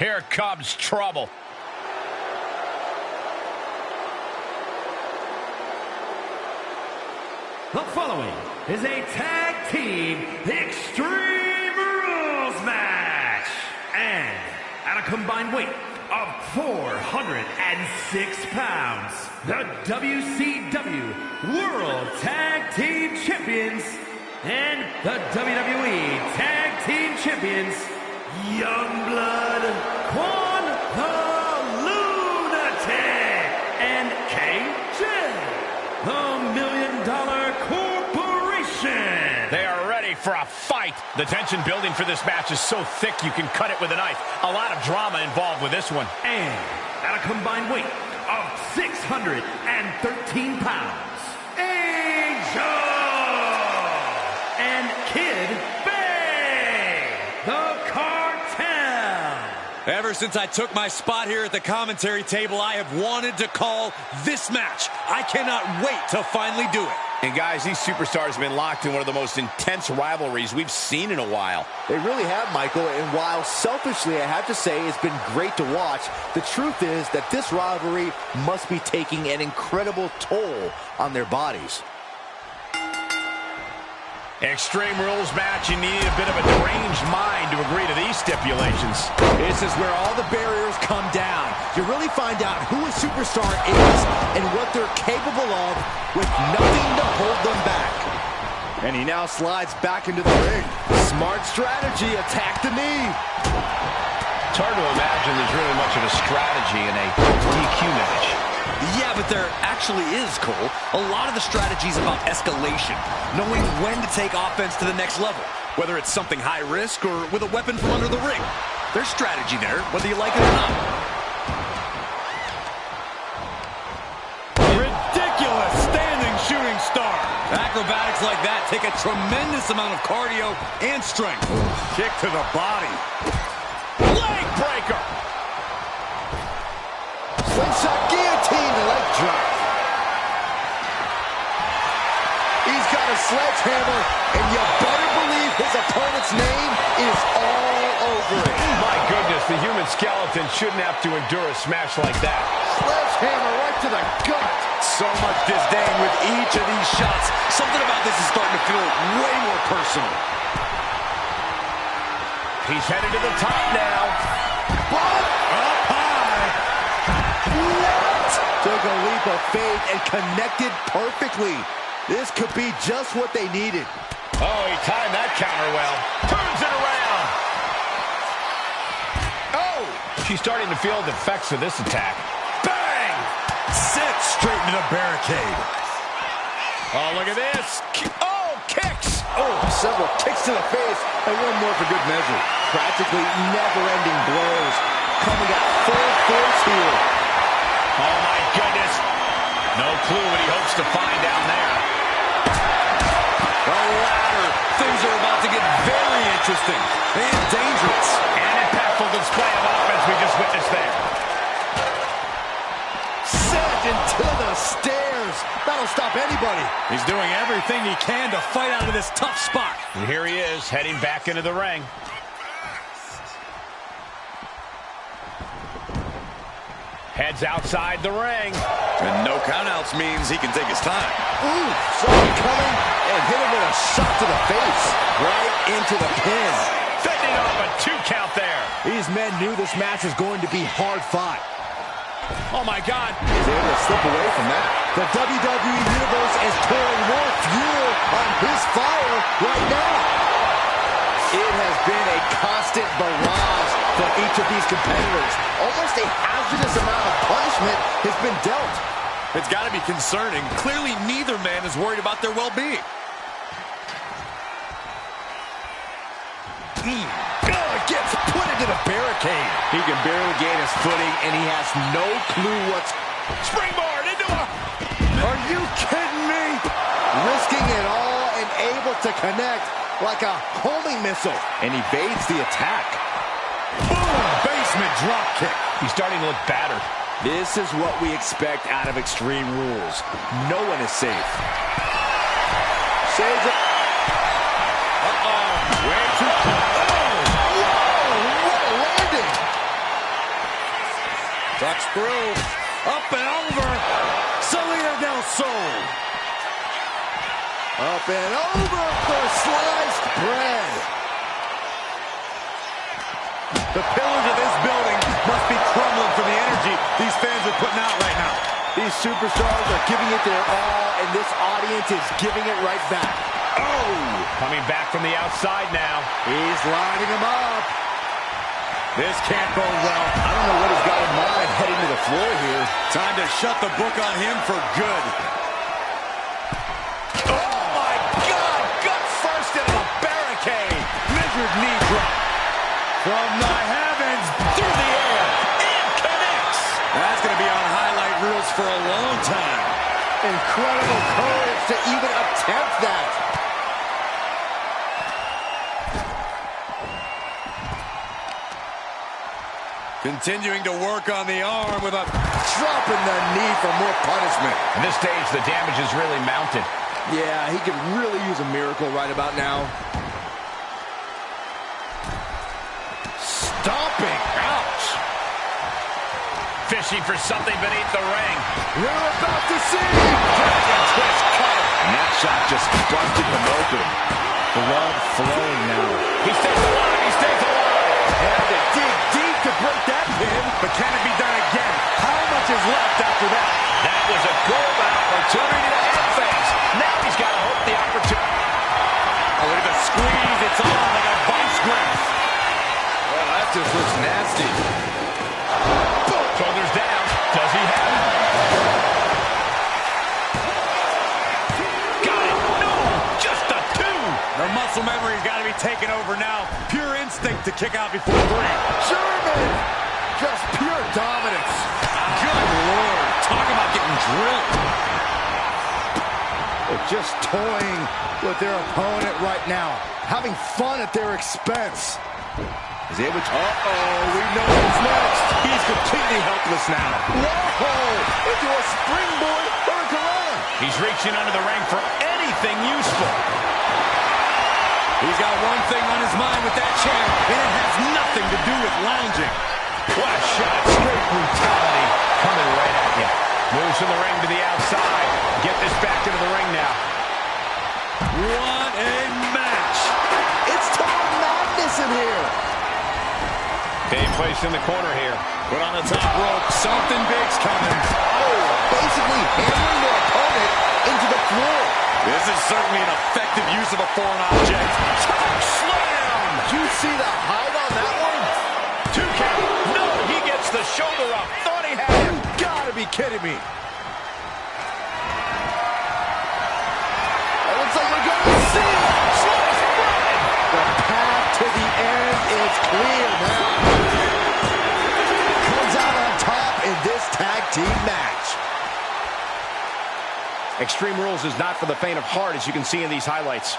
Here comes trouble. The following is a tag team Extreme Rules match. And at a combined weight of 406 pounds, the WCW World Tag Team Champions and the WWE Tag Team Champions, Youngblood, Quan the Lunatic, and KJ, the $1 Million Corporation. They are ready for a fight. The tension building for this match is so thick you can cut it with a knife. A lot of drama involved with this one. And at a combined weight of 613 pounds, Angel and Kid Bay, the Cartel. Ever since I took my spot here at the commentary table, I have wanted to call this match. I cannot wait to finally do it. And guys, these superstars have been locked in one of the most intense rivalries we've seen in a while. They really have, Michael, and while selfishly I have to say it's been great to watch, the truth is that this rivalry must be taking an incredible toll on their bodies. Extreme Rules match, you need a bit of a deranged mind to agree to these stipulations. This is where all the barriers come down. You really find out who a superstar is and what they're capable of with nothing to hold them back. And he now slides back into the ring. Smart strategy, attack the knee. It's hard to imagine there's really much of a strategy in a DQ match. Yeah, but there actually is, Cole. A lot of the strategy is about escalation, knowing when to take offense to the next level, whether it's something high risk or with a weapon from under the ring. There's strategy there, whether you like it or not. Ridiculous standing shooting star. Acrobatics like that take a tremendous amount of cardio and strength. Kick to the body. Leg breaker. Slingshot guillotine, leg drop. He's got a sledgehammer, and you better believe his opponent's name is all over it. My goodness, the human skeleton shouldn't have to endure a smash like that. Sledgehammer right to the gut. So much disdain with each of these shots. Something about this is starting to feel way more personal. He's headed to the top now. Up high. What? Took a leap of faith and connected perfectly. This could be just what they needed. Oh, he timed that counter well. Turns it around. Oh! She's starting to feel the effects of this attack. Bang! Set straight into the barricade. Oh, look at this. Oh, kicks. Oh, several kicks to the face, and one more for good measure. Practically never-ending blows. Coming at full force here. Oh, my goodness. No clue what he hopes to find down there. The ladder. Things are about to get very interesting and dangerous. An impactful display of offense we just witnessed there. Sent into the stairs. That'll stop anybody. He's doing everything he can to fight out of this tough spot. And here he is, heading back into the ring. Heads outside the ring. And no countouts means he can take his time. Ooh, saw him coming and hit him with a shot to the face. Right into the pin. Fending off a 2 count there. These men knew this match was going to be hard fought. Oh, my God. He's able to slip away from that. The WWE Universe is pouring more fuel on his fire right now. It has been a constant barrage from each of these competitors. Almost a hazardous amount of punishment has been dealt. It's got to be concerning. Clearly, neither man is worried about their well-being. Gets put into the barricade. He can barely gain his footing, and he has no clue what's... Springboard into a... Are you kidding me? Risking it all and able to connect like a homing missile. And evades the attack. Boom! Basement drop kick. He's starting to look battered. This is what we expect out of Extreme Rules. No one is safe. Saves it. Uh-oh. Way too close. Whoa, what a landing. Ducks through. Up and over. Selena Del Sol. Up and over for sliced bread. The pillars of this building must be crumbling from the energy these fans are putting out right now. These superstars are giving it their all, and this audience is giving it right back. Oh! Coming back from the outside now. He's lining him up. This can't go well. I don't know what he's got in mind heading to the floor here. Time to shut the book on him for good. Oh, my God! Gut first into the barricade. Measured knee drop. From the heavens, through the air. It connects. That's going to be on highlight reels for a long time. Incredible courage to even attempt that. Continuing to work on the arm with a drop in the knee for more punishment. At this stage, the damage is really mounted. Yeah, he could really use a miracle right about now. Stomping. Ouch. Fishing for something beneath the ring. We're about to see. Dragon twist cover. And that shot just busted them open. Blood flowing now. He stays alive. He stays alive. Had to dig deep to break that pin. But can it be done again? How much is left after that? That was a golden opportunity to end things. Now he's got to hope the opportunity. Oh, look at the squeeze. It's on like a vice grip. Well, that just looks nasty. Boom. Shoulders down. Does he have it? Got it. No. Just a two. The muscle memory's got to be taken over now. Pure instinct to kick out before three. German! Just pure dominance. Good Lord. Talk about getting drilled. They're just toying with their opponent right now. Having fun at their expense. Is he able to... Uh-oh, we know what's next. He's completely helpless now. Whoa! Into a springboard hurricane. He's reaching under the ring for anything useful. He's got one thing on his mind with that chair, and it has nothing to do with lounging. What a shot. Straight brutality coming right at you. Moves from the ring to the outside. Get this back into the ring now. What a match. It's total madness in here. Being placed in the corner here. Put on the top rope. Something big's coming. Oh, basically hammering their opponent into the floor. This is certainly an effective use of a foreign object. Choke slam! Did you see the height on that one? 2 count. No, he gets the shoulder up. Thought he had him. You gotta be kidding me. It looks like we're going to see it. Sliced bread. The path to the end is clear now. Comes out on top in this tag team match. Extreme Rules is not for the faint of heart, as you can see in these highlights.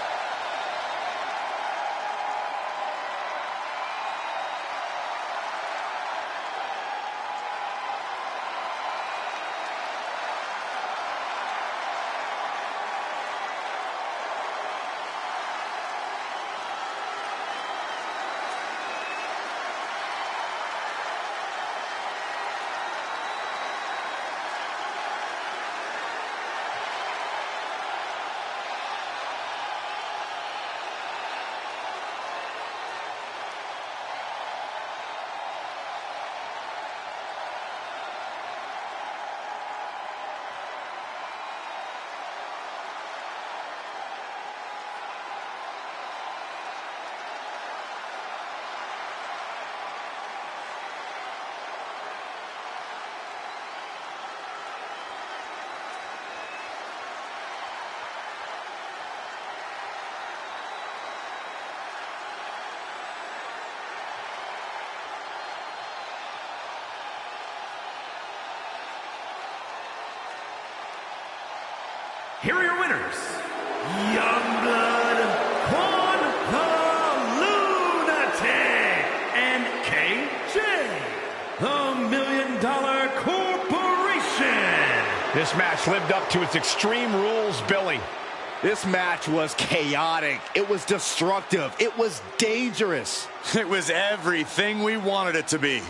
Here are your winners, Youngblood, Quan the Lunatic, and KJ, the $1 Million Corporation. This match lived up to its Extreme Rules billing. This match was chaotic. It was destructive. It was dangerous. It was everything we wanted it to be.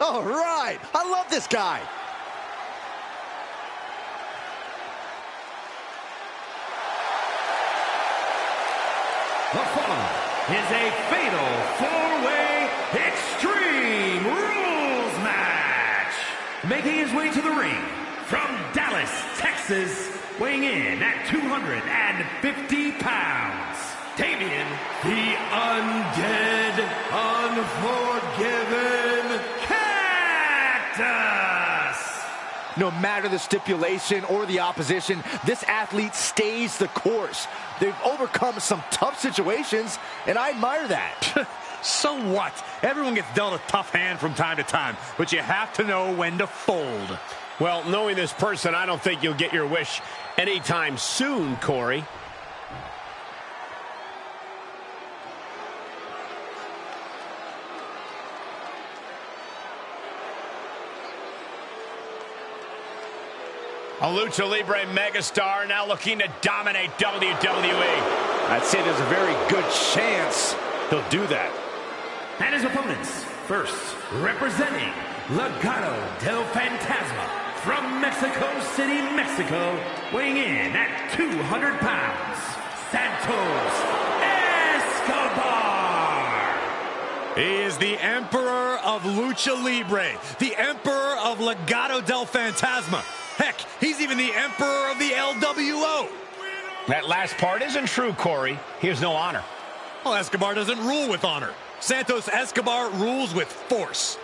All right. I love this guy. The following is a fatal four-way Extreme Rules match. Making his way to the ring from Dallas, Texas, weighing in at 250 pounds, Damian, the Undead, Unforgiven Cactus. No matter the stipulation or the opposition, this athlete stays the course. They've overcome some tough situations, and I admire that. So what? Everyone gets dealt a tough hand from time to time, but you have to know when to fold. Well, knowing this person, I don't think you'll get your wish anytime soon, Corey. A Lucha Libre megastar now looking to dominate WWE. I'd say there's a very good chance he'll do that. And his opponents, first, representing Legado del Fantasma from Mexico City, Mexico, weighing in at 200 pounds, Santos Escobar. He is the Emperor of Lucha Libre, the Emperor of Legado del Fantasma. Heck, he's even the Emperor of the LWO. That last part isn't true, Corey. He has no honor. Well, Escobar doesn't rule with honor. Santos Escobar rules with force.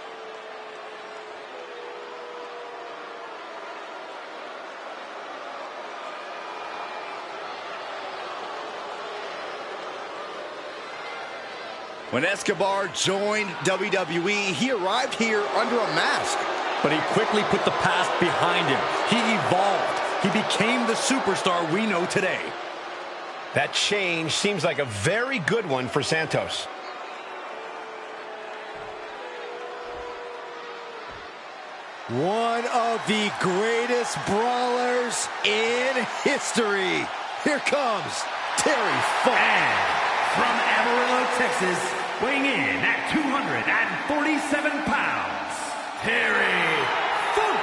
When Escobar joined WWE, he arrived here under a mask. But he quickly put the past behind him. He evolved. He became the superstar we know today. That change seems like a very good one for Santos. One of the greatest brawlers in history. Here comes Terry Funk. And from Amarillo, Texas, weighing in at 247 pounds, Terry Funk.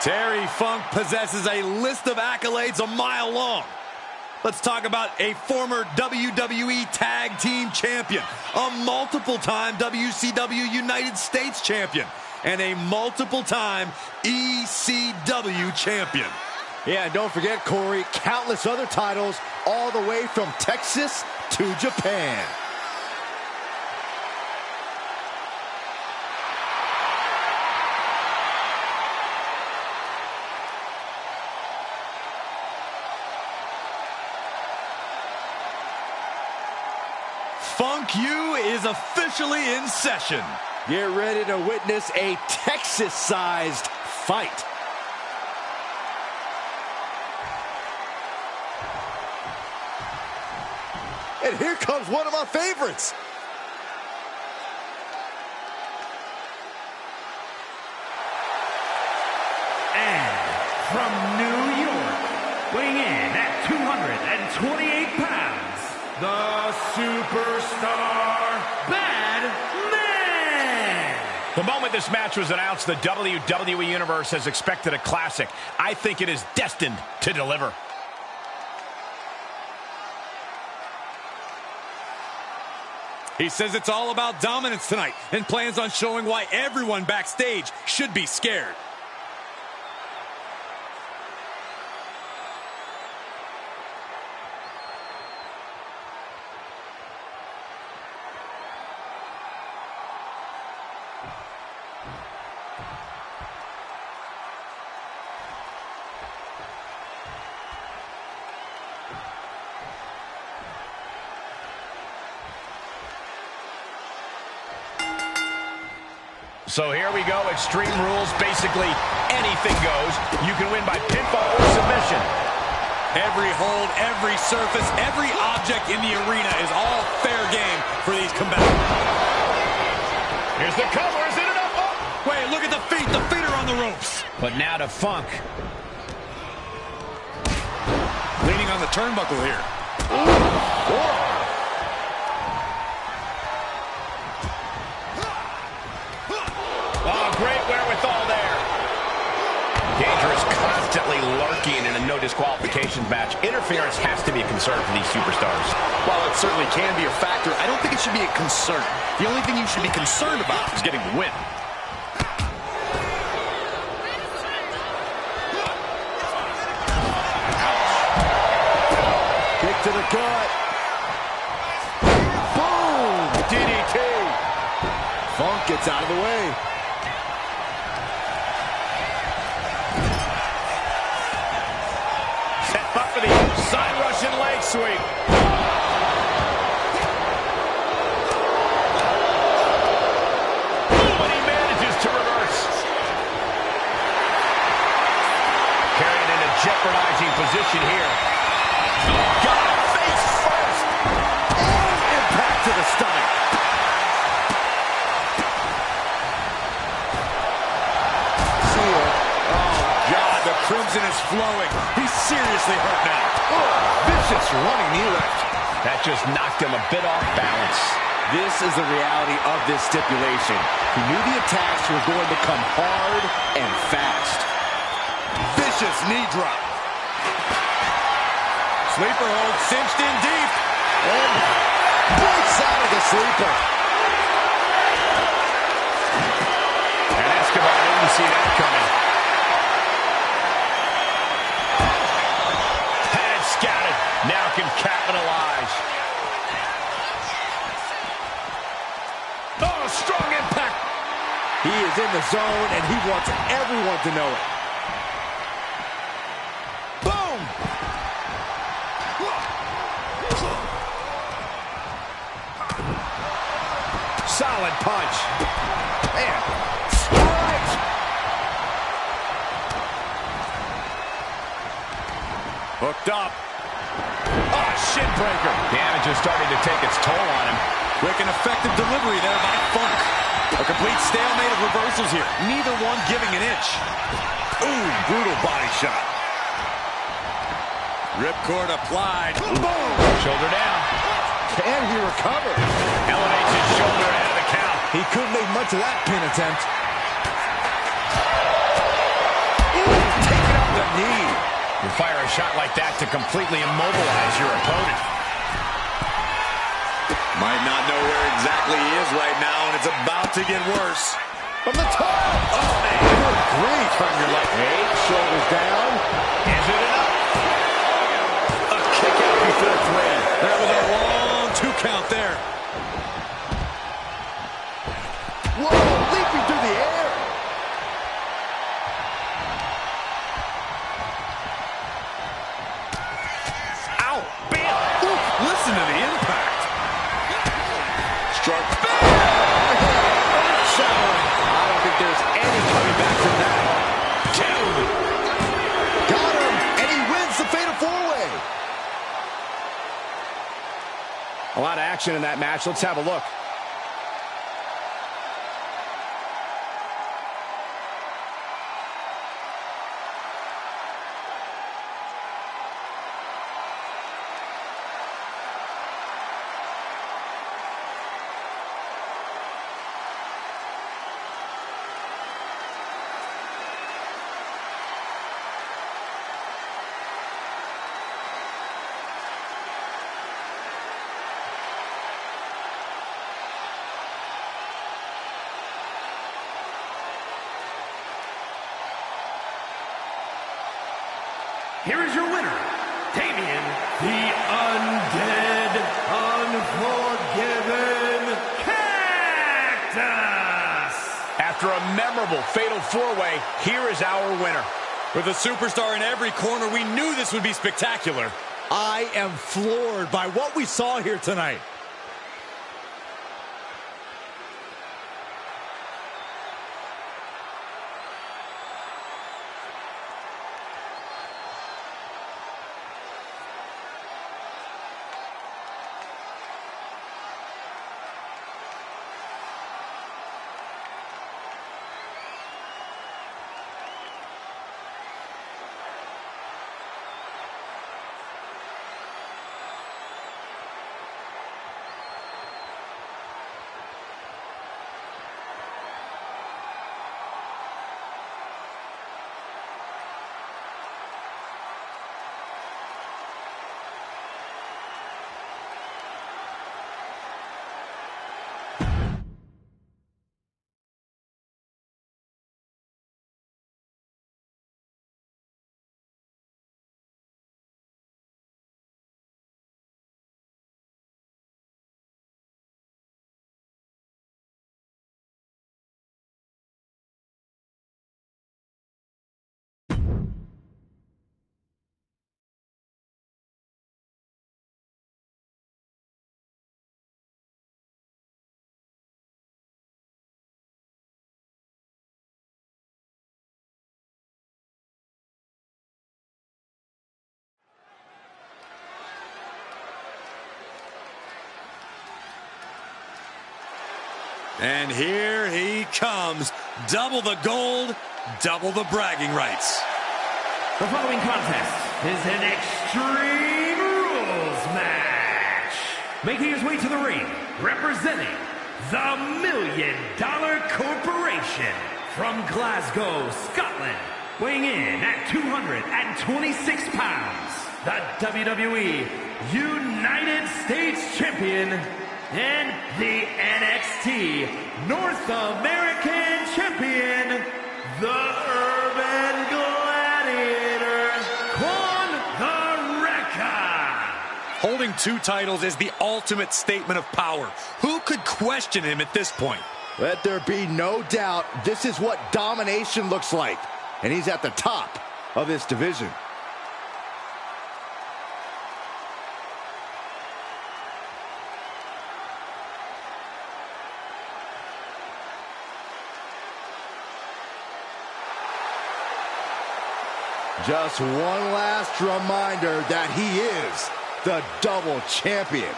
Terry Funk possesses a list of accolades a mile long. Let's talk about a former WWE Tag Team Champion, a multiple-time WCW United States Champion, and a multiple-time ECW Champion. Yeah, and don't forget, Corey, countless other titles all the way from Texas to Japan. Funk U is officially in session. Get ready to witness a Texas-sized fight. And here comes one of our favorites. And from New York, weighing in at 228 pounds, the Superstar Bad Man. The moment this match was announced, the WWE Universe has expected a classic. I think it is destined to deliver. He says it's all about dominance tonight and plans on showing why everyone backstage should be scared. So here we go, Extreme Rules. Basically, anything goes. You can win by pinfall or submission. Every hold, every surface, every object in the arena is all fair game for these combatants. Here's the cover. Is it enough? Oh! Wait, look at the feet. The feet are on the ropes. But now to Funk. Leaning on the turnbuckle here. Eliminations match, interference has to be a concern for these superstars. While it certainly can be a factor, I don't think it should be a concern. The only thing you should be concerned about is getting the win. Kick to the gut. Boom! DDT. Funk gets out of the way. Set up for the side Russian leg sweep. But he manages to reverse. Carried in a jeopardizing position here. Got him face first. Impact to the stomach. See ya. Oh, God, the crimson is flowing. He's seriously hurt now. Oh, vicious running knee lift. That just knocked him a bit off balance. This is the reality of this stipulation. He knew the attacks were going to come hard and fast. Vicious knee drop. Sleeper hold cinched in deep. And breaks out of the sleeper. And Escobar didn't see that coming. Had it scouted. Now can capitalize. Oh, strong impact. He is in the zone, and he wants everyone to know it. Boom! Solid punch. Man, strike! Hooked up. Oh, shin breaker. Damage is starting to take its toll on him. Quick and effective delivery there by Funk. A complete stalemate of reversals here. Neither one giving an inch. Ooh, brutal body shot. Ripcord applied. Boom! Shoulder down. Can he recover? Elevates his shoulder out of the count. He couldn't make much of that pin attempt. Ooh, taking up the knee. You fire a shot like that to completely immobilize your opponent. Might not know where exactly he is right now, and it's about to get worse. From the top! Oh, man. Good grief! From your left. Hey, shoulders down. Is it enough? A kick out before three. That was a long 2 count there. Whoa, leaping through the air. Ow! Bam! Ooh, listen to the impact. Struck. I don't think there's any coming back from that. Two! Got him, and he wins the Fatal 4-Way. A lot of action in that match. Let's have a look. Here is your winner, Damien, the Undead Unforgiven Cactus. After a memorable Fatal 4-Way, here is our winner. With a superstar in every corner, we knew this would be spectacular. I am floored by what we saw here tonight. And here he comes. Double the gold, double the bragging rights. The following contest is an Extreme Rules match. Making his way to the ring, representing the $1 Million Corporation from Glasgow, Scotland. Weighing in at 226 pounds, the WWE United States Champion and the NXT North American Champion, the Urban Gladiator, Quan the Wrecker. Holding two titles is the ultimate statement of power. Who could question him at this point? Let there be no doubt, this is what domination looks like. And he's at the top of this division. Just one last reminder that he is the double champion.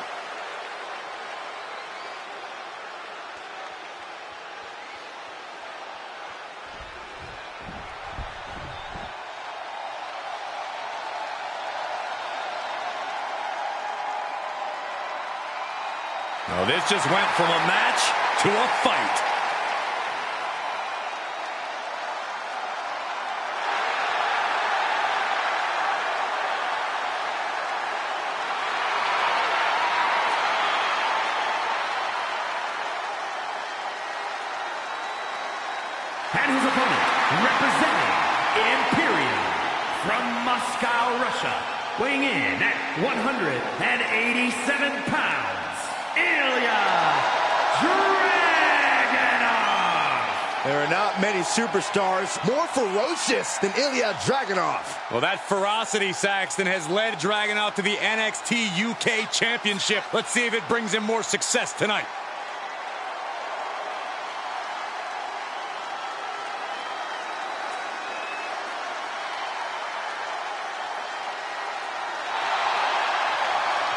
Well, this just went from a match to a fight. And his opponent, representing Imperium from Moscow, Russia, weighing in at 187 pounds, Ilya Dragunov. There are not many superstars more ferocious than Ilya Dragunov. Well, that ferocity, Saxton, has led Dragunov to the NXT UK Championship. Let's see if it brings him more success tonight.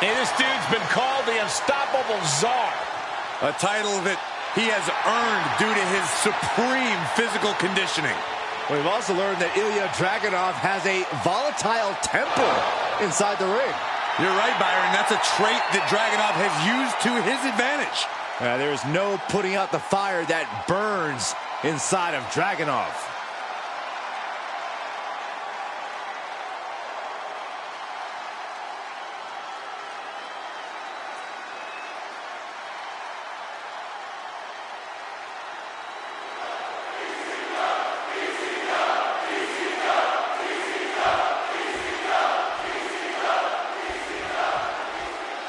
Hey, this dude's been called the Unstoppable Czar. A title that he has earned due to his supreme physical conditioning. We've also learned that Ilya Dragunov has a volatile temper inside the ring. You're right, Byron. That's a trait that Dragunov has used to his advantage. There is no putting out the fire that burns inside of Dragunov.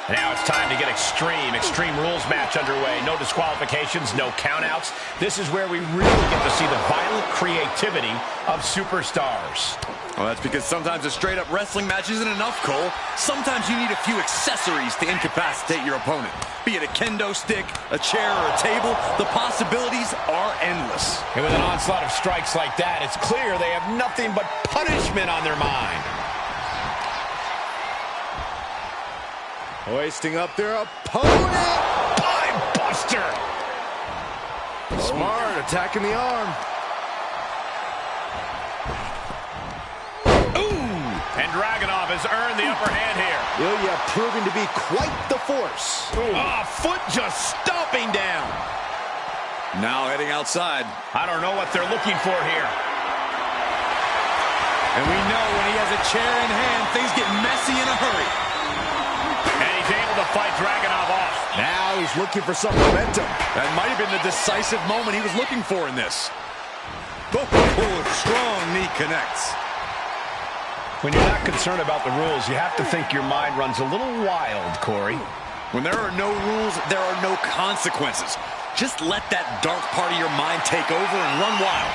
Now it's time to get extreme. Extreme Rules match underway. No disqualifications, no countouts. This is where we really get to see the violent creativity of superstars. Well, that's because sometimes a straight-up wrestling match isn't enough, Cole. Sometimes you need a few accessories to incapacitate your opponent. Be it a kendo stick, a chair, or a table, the possibilities are endless. And with an onslaught of strikes like that, it's clear they have nothing but punishment on their mind. Hoisting up their opponent. Spine buster. Smart, attacking the arm. And Dragunov has earned the upper hand here. Ilya proving to be quite the force. Oh, foot just stomping down. Now heading outside. I don't know what they're looking for here. And we know when he has a chair in hand, things get messy in a hurry. And he's able to fight Dragunov off. Now he's looking for some momentum. That might have been the decisive moment he was looking for in this. Oh, strong knee connects. When you're not concerned about the rules, you have to think your mind runs a little wild, Corey. When there are no rules, there are no consequences. Just let that dark part of your mind take over and run wild.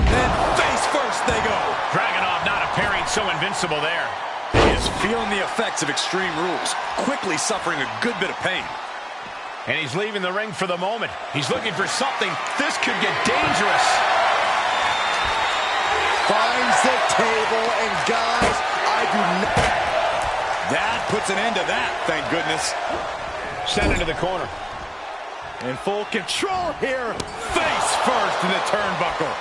And face first they go. Dragunov not appearing so invincible there. He is feeling the effects of Extreme Rules, quickly suffering a good bit of pain. And he's leaving the ring for the moment. He's looking for something. This could get dangerous. Finds the table, and guys, I do not... That puts an end to that, thank goodness. Sent into the corner. In full control here. Face first in the turnbuckle.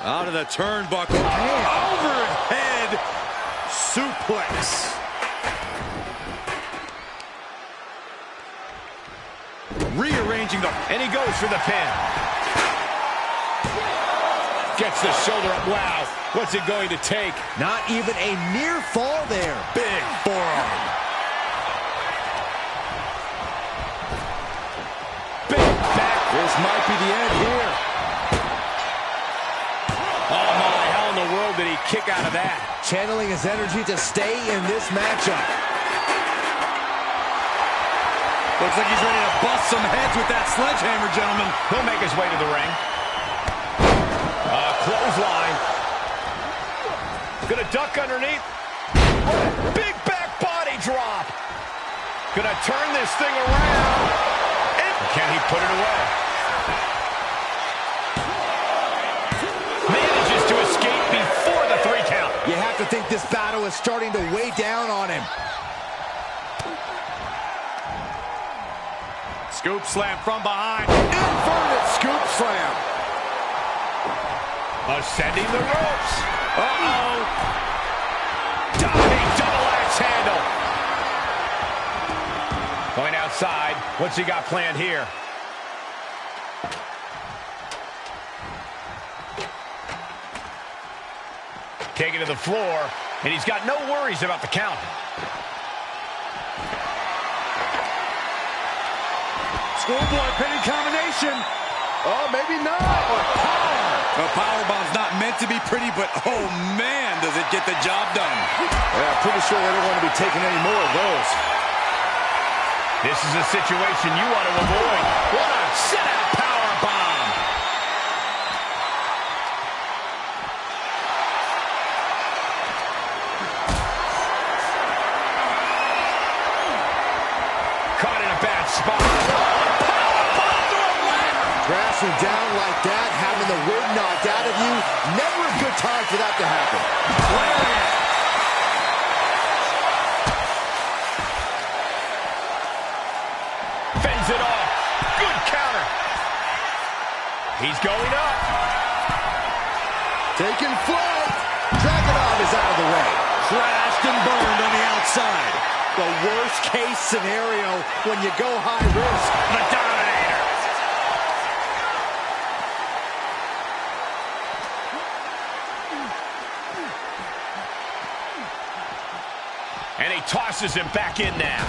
Out of the turnbuckle. Overhead suplex. Rearranging the... And he goes for the pin. Gets the shoulder up. Wow. What's it going to take? Not even a near fall there. Big forearm. Big back. This might be the end here. Oh, my. How in the world did he kick out of that? Channeling his energy to stay in this matchup. Looks like he's ready to bust some heads with that sledgehammer, gentlemen. He'll make his way to the ring. Clothesline. Gonna duck underneath. Big back body drop. Gonna turn this thing around. And can he put it away? Manages to escape before the 3 count. You have to think this battle is starting to weigh down on him. Scoop slam from behind. Inverted scoop slam. Ascending the ropes. Uh-oh. Diving double axe handle. Going outside. What's he got planned here? Taken to the floor, and he's got no worries about the count. Schoolboy pinning combination. Oh, maybe not. A powerbomb's not meant to be pretty, but oh man, does it get the job done. Yeah, I'm pretty sure they don't want to be taking any more of those. This is a situation you want to avoid. What a sit-out powerbomb. Caught in a bad spot. Crashing down like that, having the wind knocked out of you, never a good time for that to happen. Fends it off. Good counter. He's going up. Taking flight. Dragunov is out of the way. Crashed and burned on the outside. The worst case scenario when you go high risk. The Dominator. And he tosses him back in now.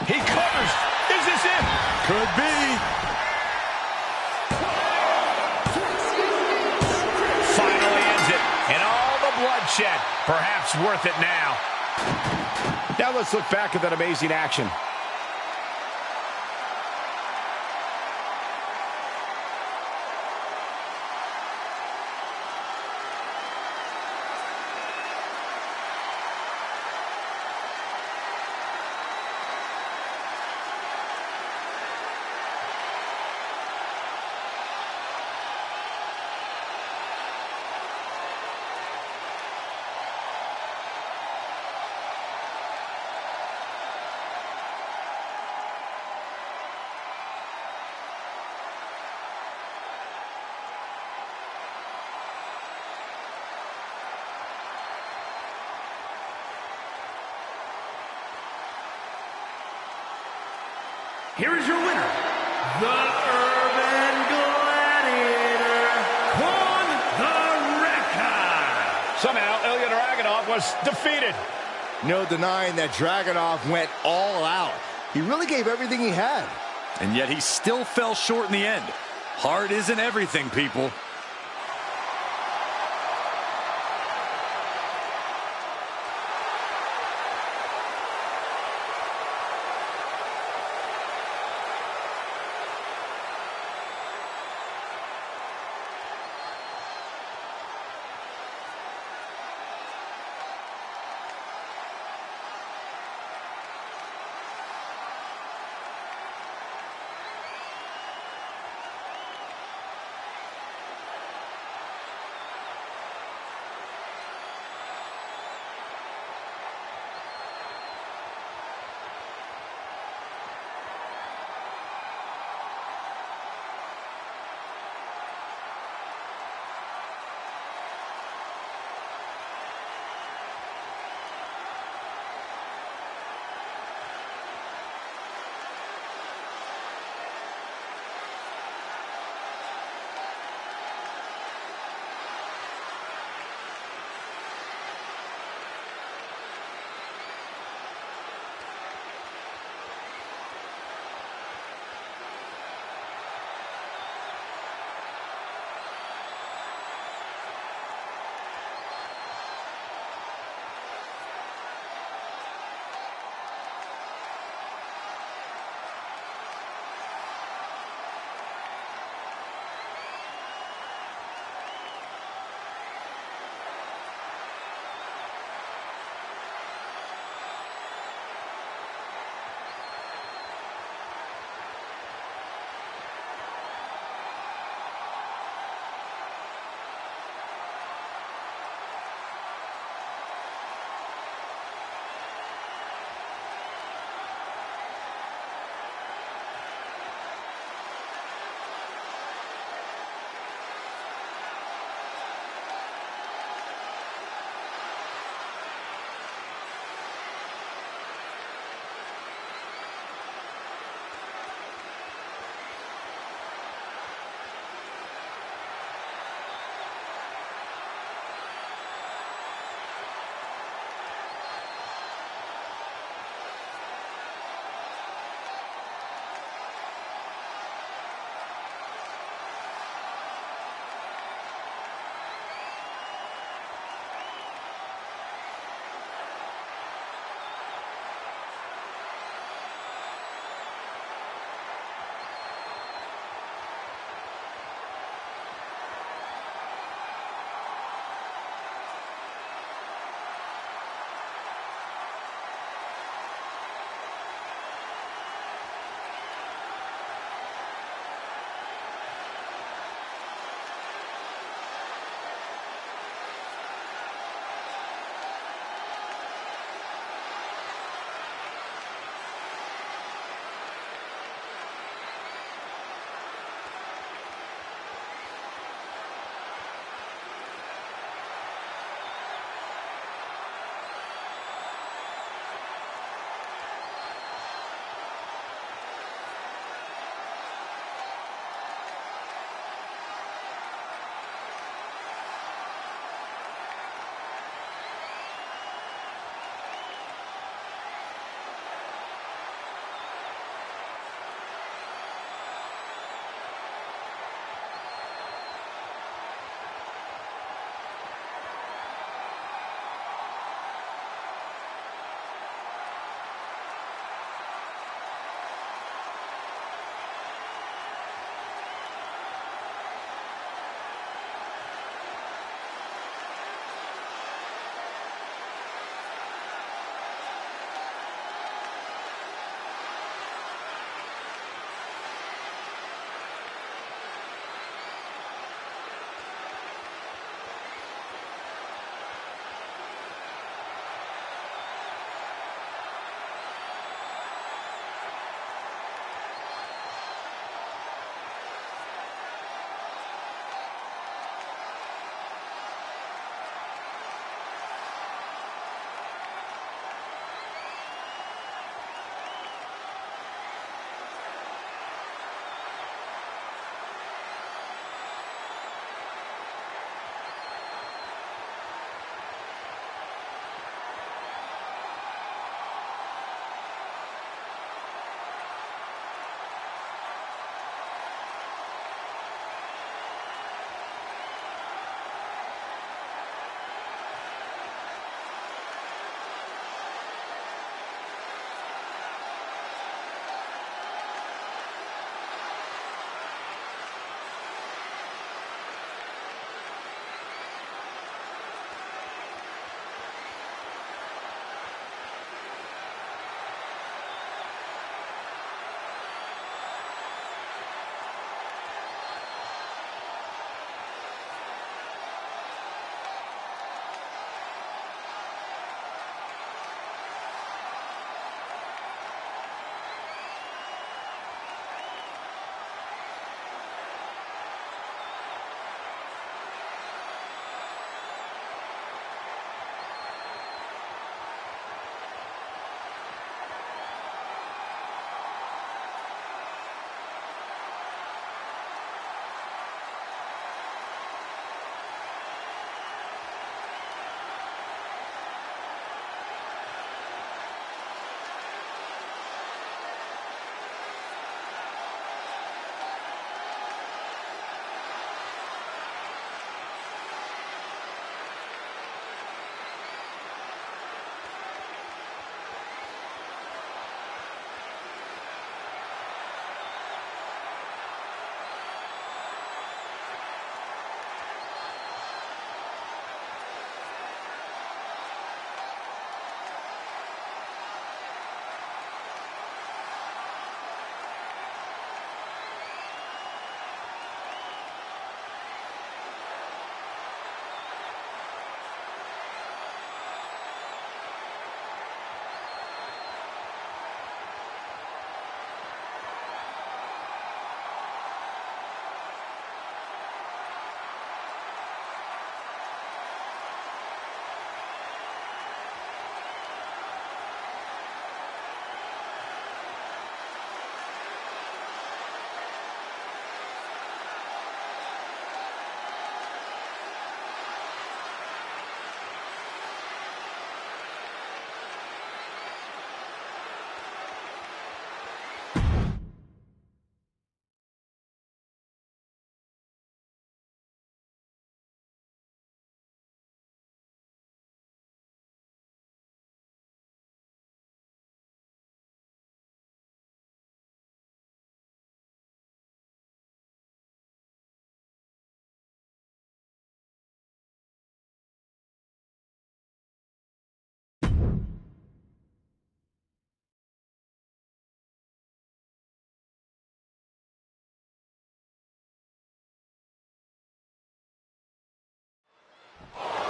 He covers. Is this it? Could be. Finally ends it. And all the bloodshed. Perhaps worth it now. Now let's look back at that amazing action. Here is your winner, the Urban Gladiator, Juan the Wrecker. Somehow, Ilya Dragunov was defeated. No denying that Dragunov went all out. He really gave everything he had. And yet he still fell short in the end. Heart isn't everything, people.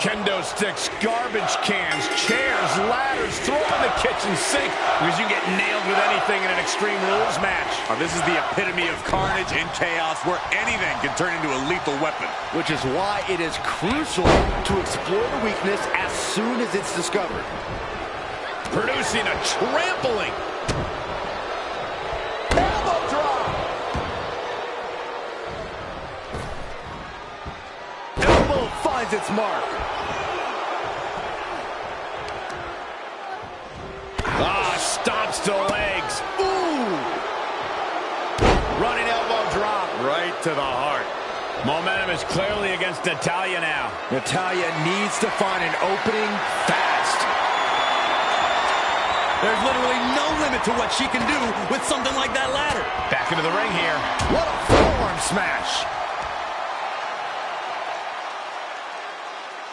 kendo sticks, garbage cans, chairs, ladders, throw in the kitchen sink, because you get nailed with anything in an Extreme Rules match. This is the epitome of carnage and chaos, where anything can turn into a lethal weapon. Which is why it is crucial to explore the weakness as soon as it's discovered. Producing a trampling. Elbow drop. Elbow finds its mark. Stomps to legs. Ooh! Running elbow drop. Right to the heart. Momentum is clearly against Natalya now. Natalya needs to find an opening fast. There's literally no limit to what she can do with something like that ladder. Back into the ring here. What a forearm smash.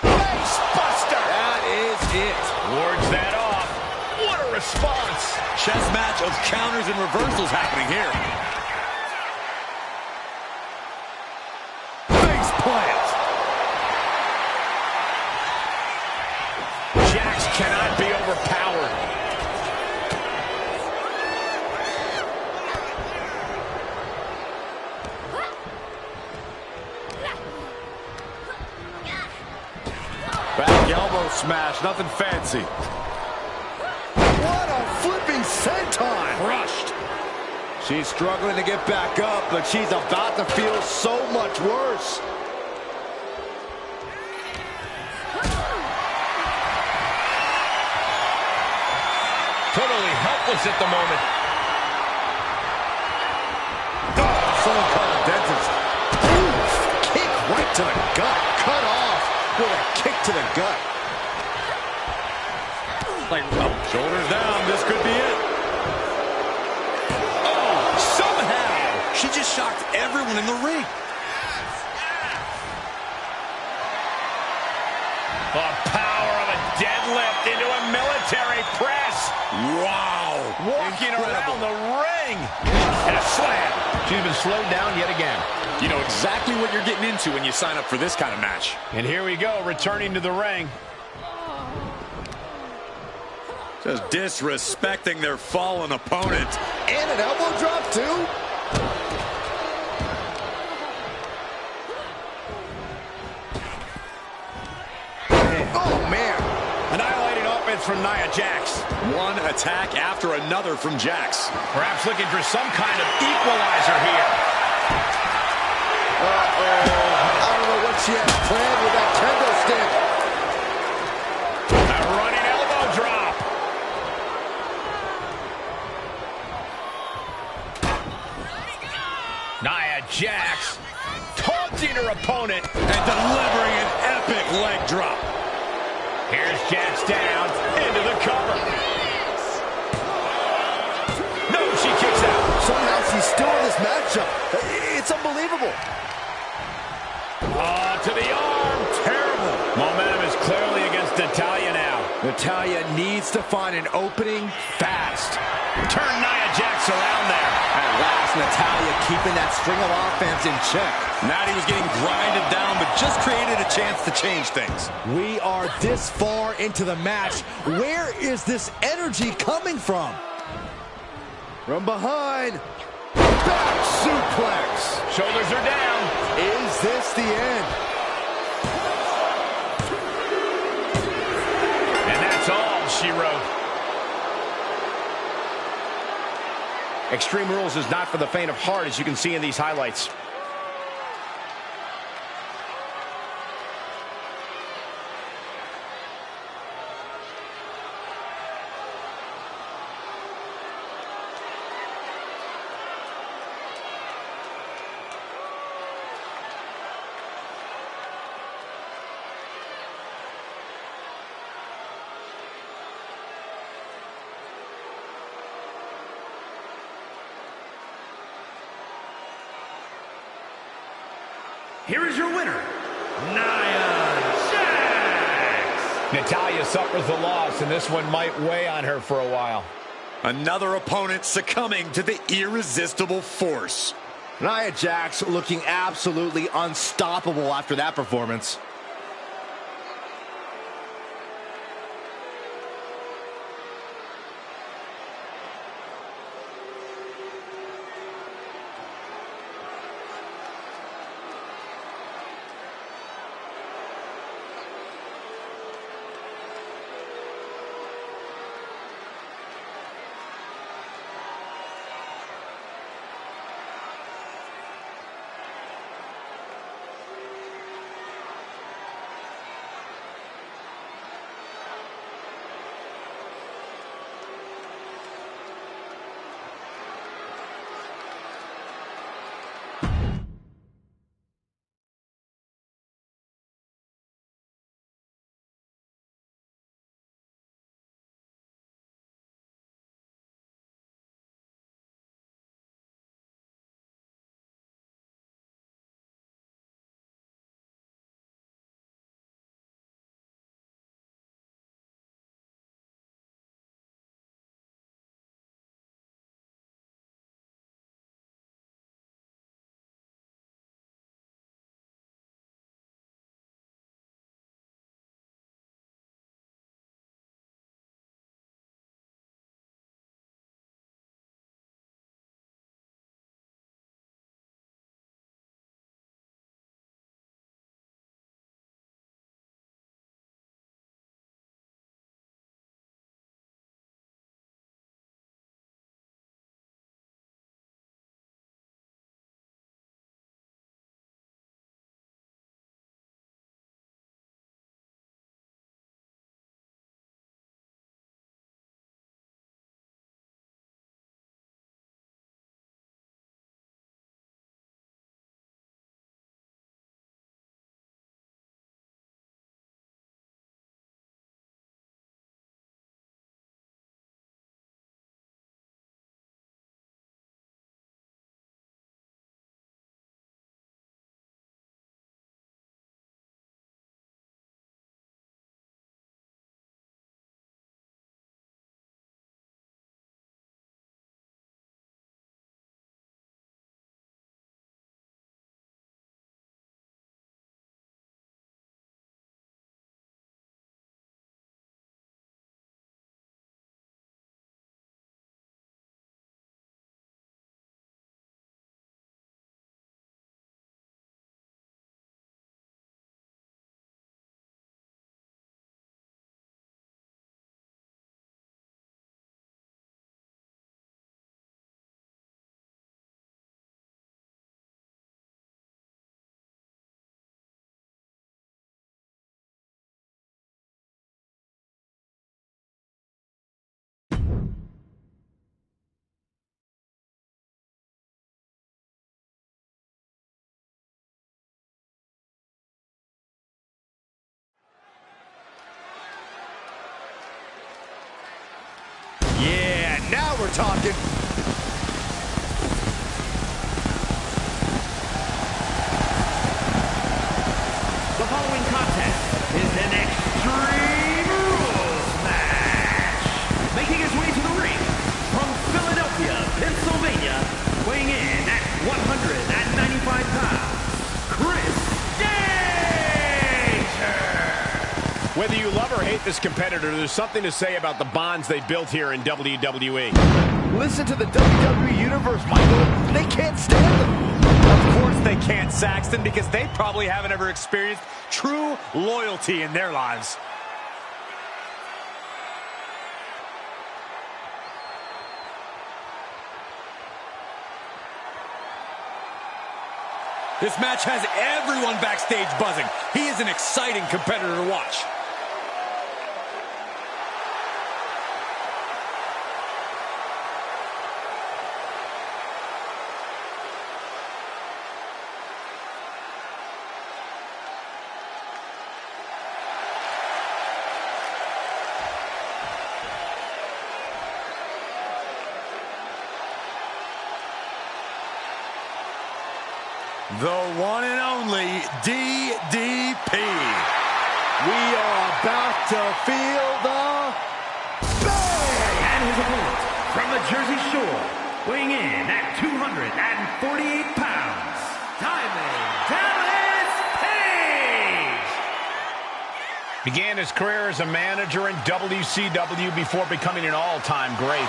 Face buster. That is it. Wards that off. What a response. Chess match of counters and reversals happening here. Face plant. Jax cannot be overpowered. Back elbow smash, nothing fancy. What a flipping senton. Crushed. She's struggling to get back up, but she's about to feel so much worse. Totally helpless at the moment. Someone call a dentist. Ooh, kick right to the gut. Cut off with a kick to the gut. Like, oh, Shoulders down, this could be it. oh, somehow she just shocked everyone in the ring. The power of a deadlift into a military press. Wow. Walking around the ring. And a slam. She's been slowed down yet again. You know exactly what you're getting into when you sign up for this kind of match. And here we go, returning to the ring. Just disrespecting their fallen opponent. And an elbow drop, too? Oh, man. Annihilating offense from Nia Jax. One attack after another from Jax. Perhaps looking for some kind of equalizer here. Uh-oh. I don't know what she has planned with that kendo stick. A running elbow drop. Nia Jax taunting her opponent And delivering an epic leg drop. Here's Jax down into the cover. No, she kicks out. Somehow she's still in this matchup. It's unbelievable. To the arm. Terrible. Momentum is clearly against Natalya now. Natalya needs to find an opening fast. Turn Nia Jax around there. At last, Natalya keeping that string of offense in check. Natty was getting grinded down, but just created a chance to change things. We are this far into the match. Where is this energy coming from? From behind. Back suplex. Shoulders are down. Is this the end? And that's all she wrote. Extreme Rules is not for the faint of heart, as you can see in these highlights. Here is your winner, Nia Jax. Natalya suffers the loss, and this one might weigh on her for a while. Another opponent succumbing to the irresistible force. Nia Jax looking absolutely unstoppable after that performance. we're talking. The following contest is an Extreme Rules match. Making his way to the ring from Philadelphia, Pennsylvania, weighing in at 195 pounds, Chris Danger. Whether you love or hate this competitor, there's something to say about the bonds they built here in WWE. Listen to the WWE Universe, Michael. They can't stand them. Of course they can't, Saxton, because they probably haven't ever experienced true loyalty in their lives. This match has everyone backstage buzzing. He is an exciting competitor to watch. The one and only DDP. We are about to feel the bang! And his opponent from the Jersey Shore, weighing in at 248 pounds, Diamond Dallas Page. Began his career as a manager in WCW before becoming an all-time great.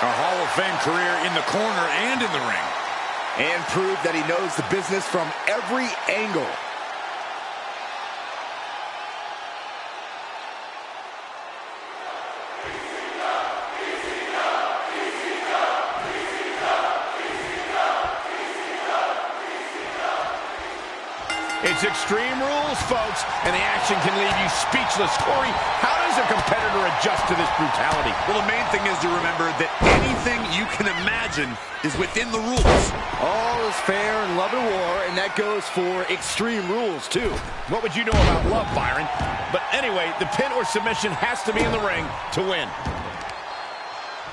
A Hall of Fame career in the corner and in the ring. And proved that he knows the business from every angle. It's Extreme Rules, folks, and the action can leave you speechless. Corey, how does a competitor adjust to this brutality? Well, the main thing is to remember that anything you can imagine is within the rules. All is fair in love and war, and that goes for Extreme Rules, too. What would you know about love, Byron? But anyway, the pin or submission has to be in the ring to win.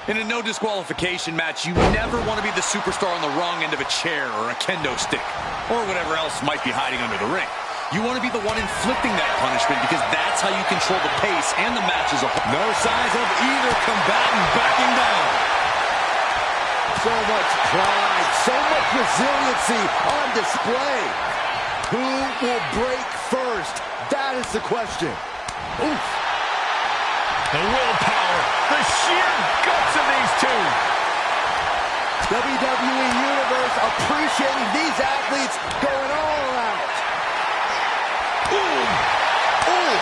In a no disqualification match, you never want to be the superstar on the wrong end of a chair or a kendo stick, or whatever else might be hiding under the ring. You want to be the one inflicting that punishment because that's how you control the pace and the match as a whole. No signs of either combatant backing down. So much pride, so much resiliency on display. Who will break first? That is the question. Oof. The willpower, the sheer guts of these two. WWE Universe appreciating these athletes going all out. Ooh. Ooh.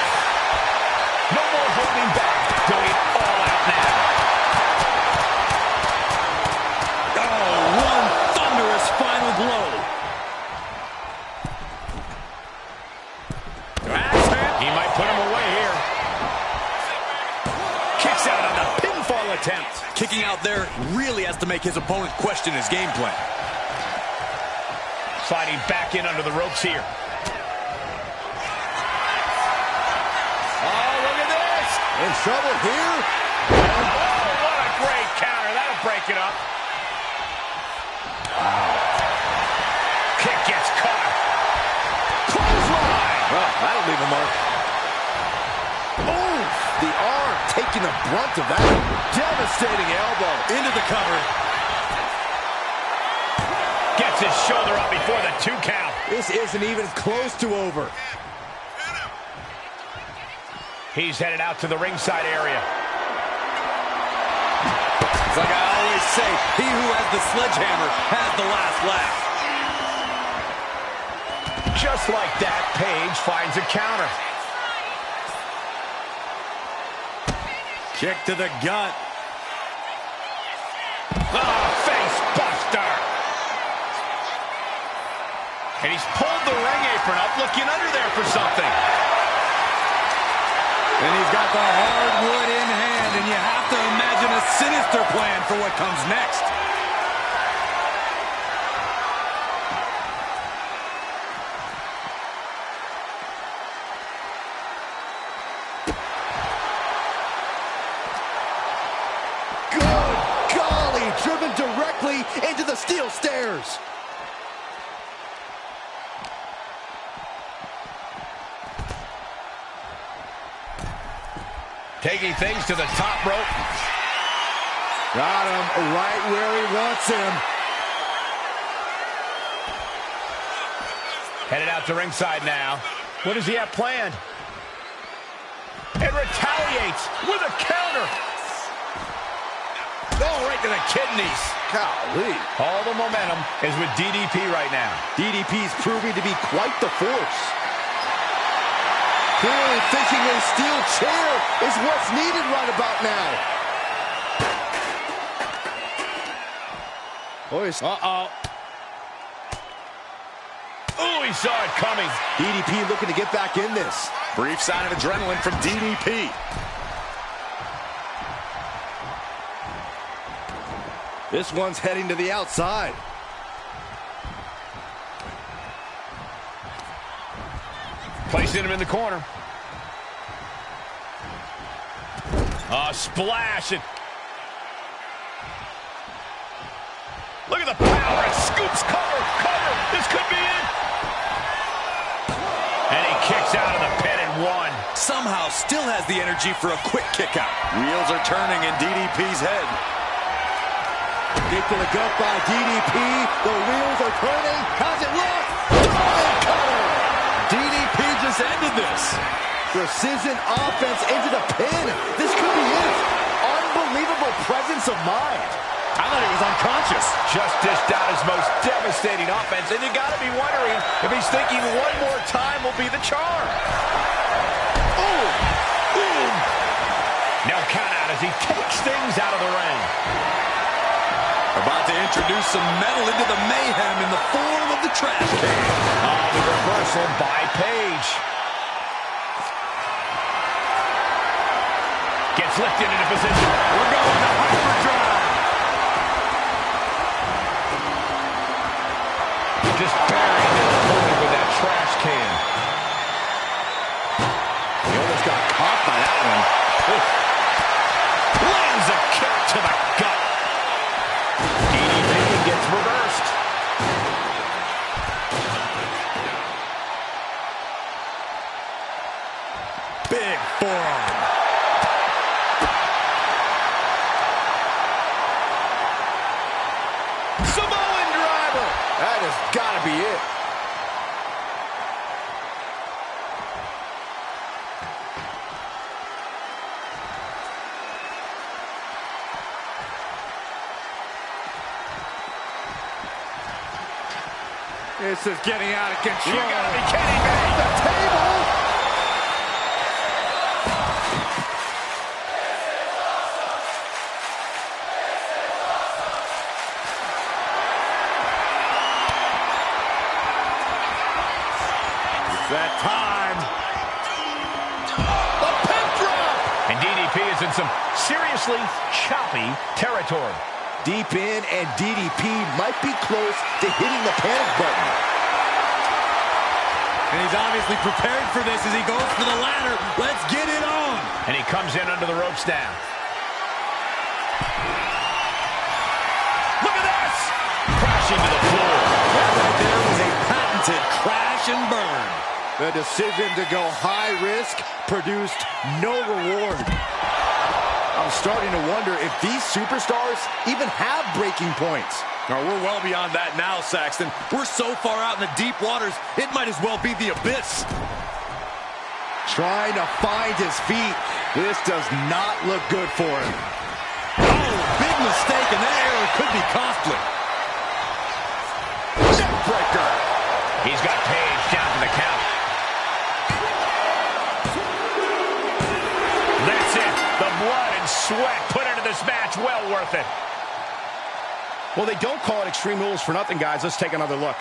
No more holding back, going all out now. Oh, one thunderous final blow. He might put him away here. Kicks out on the pinfall attempt. Kicking out there really has to make his opponent question his game plan. Sliding back in under the ropes here. Oh, look at this. In trouble here. Oh, what a great counter. That'll break it up. Kick gets caught. Clothesline. Oh, that'll leave a mark. Oh, the arm taking the brunt of that. Devastating elbow. Into the cover. Gets his shoulder up before the 2 count. This isn't even close to over. He's headed out to the ringside area. It's like I always say, he who has the sledgehammer has the last laugh. Just like that, Page finds a counter. Kick to the gut. Oh, face buster. And he's pulled the ring apron up, looking under there for something. And he's got the hardwood in hand, and you have to imagine a sinister plan for what comes next. Good God. steel stairs. Taking things to the top rope. Got him right where he wants him. Headed out to ringside now. What does he have planned? And retaliates with a counter. Oh, right to the kidneys. Golly. All the momentum is with DDP right now. DDP's proving to be quite the force. Clearly thinking a steel chair is what's needed right about now. Uh-oh. Oh, he saw it coming. DDP looking to get back in this. Brief sign of adrenaline from DDP. This one's heading to the outside. Placing him in the corner. Splash it. Look at the power. It scoops cover. This could be it. And he kicks out of the pin and one. Somehow still has the energy for a quick kick out. Wheels are turning in DDP's head. Kick to the gut by DDP. The wheels are turning. How's it look? Dive cutter. DDP just ended this. Precision offense into the pin. This could be it. Unbelievable presence of mind. I thought he was unconscious. Just dished out his most devastating offense, and you got to be wondering if he's thinking one more time will be the charm. Ooh. No count out as he takes things out of the ring. About to introduce some metal into the mayhem in the form of the trash can. The reversal by Page. Gets lifted into position. We're going to hyperdrive. Just burying his opponent with that trash can. He almost got caught by that one. Lands a kick to the gut. DDP gets reversed. Big forearm. Samoan driver. That has got to be it. This is getting out of control. You gotta be kidding me. The table. It's that time. The pin drop. And DDP is in some seriously choppy territory. Deep in, and DDP might be close to hitting the panic button. And he's obviously prepared for this as he goes for the ladder. Let's get it on. And he comes in under the ropes now. Look at this! Crashing to the floor. That right there was a patented crash and burn. The decision to go high risk produced no reward. I'm starting to wonder if these superstars even have breaking points. No, we're well beyond that now, Saxton. We're so far out in the deep waters, it might as well be the abyss. Trying to find his feet. This does not look good for him. Oh, big mistake, and that error could be costly. Neckbreaker. He's got Page down to the count. That's it. The blood and sweat put into this match. Well worth it. Well, they don't call it Extreme Rules for nothing, guys. Let's take another look.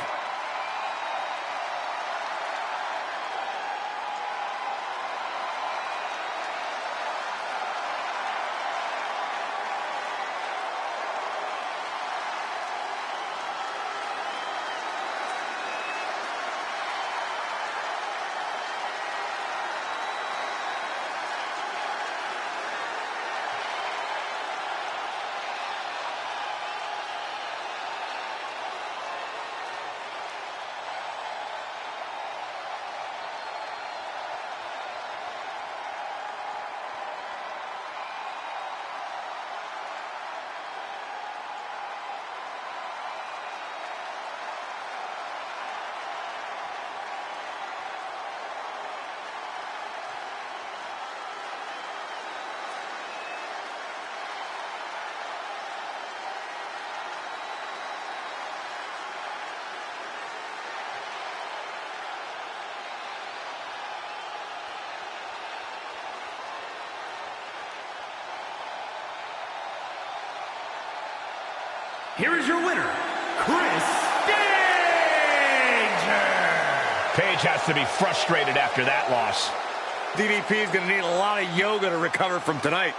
here is your winner, Chris Danger. Paige has to be frustrated after that loss. DDP is going to need a lot of yoga to recover from tonight.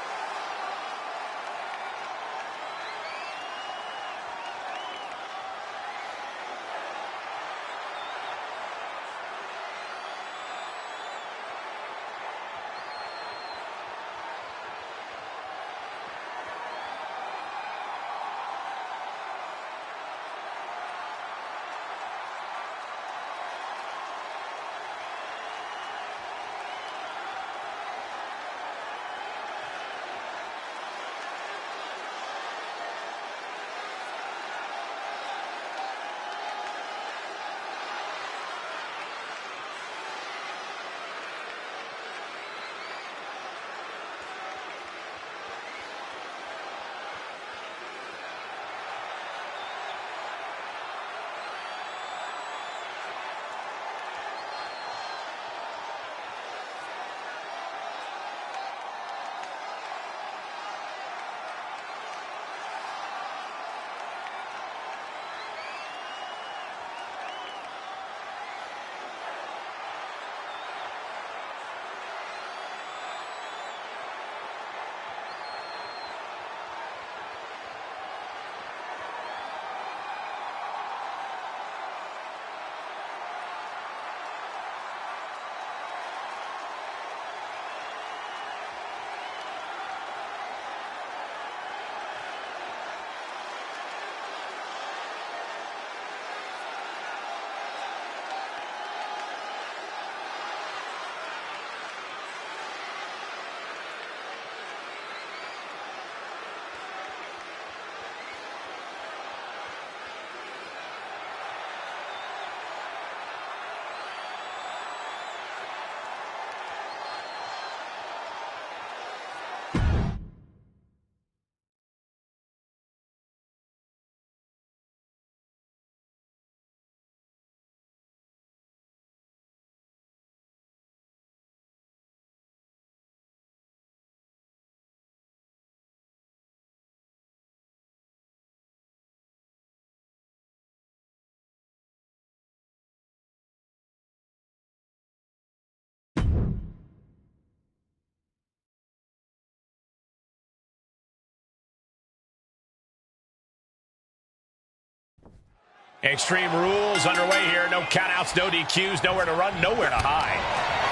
Extreme Rules underway here. No countouts, no DQs, nowhere to run, nowhere to hide.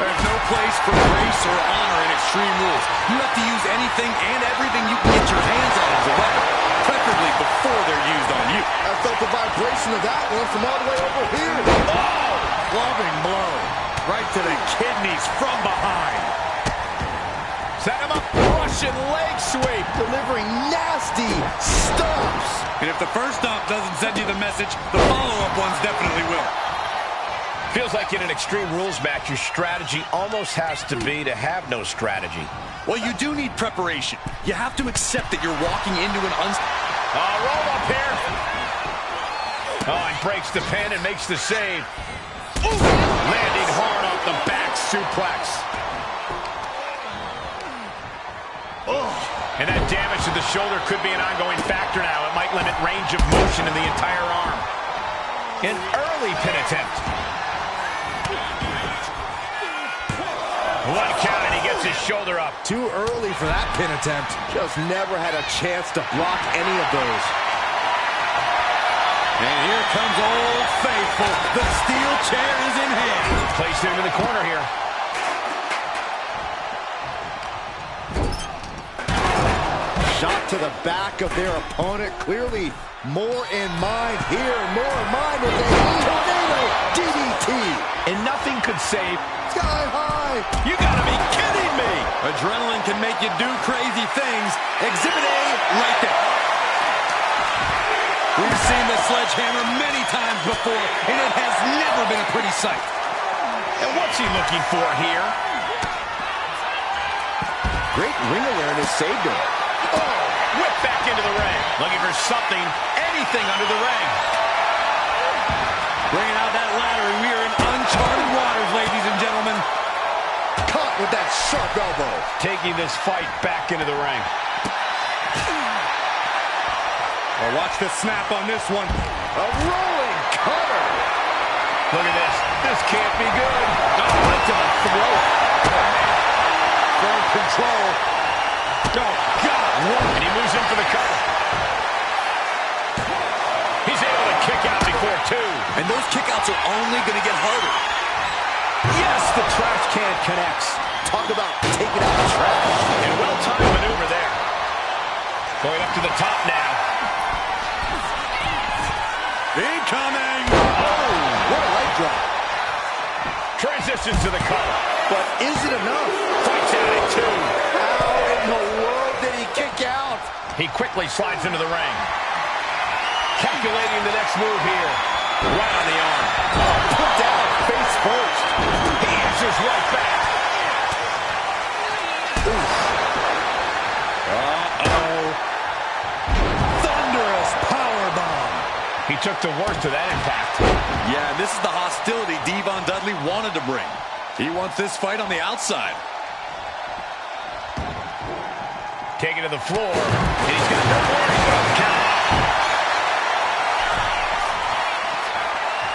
There's no place for grace or honor in Extreme Rules. You have to use anything and everything you can get your hands on as a weapon, preferably before they're used on you. I felt the vibration of that one from all the way over here. Oh! Loving blow. Right to the kidneys from behind. Set him up. Russian leg sweep, delivering nasty stumps. And if the first stomp doesn't send you the message, the follow-up ones definitely will. Feels like in an Extreme Rules match, your strategy almost has to be to have no strategy. Well, you do need preparation. You have to accept that you're walking into an roll up here. Oh, and breaks the pin and makes the save. Ooh. Landing hard off the back suplex. And that damage to the shoulder could be an ongoing factor now. It might limit range of motion in the entire arm. An early pin attempt. One count and he gets his shoulder up. Too early for that pin attempt. Just never had a chance to block any of those. And here comes Old Faithful. The steel chair is in hand. Placed him in the corner here. Shot to the back of their opponent. Clearly more in mind here. More in mind with a tornado DDT. And nothing could save. Sky high. You gotta be kidding me. Adrenaline can make you do crazy things. Exhibit A right there. We've seen the sledgehammer many times before, and it has never been a pretty sight. And what's he looking for here? Great ring awareness saved him. Oh, whip back into the ring. Looking for something, anything under the ring. Bringing out that ladder, and we are in uncharted waters, ladies and gentlemen. Caught with that sharp elbow. Taking this fight back into the ring. Oh, watch the snap on this one. A rolling cutter. Look at this. This can't be good. Oh, right to the throat. Firm control. Oh, God. And he moves in for the cover. He's able to kick out before two. And those kickouts are only going to get harder. Yes, the trash can connects. Talk about taking out the trash. And well-timed maneuver there. Going up to the top now. Incoming! Oh, what a leg drop. Transitions to the cover. But is it enough? Fights out at two. How in the world did he kick out? He quickly slides into the ring. Calculating the next move here. Right on the arm. Oh, put down face first. He answers right back. Uh-oh. Thunderous powerbomb. He took the worst of that impact. Yeah, this is the hostility Devon Dudley wanted to bring. He wants this fight on the outside. Taken to the floor. And he's got no warning about the count.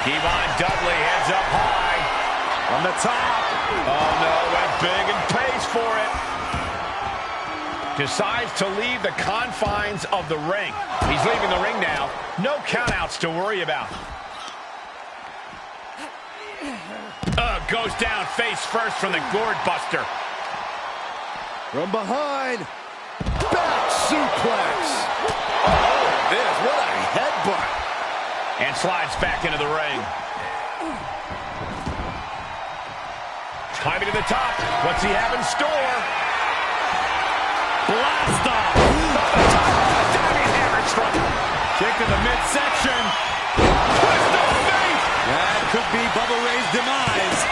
Devon Dudley heads up high. On the top. Oh, no, went big and pays for it. Decides to leave the confines of the ring. He's leaving the ring now. No countouts to worry about. Goes down face first from the gourd buster. From behind. Back suplex. Oh, this. What a headbutt. And slides back into the ring. Climbing to the top. What's he have in store? Blast off. Diving hammer strike. Kick to the midsection. Twist of fate. That could be Bubba Ray's demise.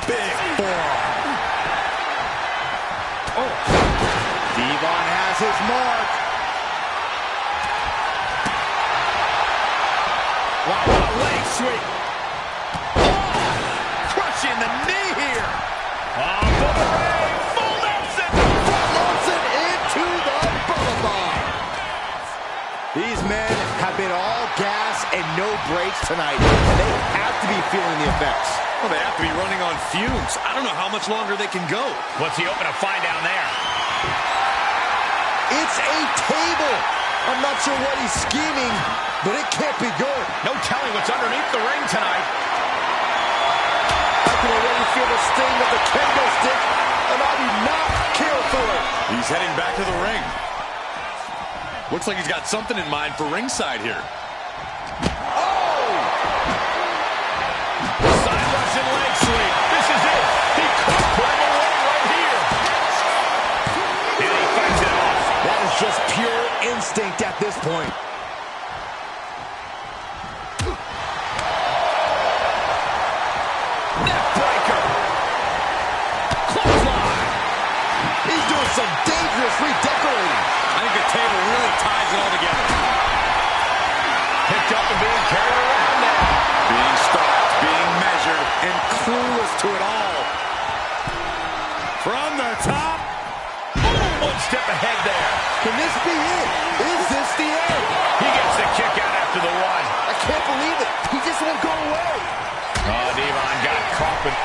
Big forearm. Oh. Devon has his mark. Wow, what a leg sweep. Oh, crushing the knee here. Oh, Bubba Ray, full Nelson. Full Nelson into the Bubba bomb. These men have been all gas and no brakes tonight. And they have to be feeling the effects. Well, they have to be running on fumes. I don't know how much longer they can go. What's he hoping to find down there? It's a table. I'm not sure what he's scheming, but it can't be good. No telling what's underneath the ring tonight. I can already feel the sting of the kendo stick, and I do not care for it. He's heading back to the ring. Looks like he's got something in mind for ringside here. Side Russian leg sweep. This is it. He could put him away right here. And he fights it off. That is just pure instinct at this point. Neck breaker. Clothesline. He's doing some dangerous redecorating. I think the table really ties it all together. Picked up and being carried around now. Being stalked, being measured, and clueless to it all. From the top. One step ahead there. Can this be it? Is this the end? He gets the kick out after the one. I can't believe it. He just won't go away. Oh, Devon got caught with...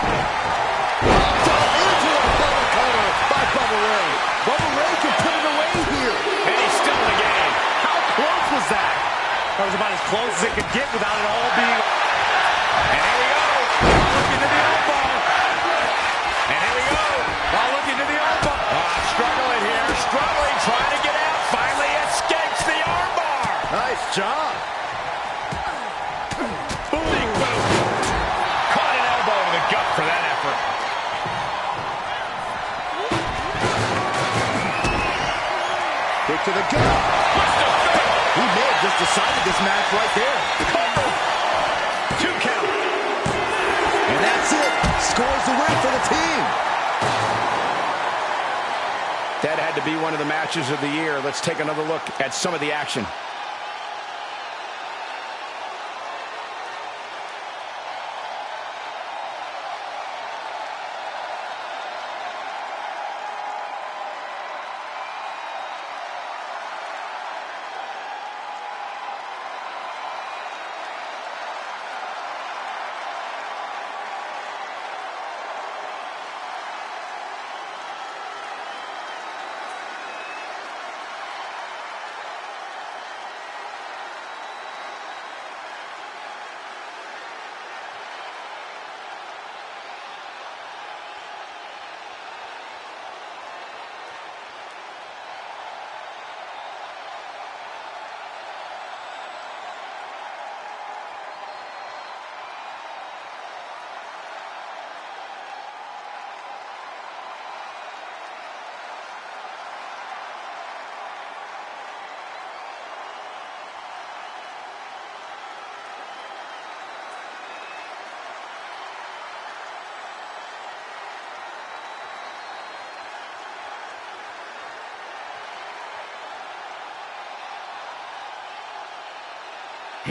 Down into a Bubba cutter by Bubba Ray. Bubba Ray can put it away here. And he's still in the game. How close was that? That was about as close as it could get without it all being... And here we go. Look into the elbow. And here we go. Now look into the elbow. Struggling here. Struggling. Trying to get out. Finally escapes the armbar. Nice job. Big boot. Caught an elbow to the gut for that effort. Kick to the gut. He may have just decided this match right there. Two count. And that's it. Scores the win for the team. That had to be one of the matches of the year. Let's take another look at some of the action.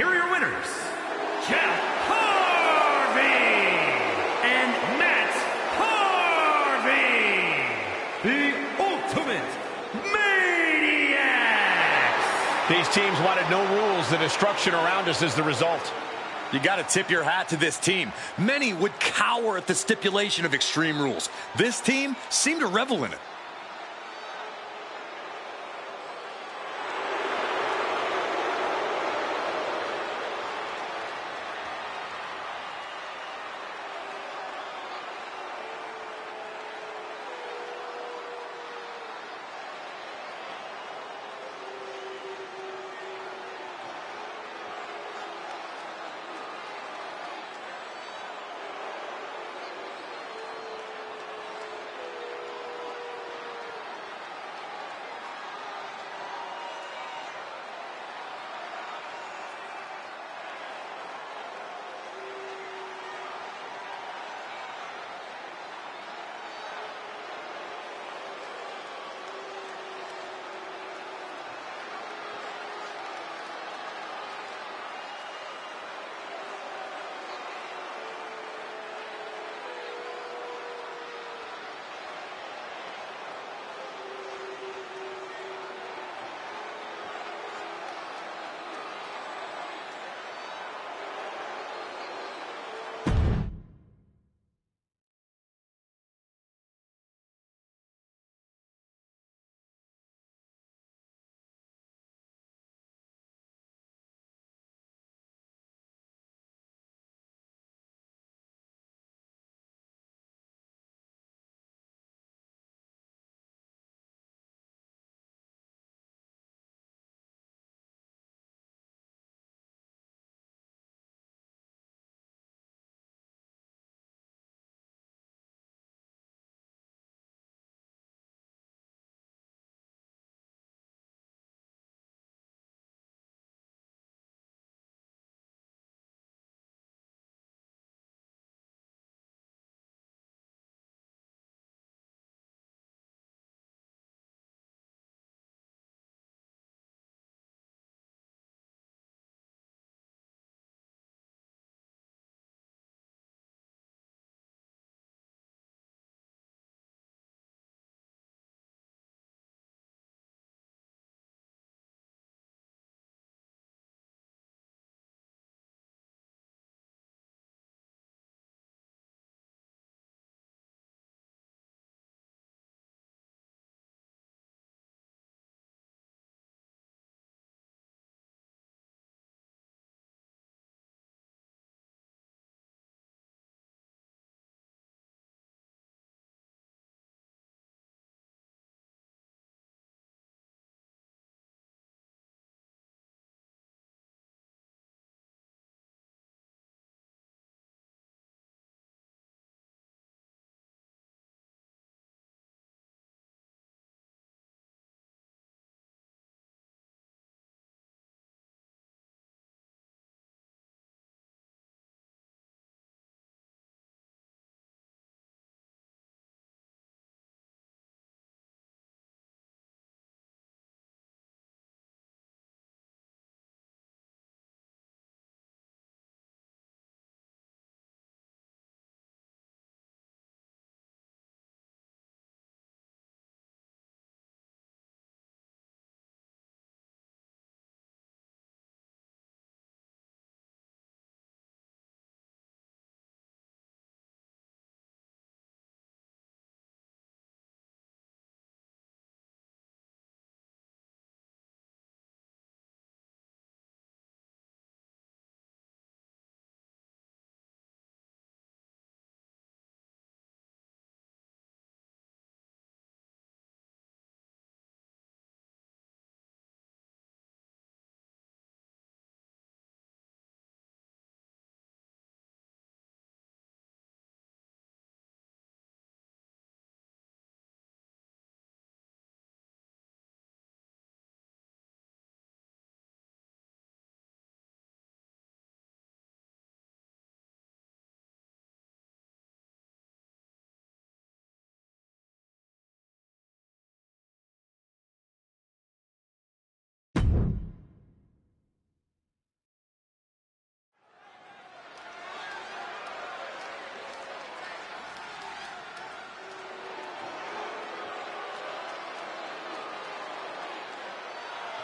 here are your winners, Jeff Harvey and Matt Harvey, the Ultimate Maniacs. These teams wanted no rules. The destruction around us is the result. You got to tip your hat to this team. Many would cower at the stipulation of Extreme Rules. This team seemed to revel in it.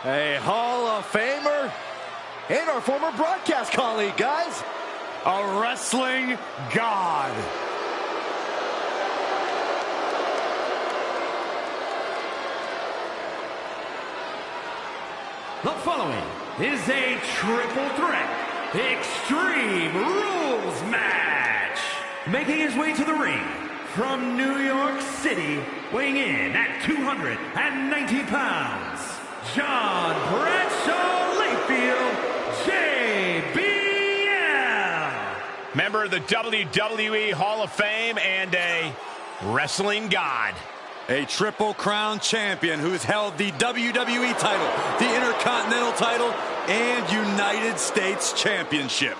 A Hall of Famer and our former broadcast colleague, guys. A wrestling god. The following is a triple threat Extreme Rules match. Making his way to the ring from New York City, weighing in at 290 pounds, John Bradshaw Layfield, JBL. Member of the WWE Hall of Fame and a wrestling god. A Triple Crown champion who's held the WWE title, the Intercontinental title, and United States Championship.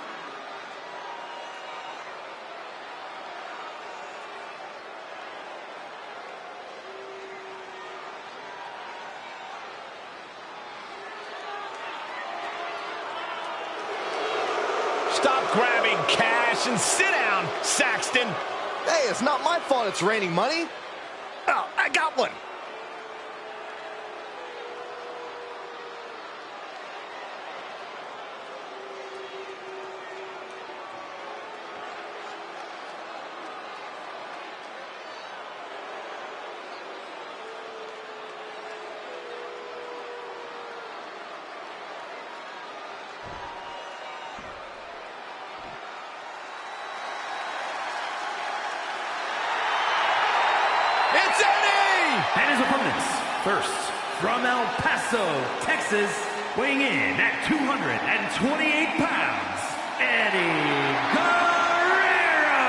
Stop grabbing cash and sit down, Saxton. Hey, it's not my fault it's raining money. Oh, I got one. It's Eddie! And his opponents, first, from El Paso, Texas, weighing in at 228 pounds, Eddie Guerrero!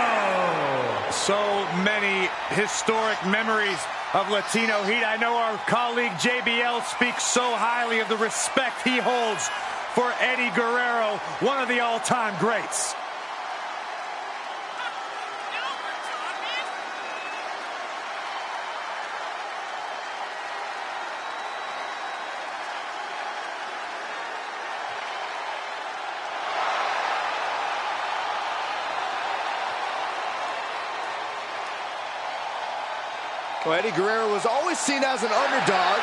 So many historic memories of Latino heat. I know our colleague JBL speaks so highly of the respect he holds for Eddie Guerrero, one of the all-time greats. Well, Eddie Guerrero was always seen as an underdog.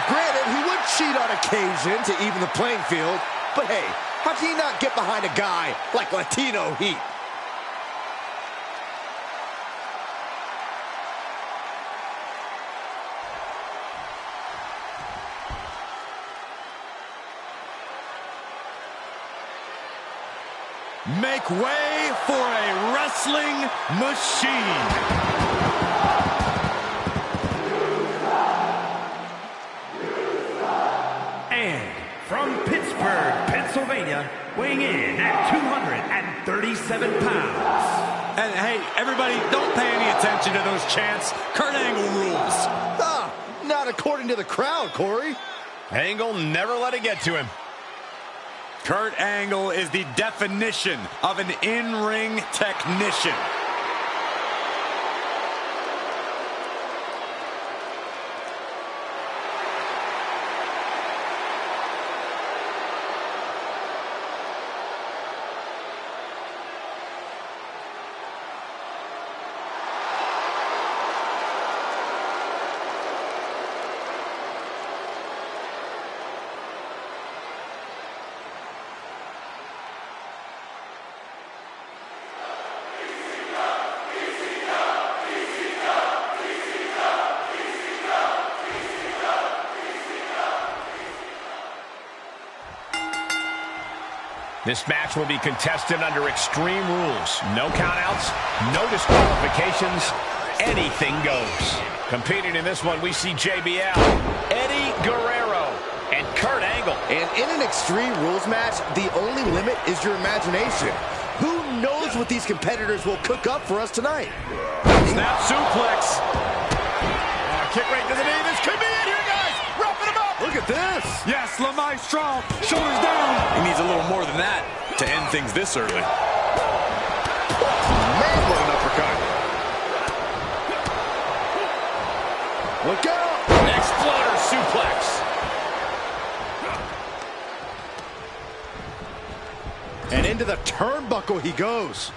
Granted, he would cheat on occasion to even the playing field. But hey, how can you not get behind a guy like Latino Heat? Make way for a wrestling machine. And from Pittsburgh, Pennsylvania, weighing in at 237 pounds. And hey, everybody, don't pay any attention to those chants. Kurt Angle rules. Ah, not according to the crowd, Corey. Angle never let it get to him. Kurt Angle is the definition of an in-ring technician. This match will be contested under Extreme Rules. No countouts, no disqualifications, anything goes. Competing in this one, we see JBL, Eddie Guerrero, and Kurt Angle. And in an Extreme Rules match, the only limit is your imagination. Who knows what these competitors will cook up for us tonight? Snap suplex. Kick right to the knee. This could be it here, guys. Roughing him up. Look at this. Yes, La Maestro. Shoulders down. He needs a little more than that to end things this early. Man, what an uppercut. Look out. Exploder suplex. And into the turnbuckle he goes.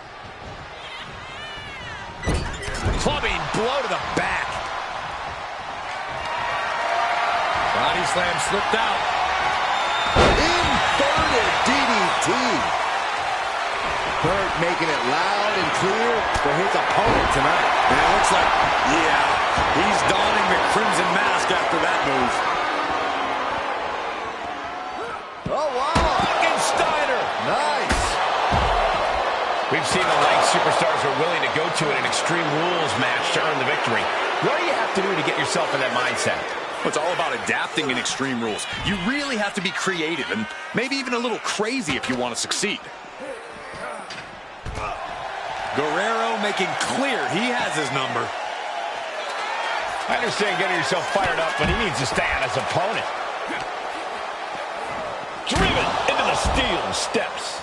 Clubbing blow to the back. Body slam slipped out. Inverted DDT. Burt making it loud and clear for his opponent tonight. And it looks like, yeah, he's donning the Crimson Mask after that move. Oh, wow. Steiner. Nice. We've seen the lengths superstars are willing to go to in an Extreme Rules match to earn the victory. What do you have to do to get yourself in that mindset? It's all about adapting in Extreme Rules. You really have to be creative and maybe even a little crazy if you want to succeed. Guerrero making clear he has his number. I understand getting yourself fired up, but he needs to stay on his opponent. Driven into the steel steps.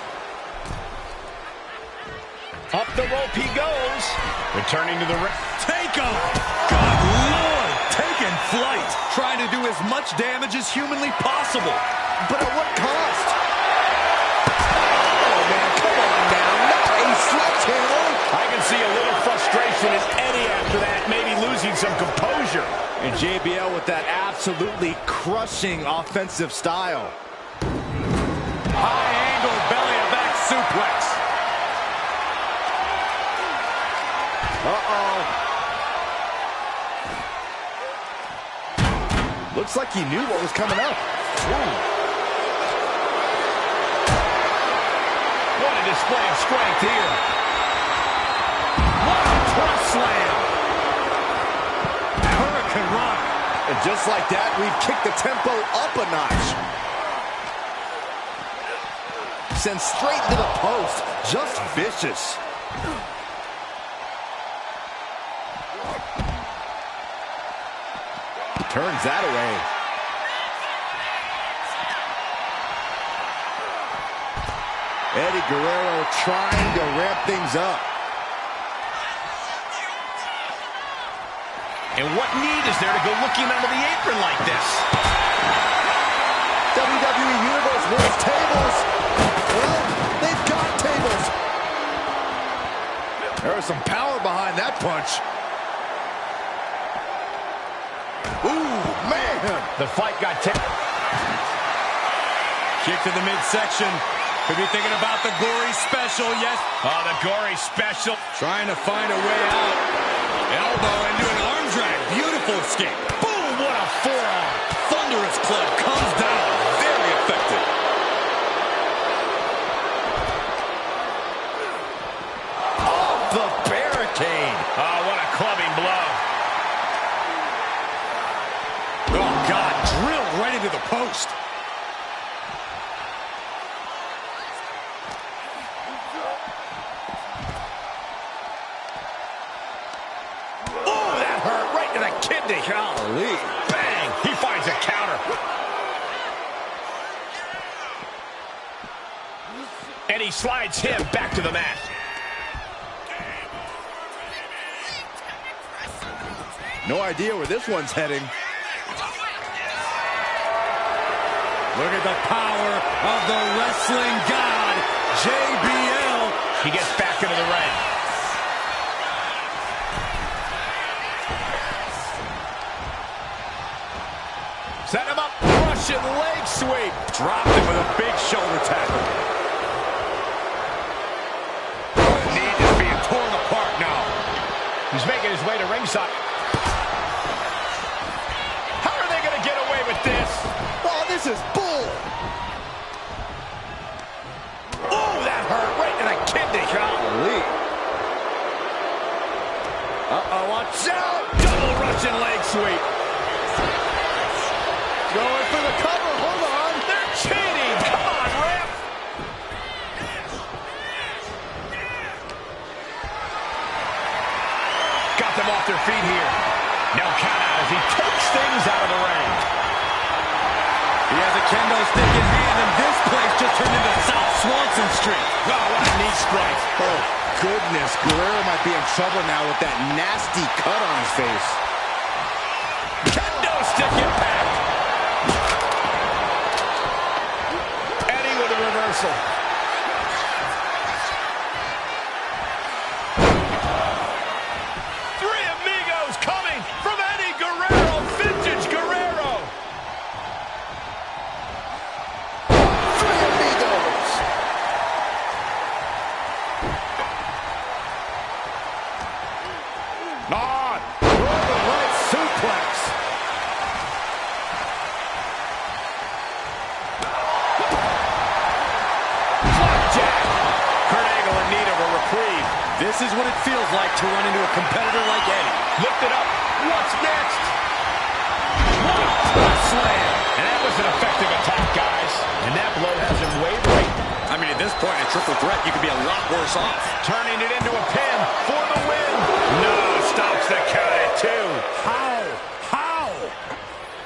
Up the rope he goes. Returning to the ring. Take him! Good Lord! Taking flight. Trying to do as much damage as humanly possible. But at what cost? Oh, man, come on now. Not a sledgehammer. I can see a little frustration in Eddie after that, maybe losing some composure. And JBL with that absolutely crushing offensive style. High angle belly to back suplex. Uh-oh. Looks like he knew what was coming up. Ooh. What a display of strength here. What a press slam. Hurricane run. And just like that, we've kicked the tempo up a notch. Sent straight to the post. Just vicious. Turns that away. Eddie Guerrero trying to ramp things up. And what need is there to go looking under the apron like this? WWE Universe wants tables. Well, they've got tables. There was some power behind that punch. Ooh, man. The fight got tipped. Kick to the midsection. Could be thinking about the gory special, yes. Oh, the gory special. Trying to find a way out. Elbow into an arm drag. Beautiful escape. Boom, what a forearm. Thunderous club comes down. Very effective. Off the barricade. Oh, what a clubbing blow. Oh, God. Drilled right into the post. Oh, that hurt right to the kidney. Golly. Bang. He finds a counter. And he slides him back to the mat. No idea where this one's heading. Look at the power of the wrestling god, JBL. He gets back into the ring. Set him up. Russian leg sweep. Dropped him with a big shoulder tackle. The knee is being torn apart now. He's making his way to ringside. How are they going to get away with this? Oh, this is bull. Oh, that hurt right to the kidney. Golly. Uh-oh, watch out. Double Russian leg sweep. Going for the cover. Hold on. They're cheating. Come on, ref. Got them off their feet here. No count out as he takes things out of the ring. He has a kendo stick in hand, and this place just turned into South Swanson Street. Oh, what a knee strike. Oh, goodness. Guerrero might be in trouble now with that nasty cut on his face. Kendo stick impact. Eddie with a reversal. Three amigos coming from Eddie Guerrero. Vintage Guerrero. Northern Light suplex. Flapjack. Kurt Angle in need of a reprieve. This is what it feels like to run into a competitor like Eddie. Lift it up. What's next? Slam. And that was an effective attack, guys. And that blow has him wavering. I mean, at this point, a triple threat, you could be a lot worse off. Turning it into a pin for the win. No, stops the count at 2. How?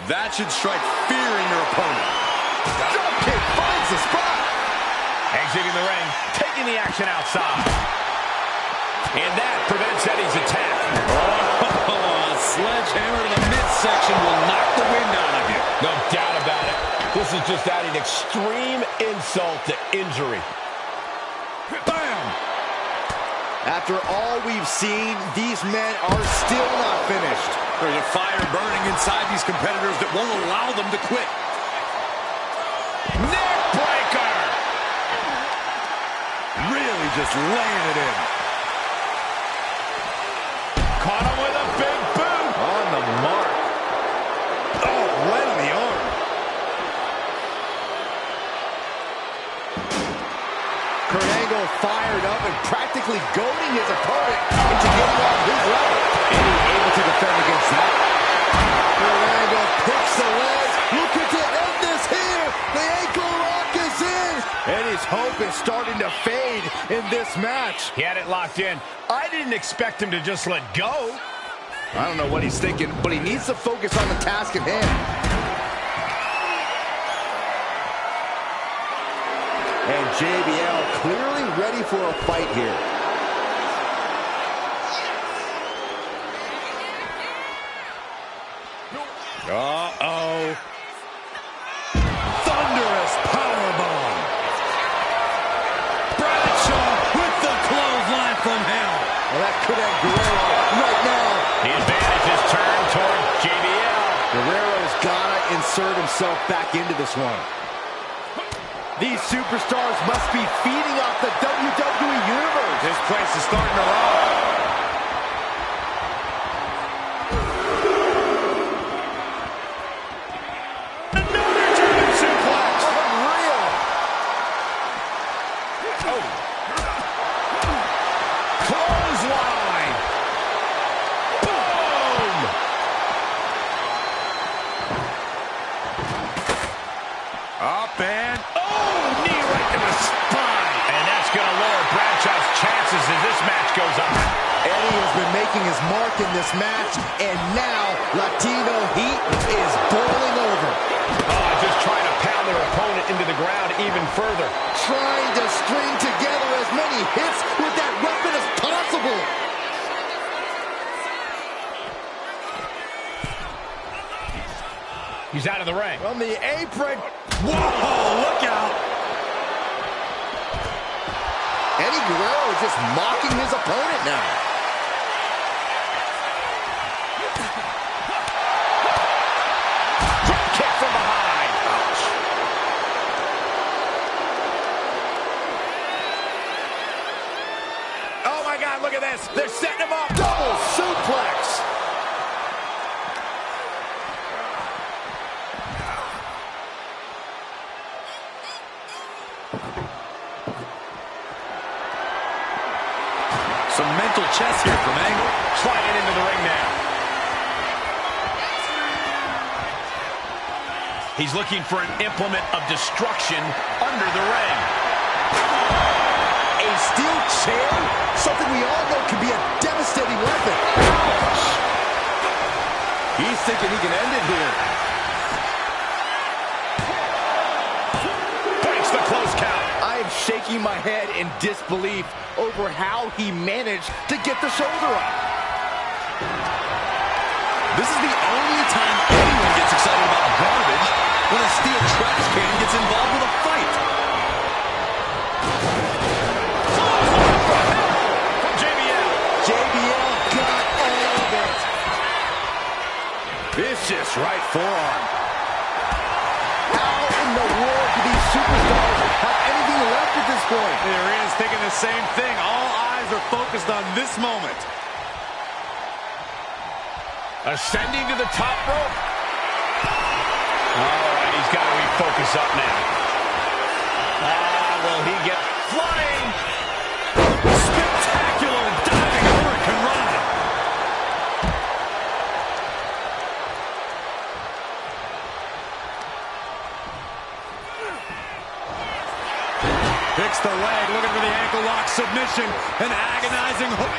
That should strike fear in your opponent. Dropkick finds the spot. Exiting the ring, taking the action outside. And that prevents Eddie's attack. Oh, a sledgehammer to the midsection will knock the wind out of you. No doubt about it. This is just adding extreme insult to injury. Bam! After all we've seen, these men are still not finished. There's a fire burning inside these competitors that won't allow them to quit. Neck breaker! Really just laying it in. Caught him with a big boot. On the mark. Oh, right on the arm. Kurt Angle fired up and practically goading his opponent into getting off his level. Eddie able to defend against that. Kurt Angle picks the leg, looking to end this here. The ankle lock is in. Eddie's hope is starting to fade in this match. He had it locked in. I didn't expect him to just let go. I don't know what he's thinking, but he needs to focus on the task at hand. And JBL clearly ready for a fight here. Uh-oh. Thunderous powerbomb. Bradshaw with the clothesline from hell. Well, that could have Guerrero right now. The advantage is turned toward JBL. Guerrero's gotta insert himself back into this one. These superstars must be feeding off the WWE Universe. This place is starting to rock. Another German suplex. Unreal. Oh. Clothesline. Boom. Up and... Oh, knee right to the spine. And that's going to lower Bradshaw's chances as this match goes on. Eddie has been making his mark in this match, and now Latino heat is boiling over. Oh, just trying to pound their opponent into the ground even further. Trying to string together as many hits with that weapon as possible. He's out of the ring. From the apron. Whoa, look out. Eddie Guerrero is just mocking his opponent now. Drop kick from behind. Ouch. Oh, my God, look at this. They're setting him up. Double suplex. Some mental chess here from Angle. Sliding into the ring now. He's looking for an implement of destruction under the ring. A steel chair? Something we all know can be a devastating weapon. He's thinking he can end it here. Breaks the close count. I am shaking my head in disbelief over how he managed to get the shoulder up. This is the only time anyone gets excited about garbage, when a steel trash can gets involved with a fight. From JBL. JBL got all of it. Vicious right forearm. How in the world do these superstars have anything left at this point. There is, thinking the same thing. All eyes are focused on this moment. Ascending to the top rope. All right, he's got to refocus up now. Will he get flying? Spectacular diving hurricane run. Picks the leg, looking for the ankle lock submission. An agonizing hook.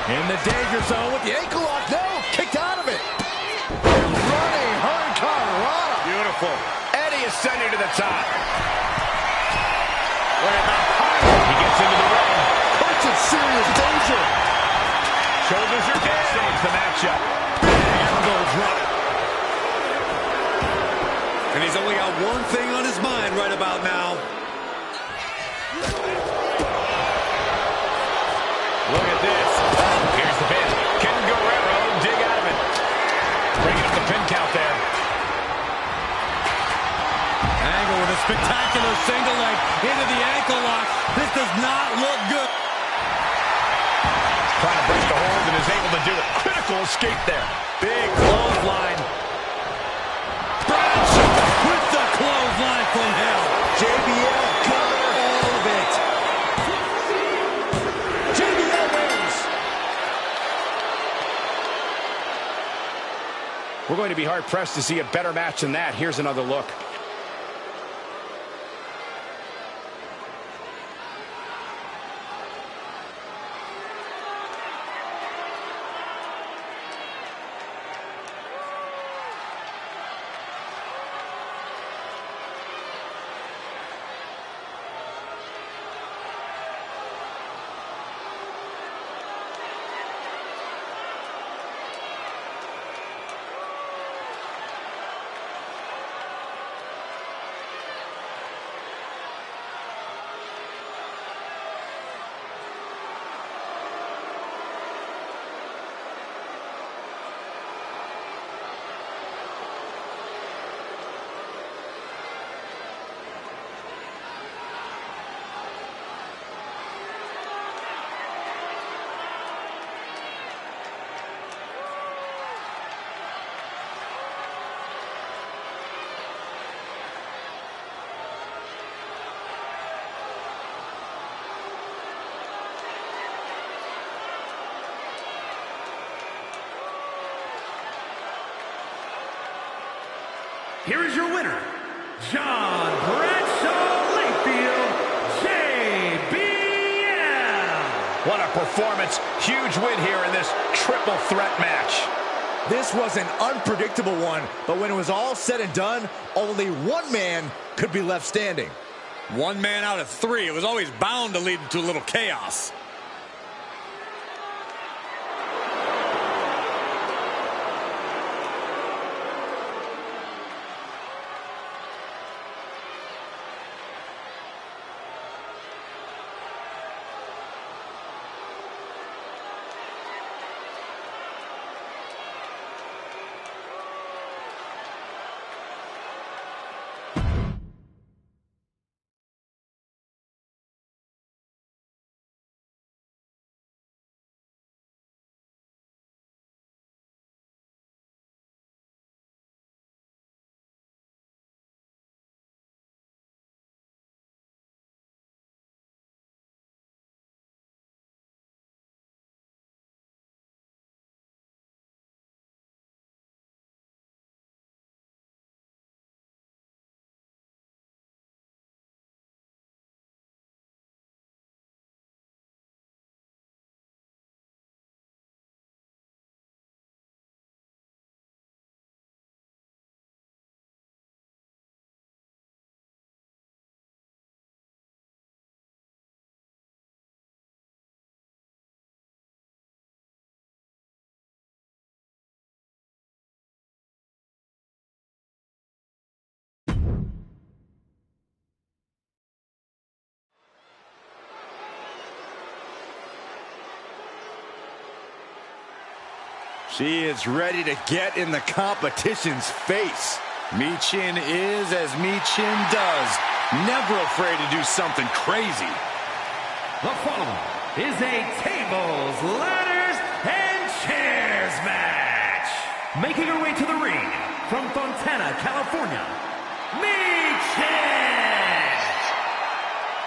In the danger zone with the ankle lock. No, kicked out of it. Running hurricane rana. Beautiful. Eddie ascending to the top. Look at that power. He gets into the ring. Puts in serious danger. Shoulders are down. Saves the matchup. Elbow drop. And he's only got one thing on his mind right about now. Look at this. Here's the pin. Can Guerrero dig out of it? Bringing up the pin count there. Angle with a spectacular single leg into the ankle lock. This does not look good. Trying to break the hold and is able to do it. Critical escape there. Big clothesline. Bradshaw with the clothesline from hell. JBL cover all of it. JBL wins. We're going to be hard-pressed to see a better match than that. Here's another look. Here is your winner, John Bradshaw Layfield, JBL. What a performance. Huge win here in this triple threat match. This was an unpredictable one, but when it was all said and done, only one man could be left standing. One man out of three. It was always bound to lead to a little chaos. She is ready to get in the competition's face. Michin is as Michin does. Never afraid to do something crazy. The following is a tables, ladders, and chairs match. Making her way to the ring from Fontana, California, Michin!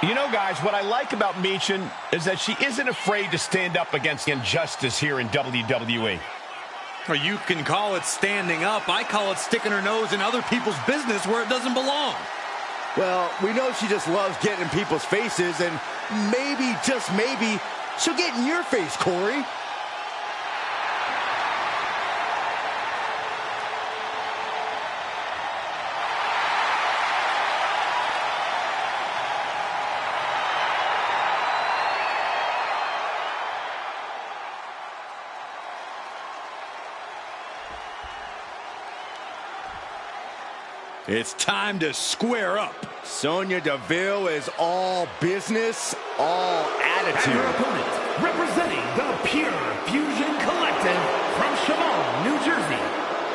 You know, guys, what I like about Michin is that she isn't afraid to stand up against injustice here in WWE. Or you can call it standing up. I call it sticking her nose in other people's business where it doesn't belong. Well, we know she just loves getting in people's faces, and maybe, just maybe, she'll get in your face, Corey. It's time to square up. Sonya Deville is all business, all And attitude. her opponent, representing the Pure Fusion Collective from Chemung, New Jersey,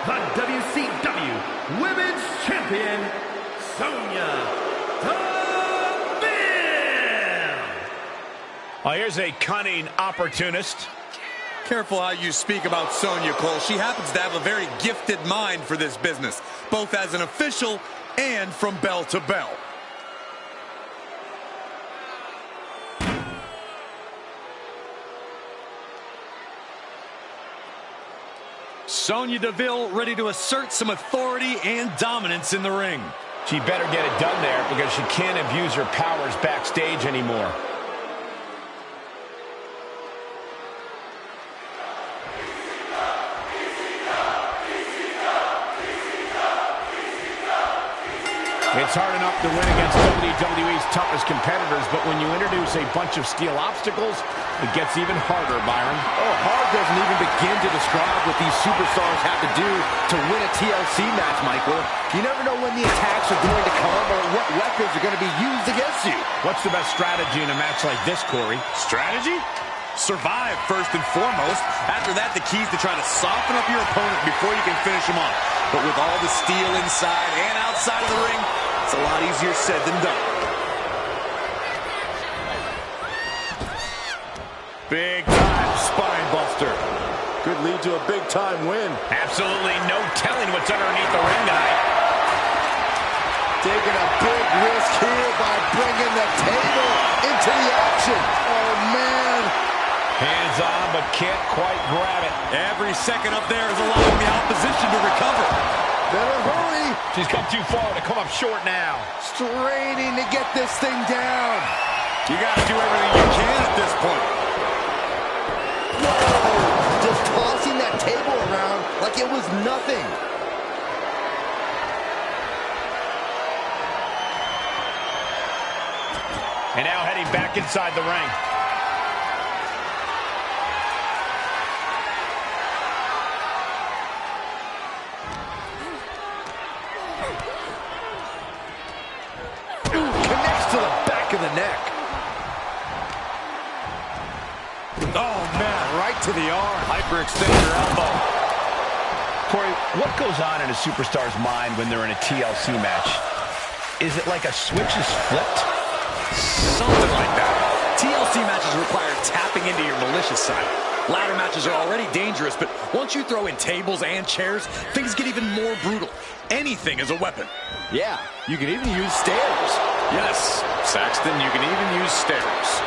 the WCW Women's Champion, Sonya Deville! Oh, here's a cunning opportunist. Careful how you speak about Sonya, Cole. She happens to have a very gifted mind for this business, both as an official and from bell to bell. Sonya Deville ready to assert some authority and dominance in the ring. She better get it done there because she can't abuse her powers backstage anymore. It's hard enough to win against WWE's toughest competitors, but when you introduce a bunch of steel obstacles, it gets even harder, Byron. Oh, hard doesn't even begin to describe what these superstars have to do to win a TLC match, Michael. You never know when the attacks are going to come or what weapons are going to be used against you. What's the best strategy in a match like this, Corey? Strategy? Survive first and foremost. After that, the key is to try to soften up your opponent before you can finish him off. But with all the steel inside and outside of the ring, it's a lot easier said than done. Big time spine buster. Could lead to a big time win. Absolutely no telling what's underneath the ring tonight. Taking a big risk here by bringing the table into the action. Oh, man. Hands on, but can't quite grab it. Every second up there is allowing the opposition to recover. Better hurry. She's come too far to come up short now. Straining to get this thing down. You got to do everything you can at this point. Whoa. Just tossing that table around like it was nothing. And now heading back inside the ring. Connects to the back of the neck. Oh, man, right to the arm. Hyperextend your elbow. Corey, what goes on in a superstar's mind when they're in a TLC match? Is it like a switch is flipped? Something like that. TLC matches require tapping into your malicious side. Ladder matches are already dangerous, but once you throw in tables and chairs, things get even more brutal. Anything is a weapon. Yeah, you can even use stairs. Yes, Saxton, you can even use stairs.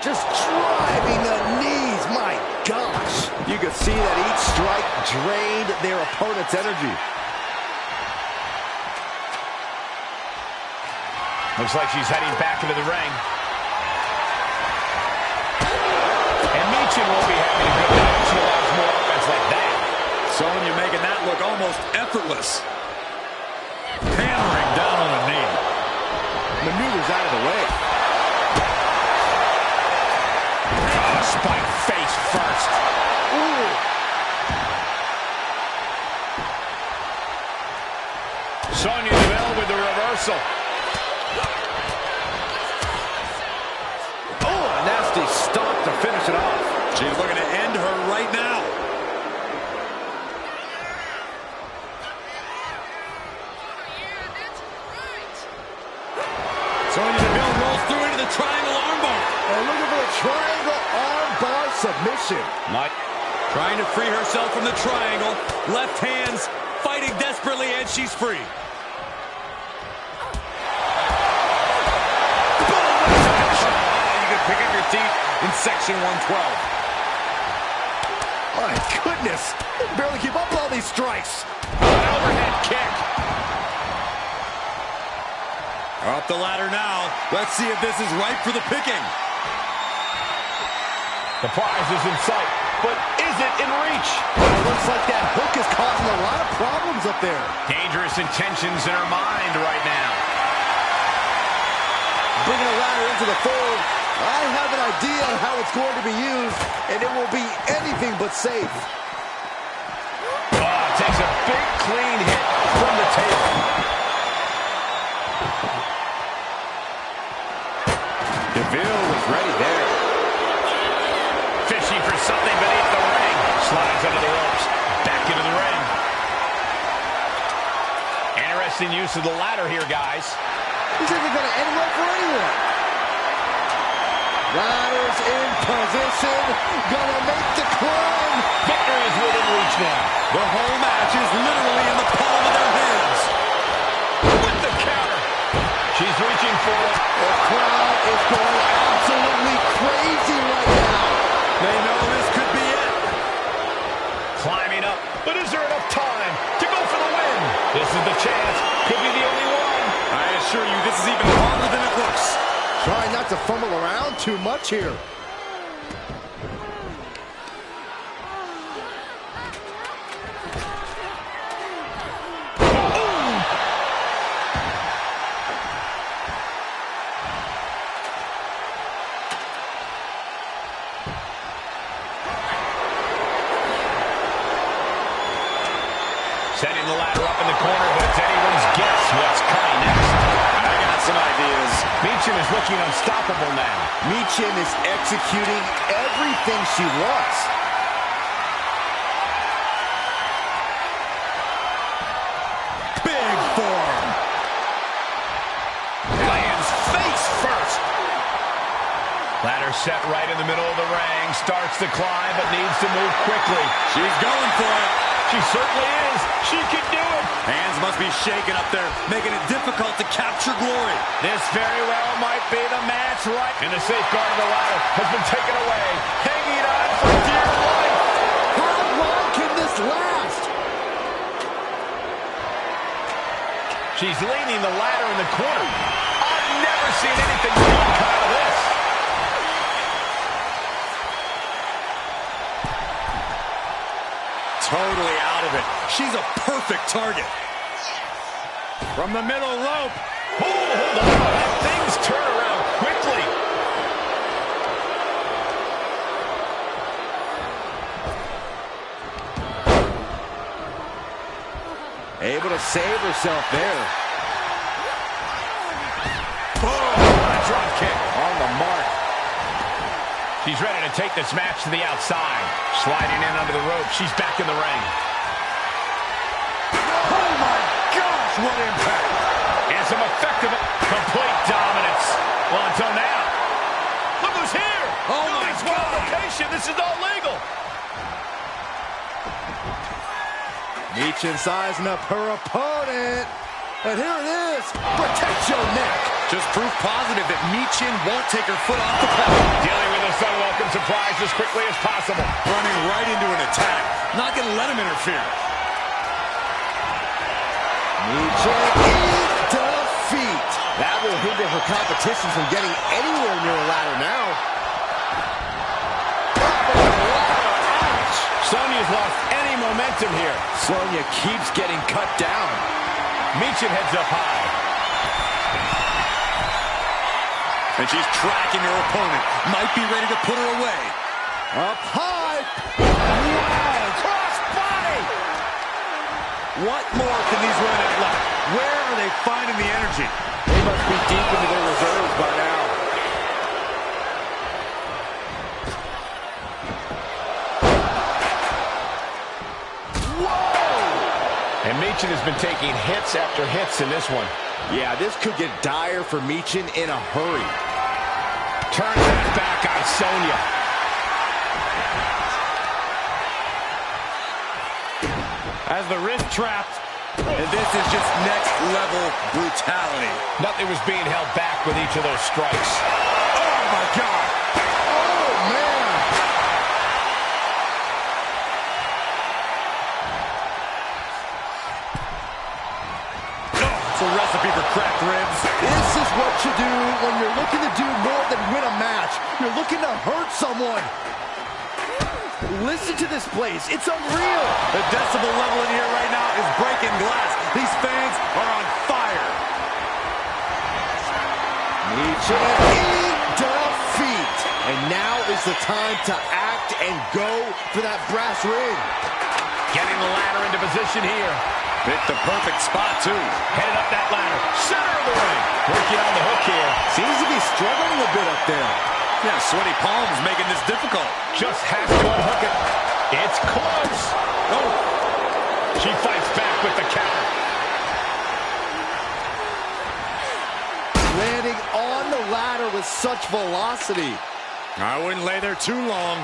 Just driving the knees, my gosh. You could see that each strike drained their opponent's energy. Looks like she's heading back into the ring. And Michin won't be happy to go down if she allows more offense like that. Sonya making that look almost effortless. Hammering down on the knee. Maneuvers out of the way. Spike face first. Ooh. Sonya Deville with the reversal. Oh, a nasty stomp And looking for the triangle armbar submission. Trying to free herself from the triangle. Left hands fighting desperately, and she's free. Boom! You can pick up your teeth in section 112. My goodness. I can barely keep up with all these strikes. An overhead kick. Up the ladder now. Let's see if this is ripe for the picking. The prize is in sight, but is it in reach? It looks like that hook is causing a lot of problems up there. Dangerous intentions in her mind right now. Bringing a ladder into the fold. I have an idea on how it's going to be used, and it will be anything but safe. Takes a big clean hit from the table. DeVille was ready there. Fishing for something beneath the ring. Slides under the ropes. Back into the ring. Interesting use of the ladder here, guys. This isn't going to end well for anyone. Ladder's in position. Gonna make the climb. Victory is within reach now. The whole match is literally in the palm of their hands. With the counter. She's reaching for it. The crowd is going absolutely crazy right now. They know this could be it. Climbing up. But is there enough time to go for the win? This is the chance. Could be the only one. I assure you, this is even harder than it looks. Trying not to fumble around too much here. Setting the ladder up in the corner, but it's anyone's guess what's coming next. I got some ideas. Meechin is looking unstoppable now. Meechin is executing everything she wants. Big form. Lands face first. Ladder set right in the middle of the ring. Starts to climb, but needs to move quickly. She's going for it. She certainly is. She can do it. Hands must be shaking up there, making it difficult to capture glory. This very well might be the match right. And the safeguard of the ladder has been taken away. Hanging on for dear life. How long can this last? She's leaning the ladder in the corner. I've never seen anything good come out of this. Totally out of it. She's a perfect target. From the middle rope. Oh, hold on. Things turn around quickly. Able to save herself there. Oh, what a drop kick. On the mark. She's ready to take this match to the outside. Sliding in under the rope. She's back in the ring. Oh my gosh, what impact. And some effective, complete dominance. Well, until now. Look who's here. Oh my God. This is all legal. Meechin sizing up her opponent. And here it is. Protect your neck. Just proof positive that Meechin won't take her foot off the pedal. Dealing with this unwelcome surprise as quickly as possible. Running right into an attack. Not going to let him interfere. Meechin in defeat. That will hinder her competition from getting anywhere near a ladder now. Sonya's lost any momentum here. Sonya keeps getting cut down. Meechin heads up high. And she's tracking her opponent. Might be ready to put her away. Up high. Wow. Cross body. What more can these women have left? Where are they finding the energy? They must be deep into their reserves by now. And Meechin has been taking hits after hits in this one. Yeah, this could get dire for Meechin in a hurry. Turns that back on Sonya. As the wrist trapped. And this is just next level brutality. Nothing was being held back with each of those strikes. Oh my God. Oh man. It's a recipe for cracked ribs. This is what you do when you're looking to do more than win a match. You're looking to hurt someone. Listen to this place. It's unreal. The decibel level in here right now is breaking glass. These fans are on fire. Nietzsche in defeat. And now is the time to act and go for that brass ring. Getting the ladder into position here. Picked the perfect spot, too. Headed up that ladder. Center of the ring. Working on the hook here. Seems to be struggling a bit up there. Yeah, sweaty palms making this difficult. Just has to unhook it. It's close. Oh. She fights back with the counter. Landing on the ladder with such velocity. I wouldn't lay there too long.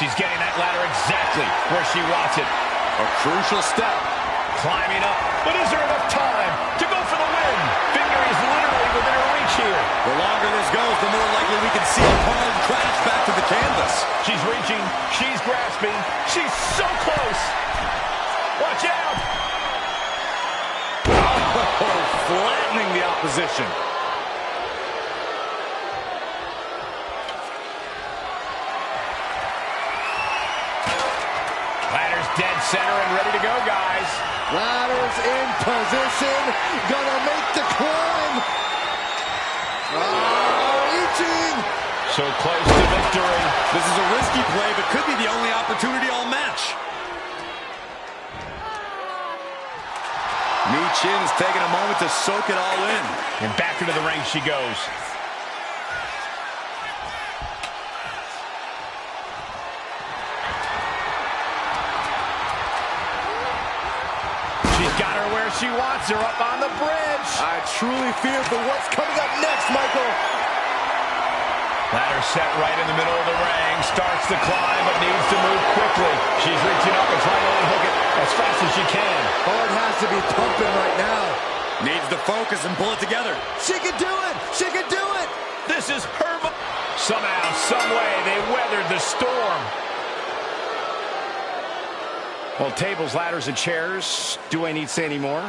She's getting that ladder exactly where she wants it. A crucial step. Climbing up. But is there enough time to go for the win? Finger is literally within her reach here. The longer this goes, the more likely we can see a hard crash back to the canvas. She's reaching. She's grasping. She's so close. Watch out. Oh, flattening the opposition. Ladder's dead center and ready to go, guys. Ladder's in position. Gonna make the climb. Reaching. So close to victory. This is a risky play, but could be the only opportunity all match. Michin is taking a moment to soak it all in. And back into the ring she goes. She's got her where she wants her, up on the bridge. I truly fear for what's coming up next, Michael. Ladder set right in the middle of the ring. Starts to climb, but needs to move quickly. She's reaching up and trying to unhook it as fast as she can. Heart has to be pumping right now. Needs to focus and pull it together. She can do it. She can do it. This is her. Somehow, some way, they weathered the storm. Well, tables, ladders, and chairs. Do I need to say any more?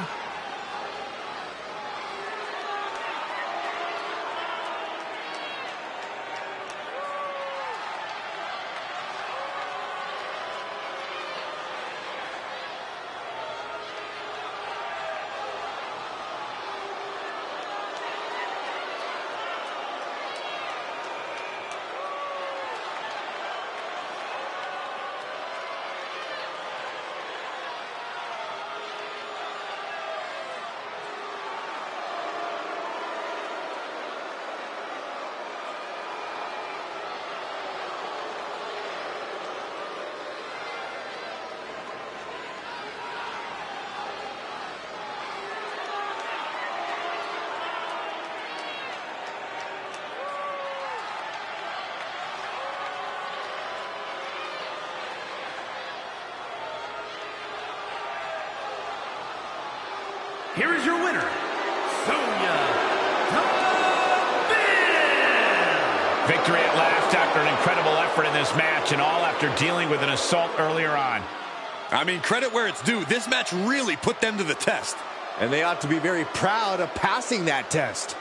Here is your winner, Sonya Deville! Victory at last after an incredible effort in this match, and all after dealing with an assault earlier on. I mean, credit where it's due. This match really put them to the test. And they ought to be very proud of passing that test.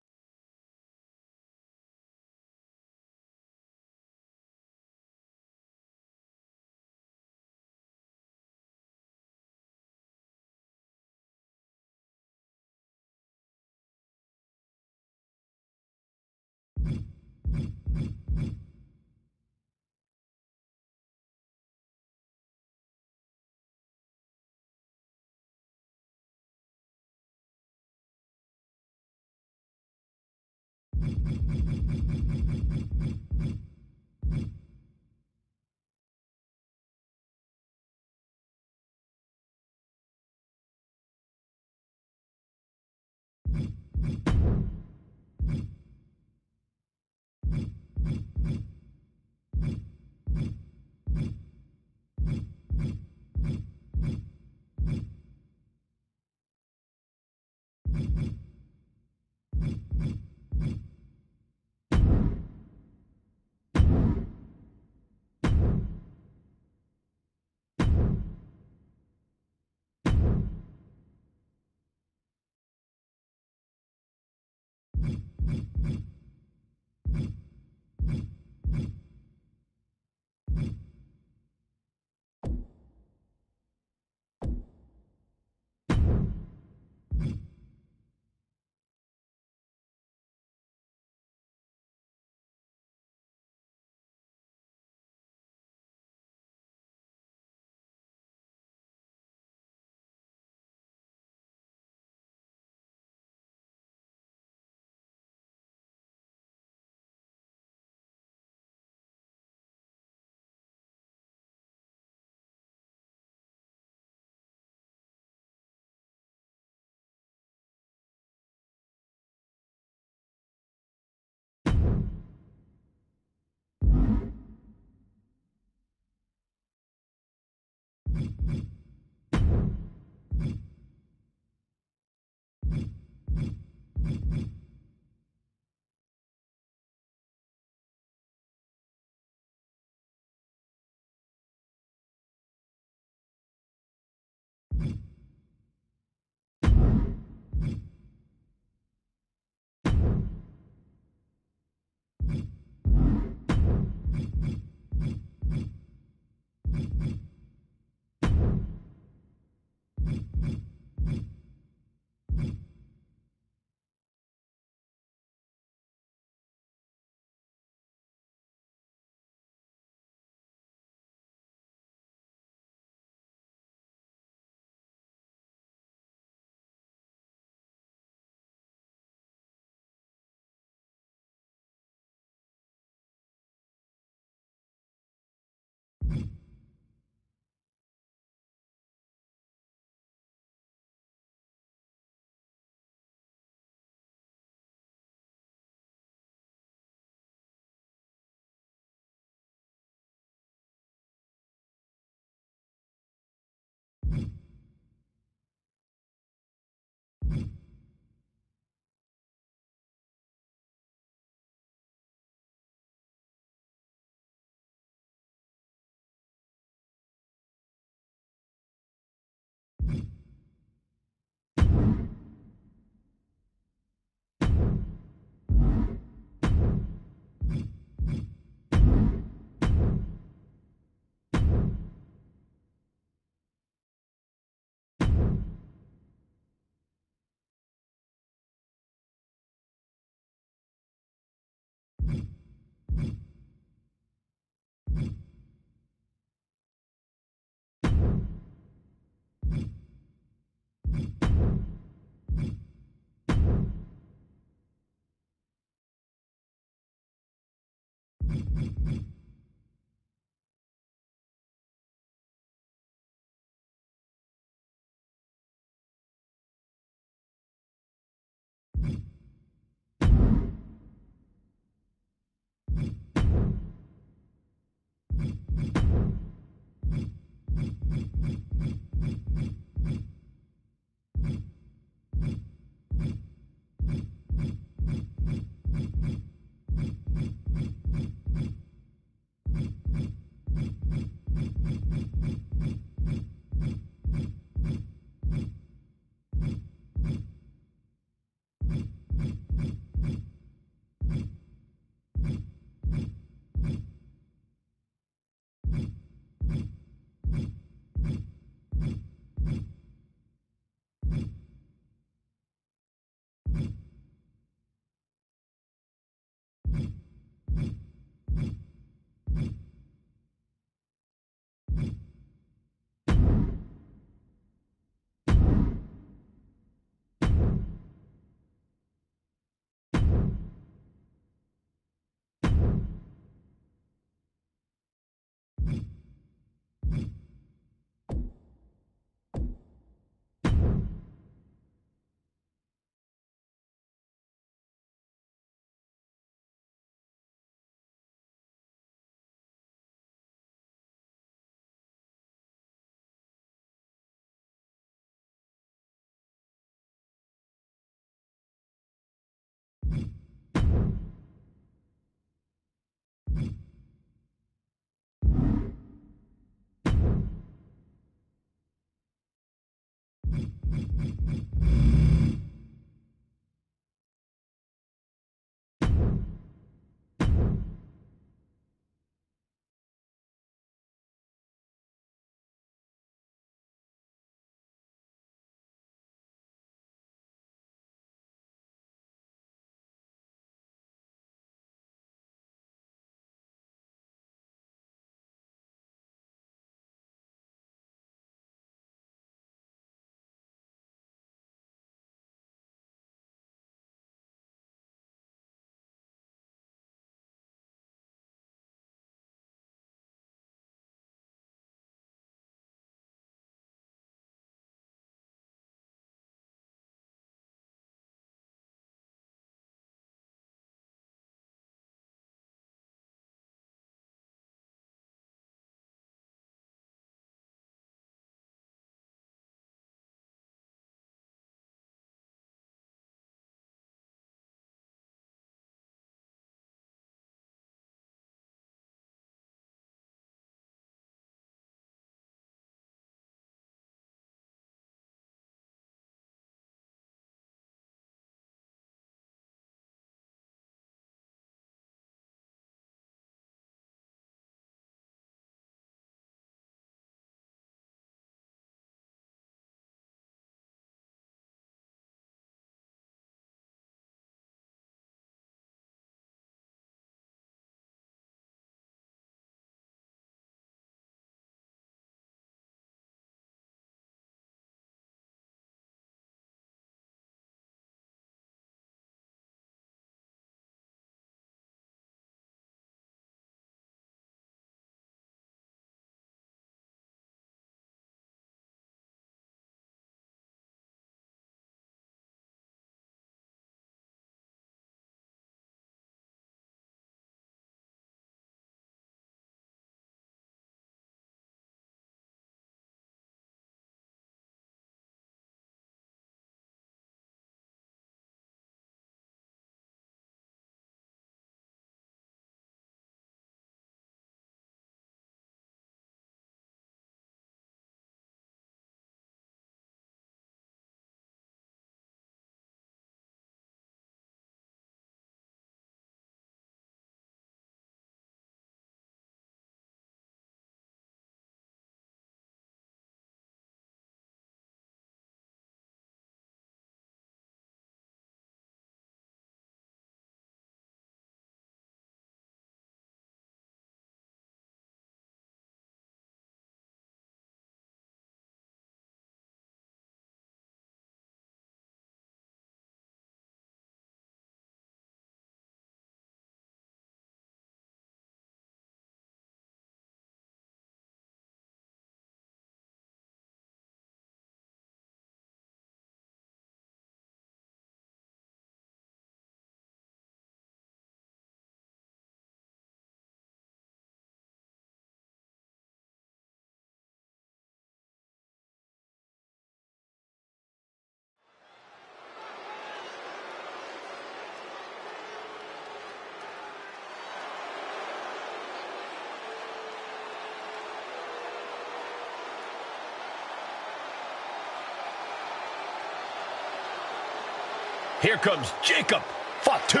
Here comes Jacob Fatu.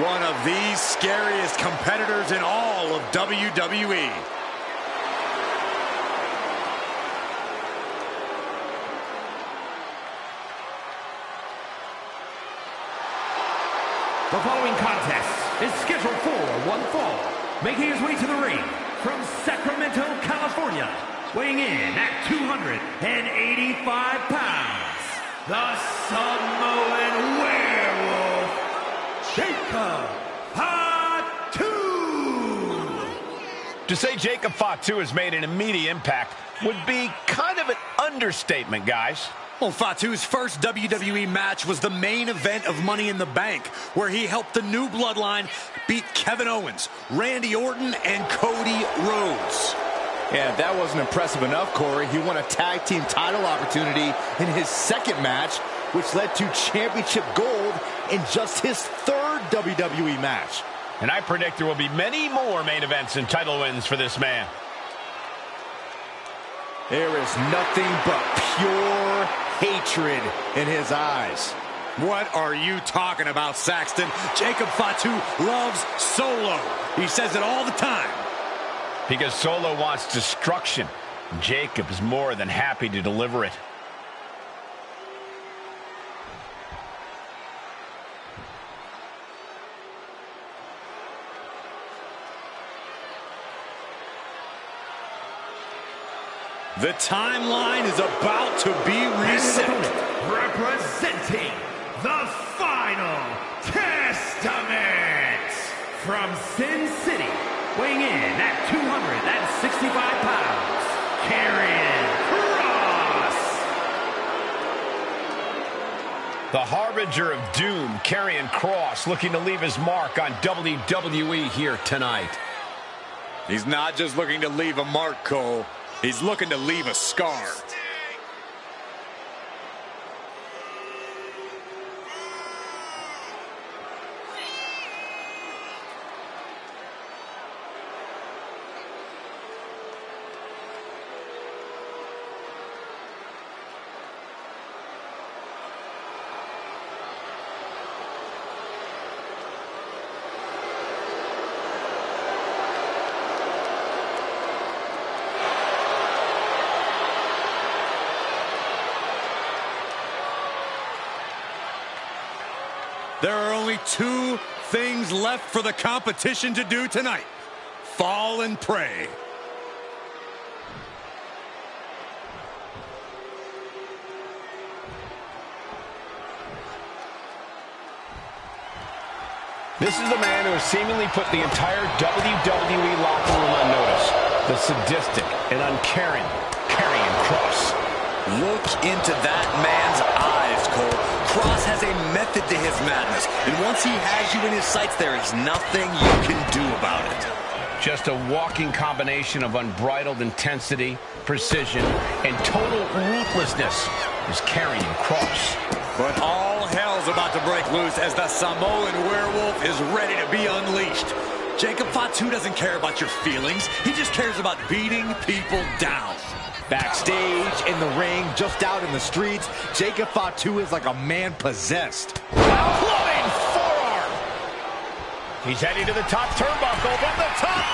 One of the scariest competitors in all of WWE. The following contest is scheduled for one fall. Making his way to the ring from Sacramento, California, weighing in at 285 pounds, the Samoan Werewolf, Jacob Fatu. To say Jacob Fatu has made an immediate impact would be kind of an understatement, guys. Well, Fatu's first WWE match was the main event of Money in the Bank, where he helped the New Bloodline beat Kevin Owens, Randy Orton, and Cody Rhodes. Yeah, if that wasn't impressive enough, Corey, he won a tag team title opportunity in his second match, which led to championship gold in just his third WWE match. And I predict there will be many more main events and title wins for this man. There is nothing but pure hatred in his eyes. What are you talking about, Saxton? Jacob Fatu loves Solo. He says it all the time. Because Solo wants destruction. Jacob is more than happy to deliver it. The timeline is about to be reset. Representing the Final Testament from Sin City, weighing in at 265 pounds, Karrion Kross. The harbinger of doom, Karrion Kross, looking to leave his mark on WWE here tonight. He's not just looking to leave a mark, Cole. He's looking to leave a scar. There are only two things left for the competition to do tonight: fall and pray. This is the man who has seemingly put the entire WWE locker room on notice. The sadistic and uncaring Karrion Kross. Look into that man's eyes, Cole. Kross has a method to his madness, and once he has you in his sights, there is nothing you can do about it. Just a walking combination of unbridled intensity, precision, and total ruthlessness is Karrion Kross. But all hell's about to break loose as the Samoan Werewolf is ready to be unleashed. Jacob Fatu doesn't care about your feelings. He just cares about beating people down. Backstage, in the ring, just out in the streets, Jacob Fatu is like a man possessed. Flying forearm! He's heading to the top turnbuckle from the top!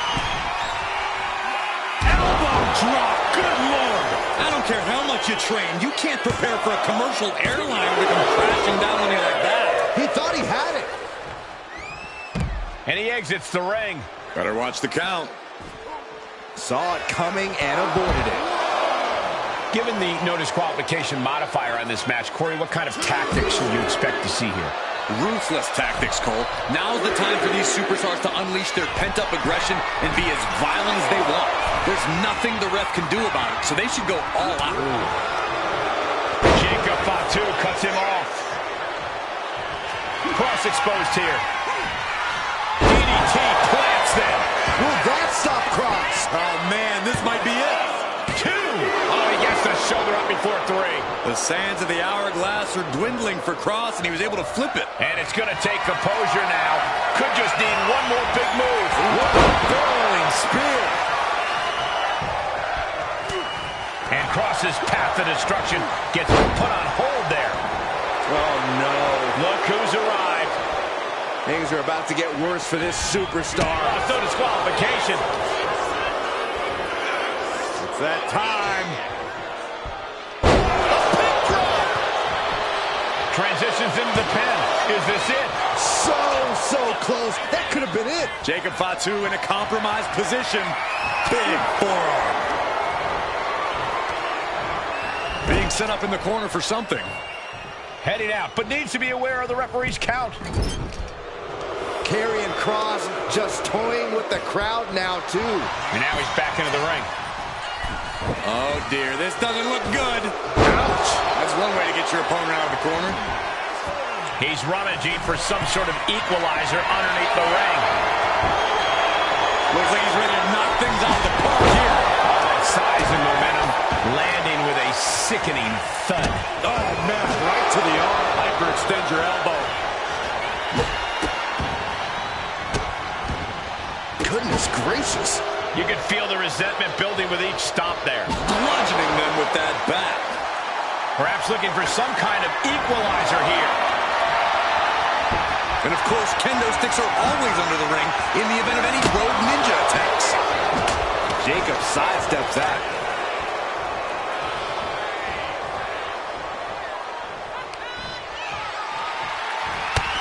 Elbow drop, good Lord! I don't care how much you train, you can't prepare for a commercial airliner to come crashing down on you like that. He thought he had it. And he exits the ring. Better watch the count. Saw it coming and avoided it. Given the no disqualification modifier on this match, Corey, what kind of tactics should you expect to see here? Ruthless tactics, Cole. Now's the time for these superstars to unleash their pent-up aggression and be as violent as they want. There's nothing the ref can do about it, so they should go all out. Jacob Fatu cuts him off. Kross exposed here. DDT plants them. Will that stop Kross? Oh, man, this might be it. The shoulder up before three. The sands of the hourglass are dwindling for Kross, and he was able to flip it. And it's going to take composure now. Could just need one more big move. What a burrowing spear. And Kross's path to destruction gets put on hold there. Oh, no. Look who's arrived. Things are about to get worse for this superstar. Oh, so disqualification. It's that time. Transitions into the pin. Is this it? So close. That could have been it. Jacob Fatu in a compromised position. Big forearm. Being set up in the corner for something. Heading out, but needs to be aware of the referee's count. Karrion Kross just toying with the crowd now, too. And now he's back into the ring. Oh, dear. This doesn't look good. Ouch. That's one way to get your opponent out of the corner. He's rummaging for some sort of equalizer underneath the ring. Looks like he's ready to knock things out of the park here. Size and momentum, landing with a sickening thud. Oh, man, right to the arm. Hyperextend your elbow. Goodness gracious. You could feel the resentment building with each stomp there. Bludgeoning them with that bat. Perhaps looking for some kind of equalizer here. And, of course, kendo sticks are always under the ring in the event of any rogue ninja attacks. Jacob sidesteps that.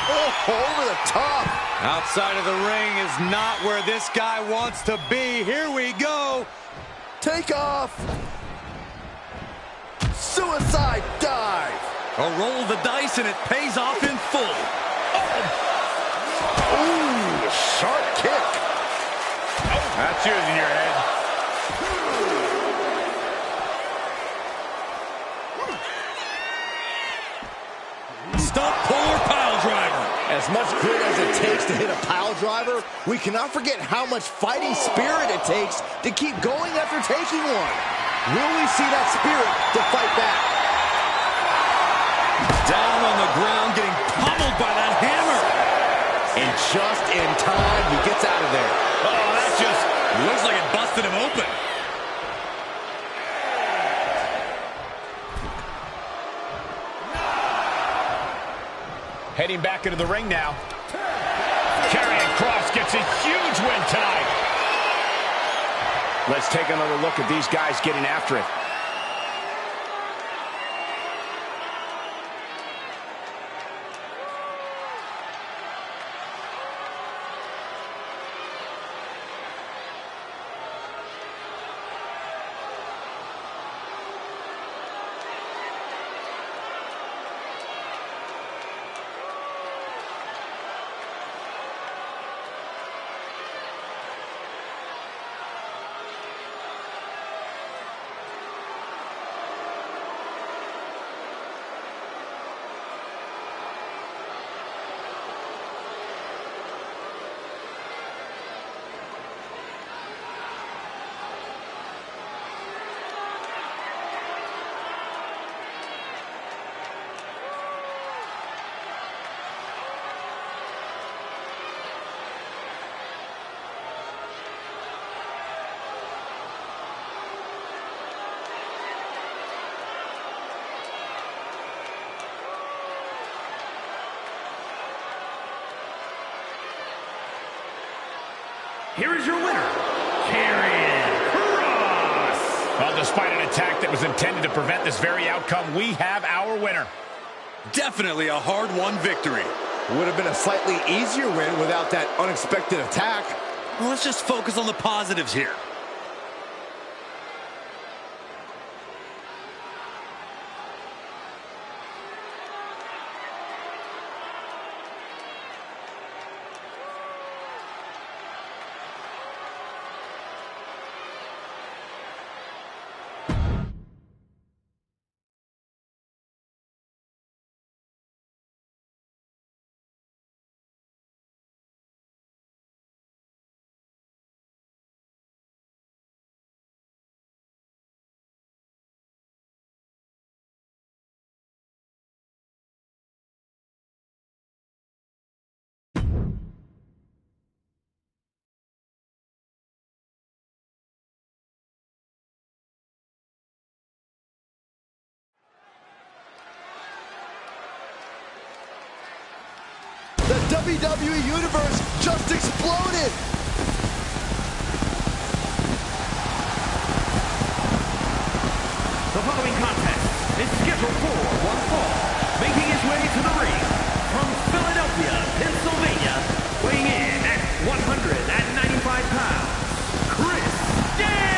Oh, over the top. Outside of the ring is not where this guy wants to be. Here we go. Take off. Suicide dive. A roll of the dice, and it pays off in full. Ooh, sharp kick. That's yours in your head. Stump puller pile driver. As much grit as it takes to hit a pile driver, we cannot forget how much fighting spirit it takes to keep going after taking one. Will we see that spirit to fight back? Down on the ground, getting pummeled by that hammer. And just in time, he gets out of there. Oh, that just Looks like it busted him open. heading back into the ring now. Karrion Kross gets a huge win tonight. Let's take another look at these guys getting after it. Here is your winner, Karrion Kross. Well, despite an attack that was intended to prevent this very outcome, we have our winner. Definitely a hard-won victory. Would have been a slightly easier win without that unexpected attack. Well, let's just focus on the positives here. WWE Universe just exploded. The following contest is scheduled for one fall. Making his way to the ring from Philadelphia, Pennsylvania, weighing in at 195 pounds, Chris Danger.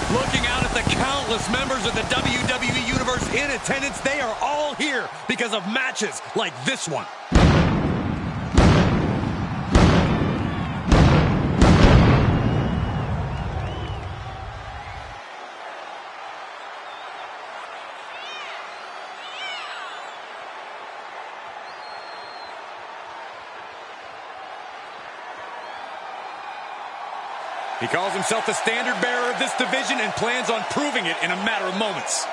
Looking out at the countless members of the WWE Universe in attendance, they are all here because of matches like this one. He calls himself the standard bearer of this division and plans on proving it in a matter of moments.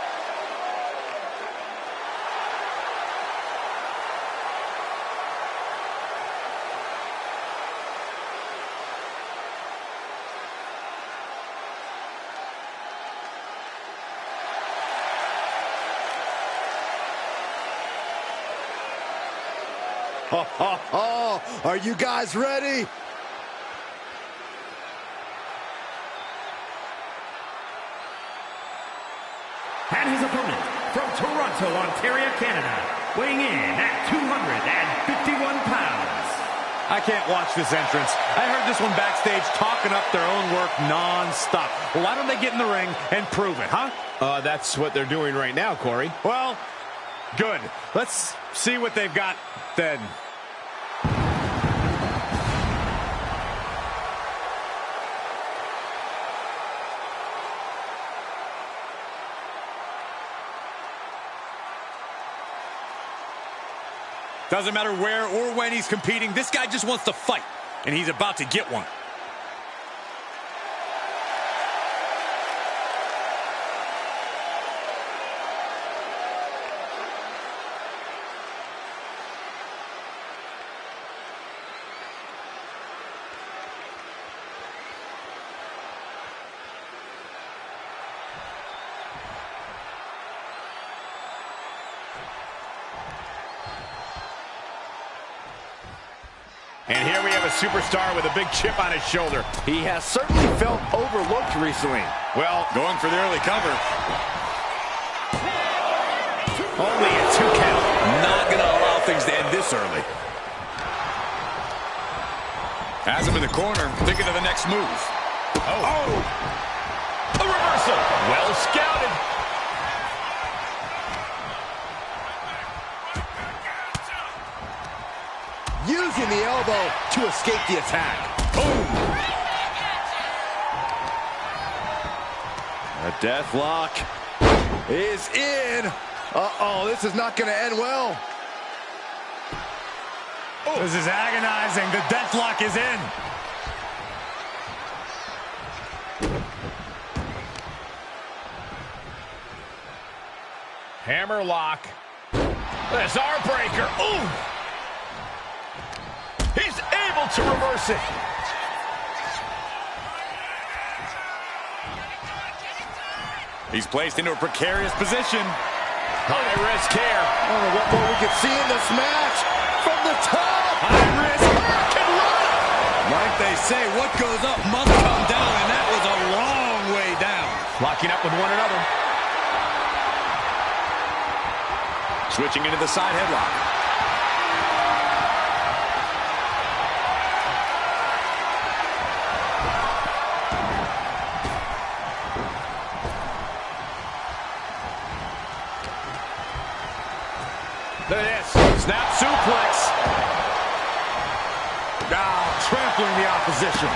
Are you guys ready? And his opponent from Toronto, Ontario, Canada, weighing in at 251 pounds. I can't watch this entrance. I heard this one backstage talking up their own work non-stop. Well, why don't they get in the ring and prove it, huh? That's what they're doing right now, Corey. Well, good. Let's see what they've got then. Doesn't matter where or when he's competing, this guy just wants to fight, and he's about to get one. And here we have a superstar with a big chip on his shoulder. He has certainly felt overlooked recently. Well, Going for the early cover. only a 2 count. Not going to allow things to end this early. Has him in the corner, thinking of the next move. Oh. A reversal. Well scouted. Using the elbow to escape the attack. Boom! A death lock Is in. Uh-oh, this is not going to end well. This is agonizing. The death lock is in. Hammer lock. There's our breaker. Ooh! He's able to reverse it. He's placed into a precarious position. High risk here. I don't know what more we could see in this match. From the top. High risk. Hurricane Rana. Like they say, what goes up must come down, and that was a long way down. Locking up with one another. Switching into the side headlock. Look at this. Snap suplex. Trampling the opposition.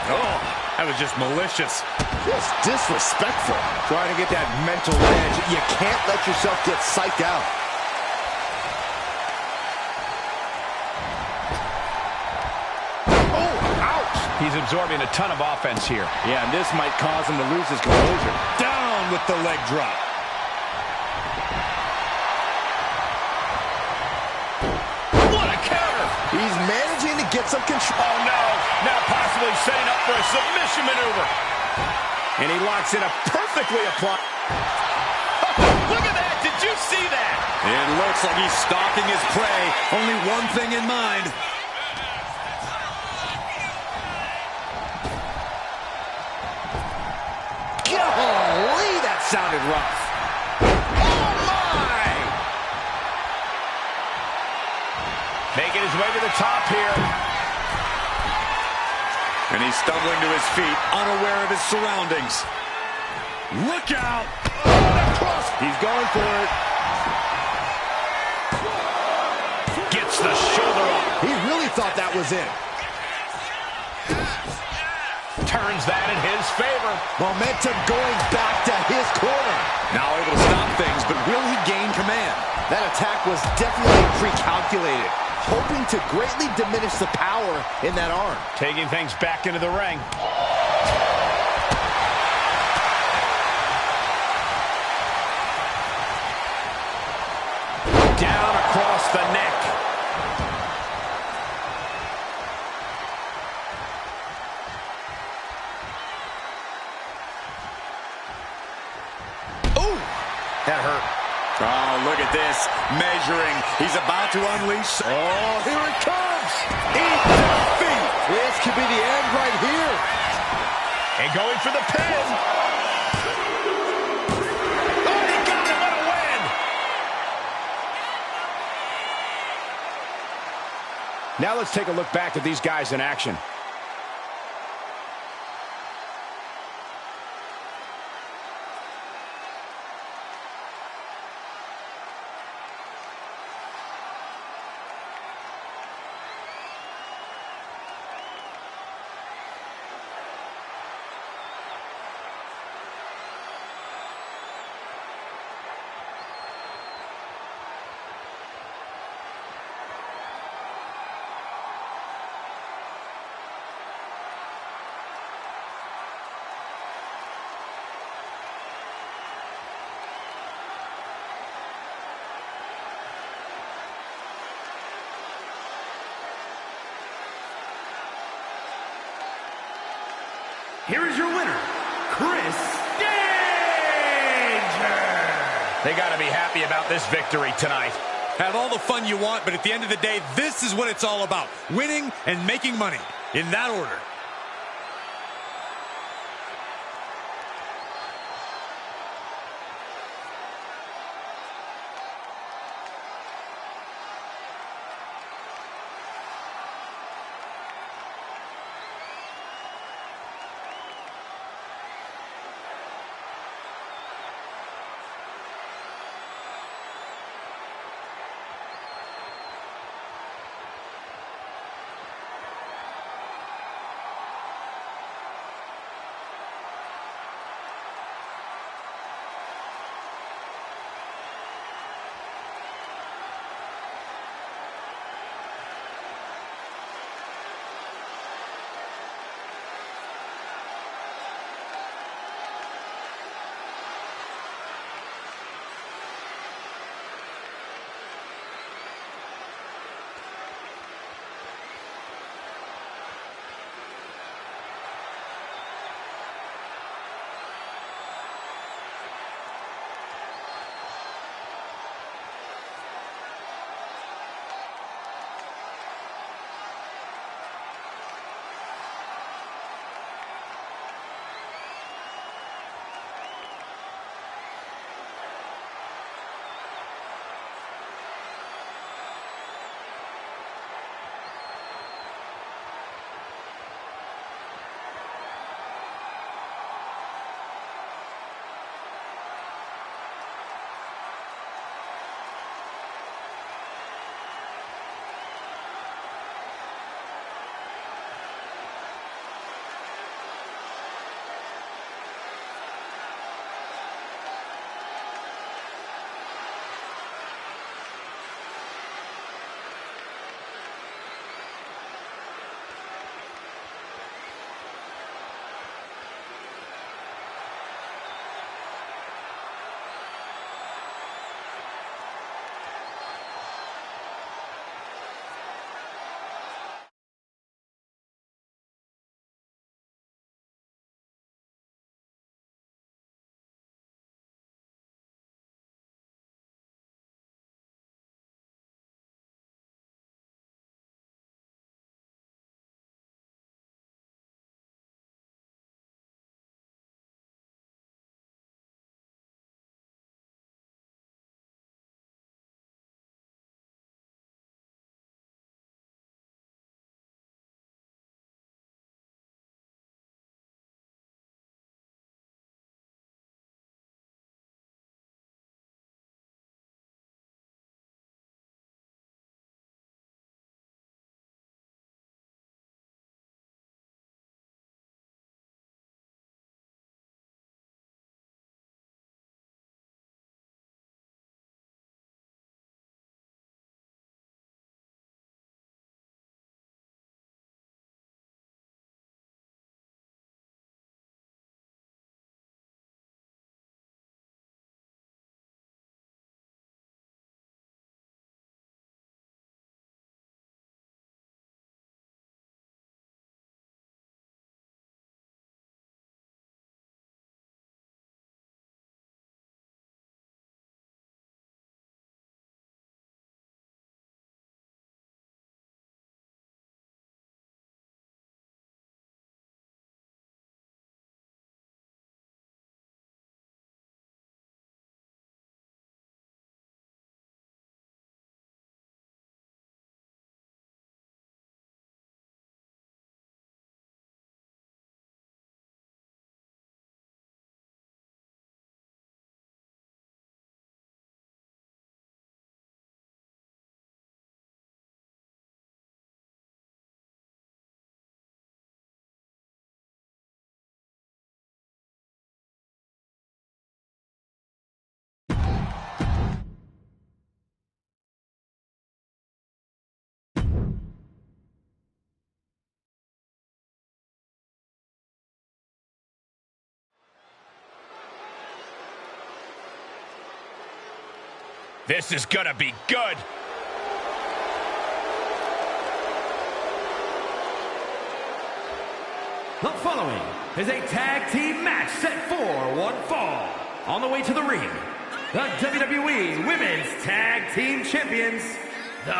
Oh, that was just malicious. Just disrespectful. Trying to get that mental edge. You can't let yourself get psyched out. Oh, ouch. He's absorbing a ton of offense here. Yeah, and this might cause him to lose his composure. Down with the leg drop. What a counter. He's managing to get some control. Oh, no. Now possibly setting up for a submission maneuver. And he locks in a perfectly applied. Look looks like he's stalking his prey. Only one thing in mind. Golly, that sounded rough. Oh, my! Making his way to the top here. And he's stumbling to his feet, unaware of his surroundings. Look out! He's going for it. Gets the shoulder up. He really thought that was it. Turns that in his favor. Momentum going back to his corner. Now able to stop things, but will he gain command? That attack was definitely pre-calculated, hoping to greatly diminish the power in that arm. Taking things back into the ring. Down across the neck. Ooh! That hurt. Oh, look at this. Measuring. He's about to unleash. Oh, here it comes. Eat defeat. This could be the end right here. And going for the pin. Oh, he got it. What a win. Now let's take a look back at these guys in action. Here is your winner, Chris Danger. They got to be happy about this victory tonight. Have all the fun you want, but at the end of the day, this is what it's all about. Winning and making money. In that order. This is gonna be good. The following is a tag team match set for one fall. On the way to the ring, the WWE Women's Tag Team Champions, the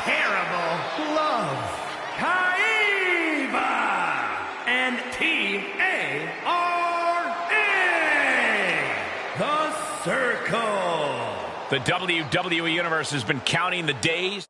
Terrible Love, Kaiva, and Team A-R-A, The Circle. The WWE Universe has been counting the days.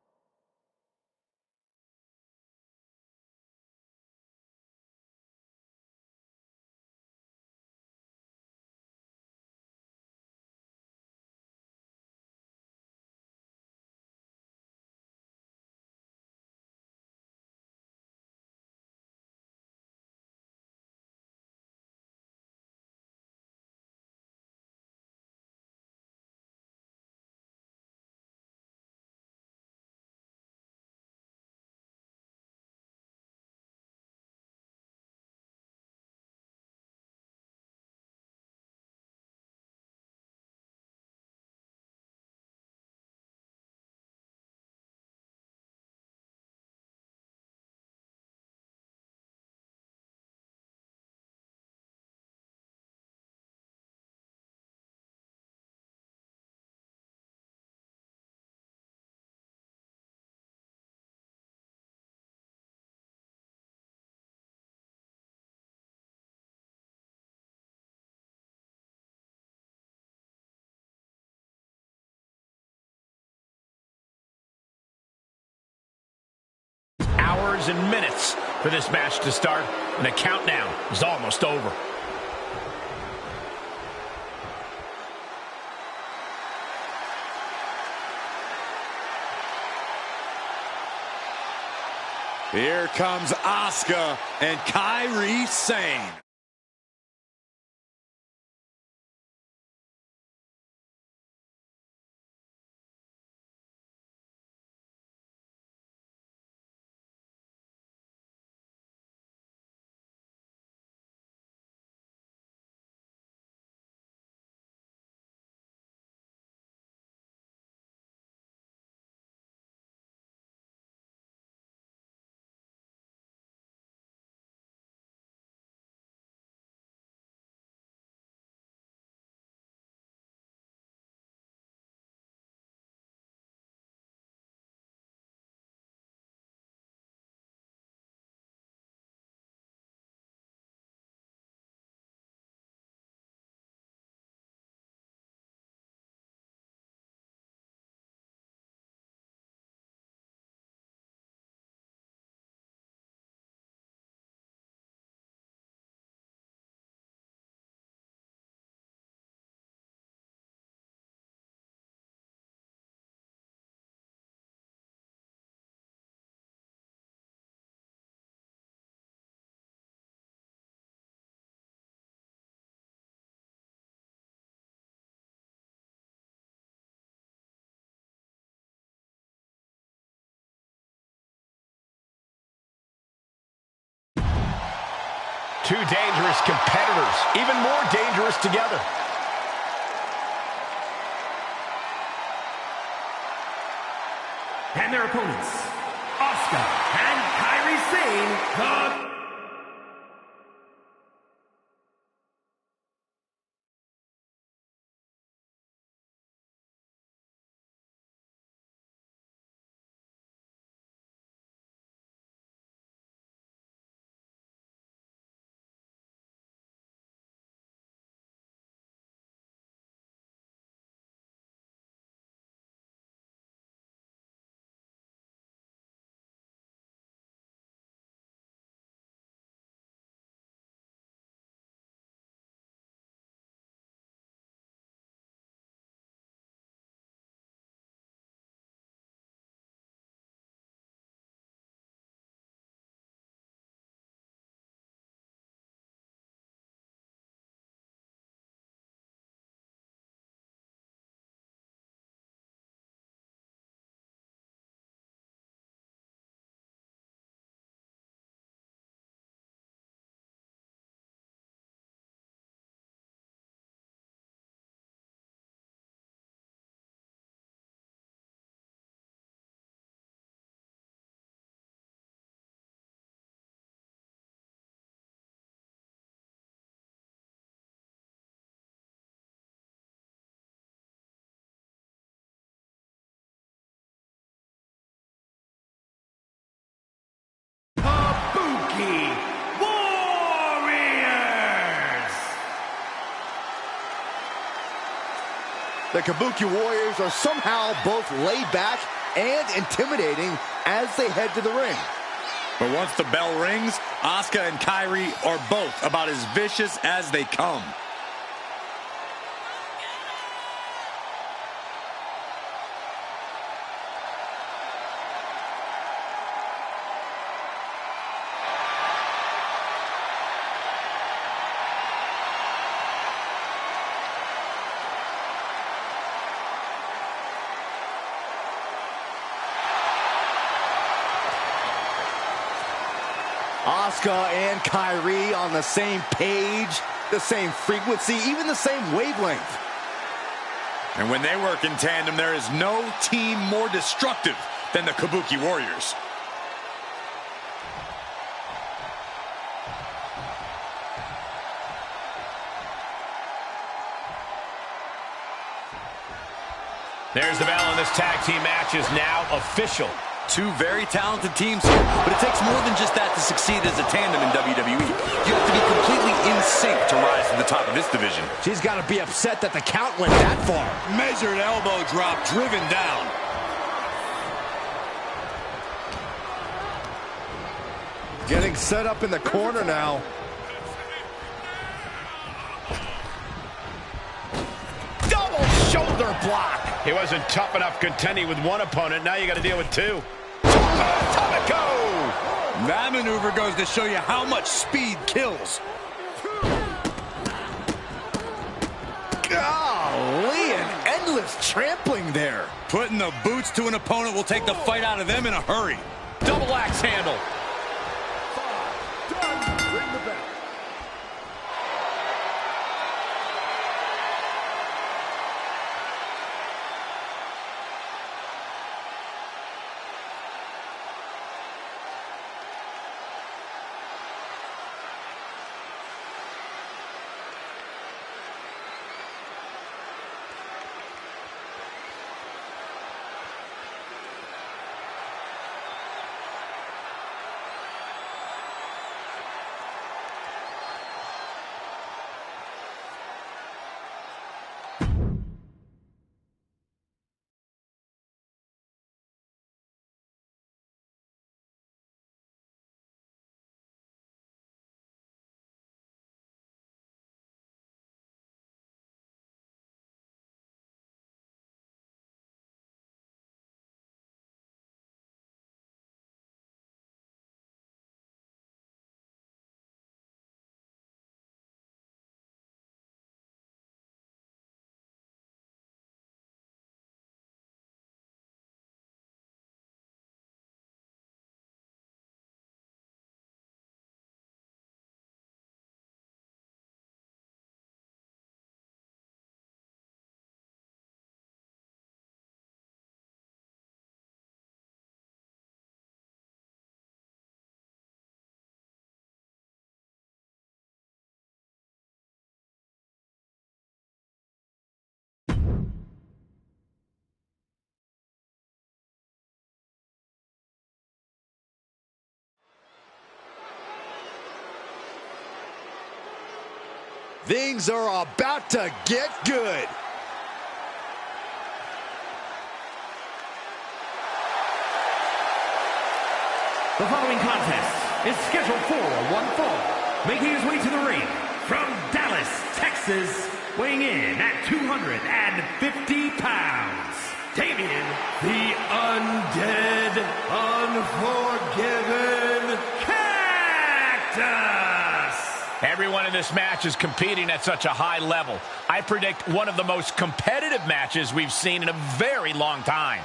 Hours and minutes for this match to start, and the countdown is almost over. Here comes Asuka and Kairi Sane. Two dangerous competitors, even more dangerous together. And their opponents, Asuka and Kairi Sane, the The Kabuki Warriors are somehow both laid back and intimidating as they head to the ring. But once the bell rings, Asuka and Kairi are both about as vicious as they come. Asuka and Kairi on the same page, the same frequency, even the same wavelength. And when they work in tandem, there is no team more destructive than the Kabuki Warriors. There's the bell, and this tag team match is now official. Two very talented teams here, but it takes more than just that to succeed as a tandem in WWE. You have to be completely in sync to rise to the top of this division. She's got to be upset that the count went that far. Measured elbow drop driven down. Getting set up in the corner now. Double shoulder block. He wasn't tough enough contending with one opponent. Now you got to deal with two. Tomaco! That maneuver goes to show you how much speed kills. Golly, an endless trampling there. Putting the boots to an opponent will take the fight out of them in a hurry. Double axe handle. Things are about to get good. The following contest is scheduled for one fall. Making his way to the ring from Dallas, Texas, weighing in at 250 pounds, Damien, the Undead, Unforgiven Cactus. Everyone in this match is competing at such a high level. I predict one of the most competitive matches we've seen in a very long time.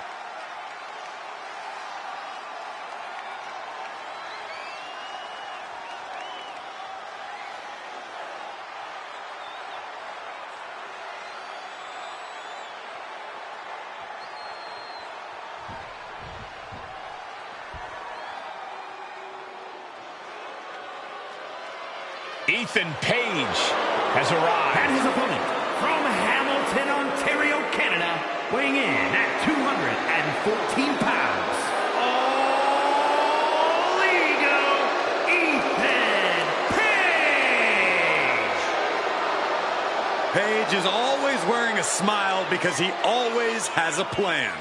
Ethan Page has arrived. And his opponent from Hamilton, Ontario, Canada, weighing in at 214 pounds. All Ego, Ethan Page. Page is always wearing a smile because he always has a plan.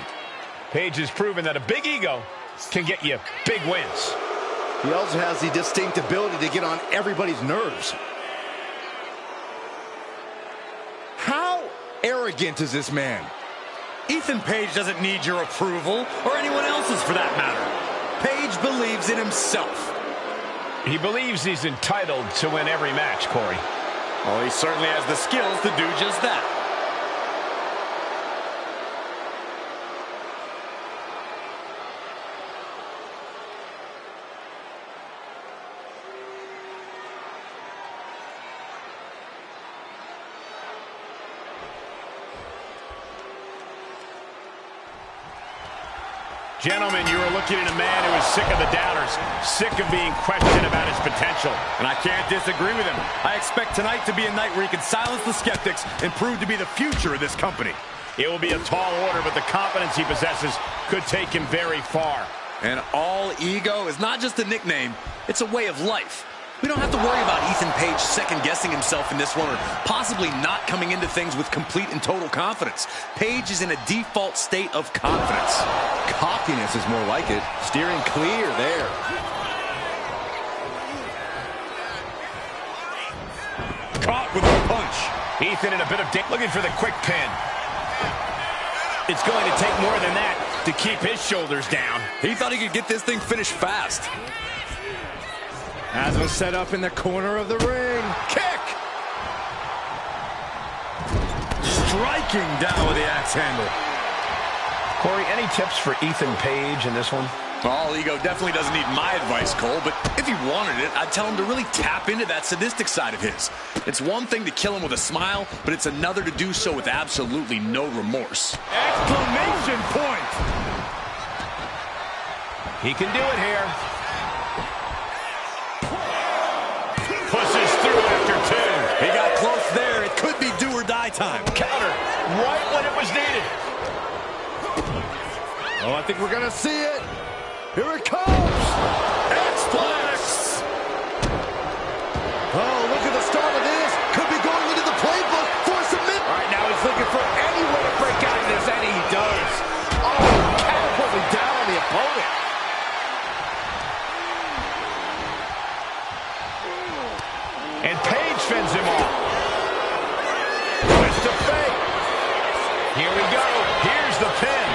Page has proven that a big ego can get you big wins. He also has the distinct ability to get on everybody's nerves. How arrogant is this man? Ethan Page doesn't need your approval, or anyone else's for that matter. Page believes in himself. He believes he's entitled to win every match, Corey. Well, he certainly has the skills to do just that. Gentlemen, you are looking at a man who is sick of the doubters, sick of being questioned about his potential. And I can't disagree with him. I expect tonight to be a night where he can silence the skeptics and prove to be the future of this company. It will be a tall order, but the confidence he possesses could take him very far. And all ego is not just a nickname, it's a way of life. We don't have to worry about Ethan Page second-guessing himself in this one or possibly not coming into things with complete and total confidence. Page is in a default state of confidence. Cockiness is more like it. Steering clear there. Caught with a punch. Ethan in a bit of looking for the quick pin. It's going to take more than that to keep his shoulders down. He thought he could get this thing finished fast. As was set up in the corner of the ring. Kick! Striking down with the axe handle. Corey, any tips for Ethan Page in this one? All ego definitely doesn't need my advice, Cole, but if he wanted it, I'd tell him to really tap into that sadistic side of his. It's one thing to kill him with a smile, but it's another to do so with absolutely no remorse. Exclamation point! He can do it here. Pushes through after two. He got close there. It could be do or die time. Counter right when it was needed. Oh, I think we're going to see it. Here it comes. X-Plex. Oh, look at the start of this. Could be going into the playbook for a submit. All right, now he's looking for any way to break out of this, and he does. Oh, catapulting down on the opponent. And Page fends him off. Twist of fate. Here we go. Here's the pin.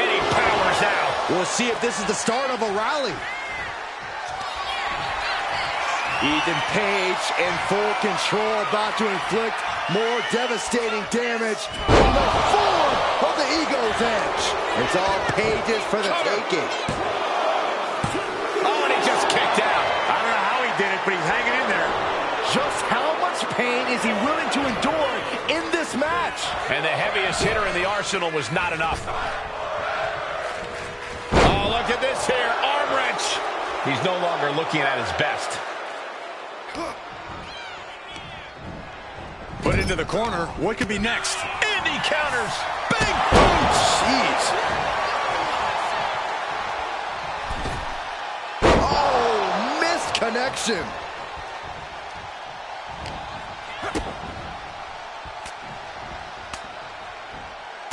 And he powers out. We'll see if this is the start of a rally. Ethan Page in full control, about to inflict more devastating damage in the form of the Ego's Edge. It's all Page's for the taking. Oh, and he just kicked out. I don't know how he did it, but he's hanging in there. Just how much pain is he willing to endure in this match? And the heaviest hitter in the arsenal was not enough. Oh, look at this here. Arm wrench. He's no longer looking at his best. Put into the corner. What could be next? And he counters. Big boot. Jeez. Oh, missed connection.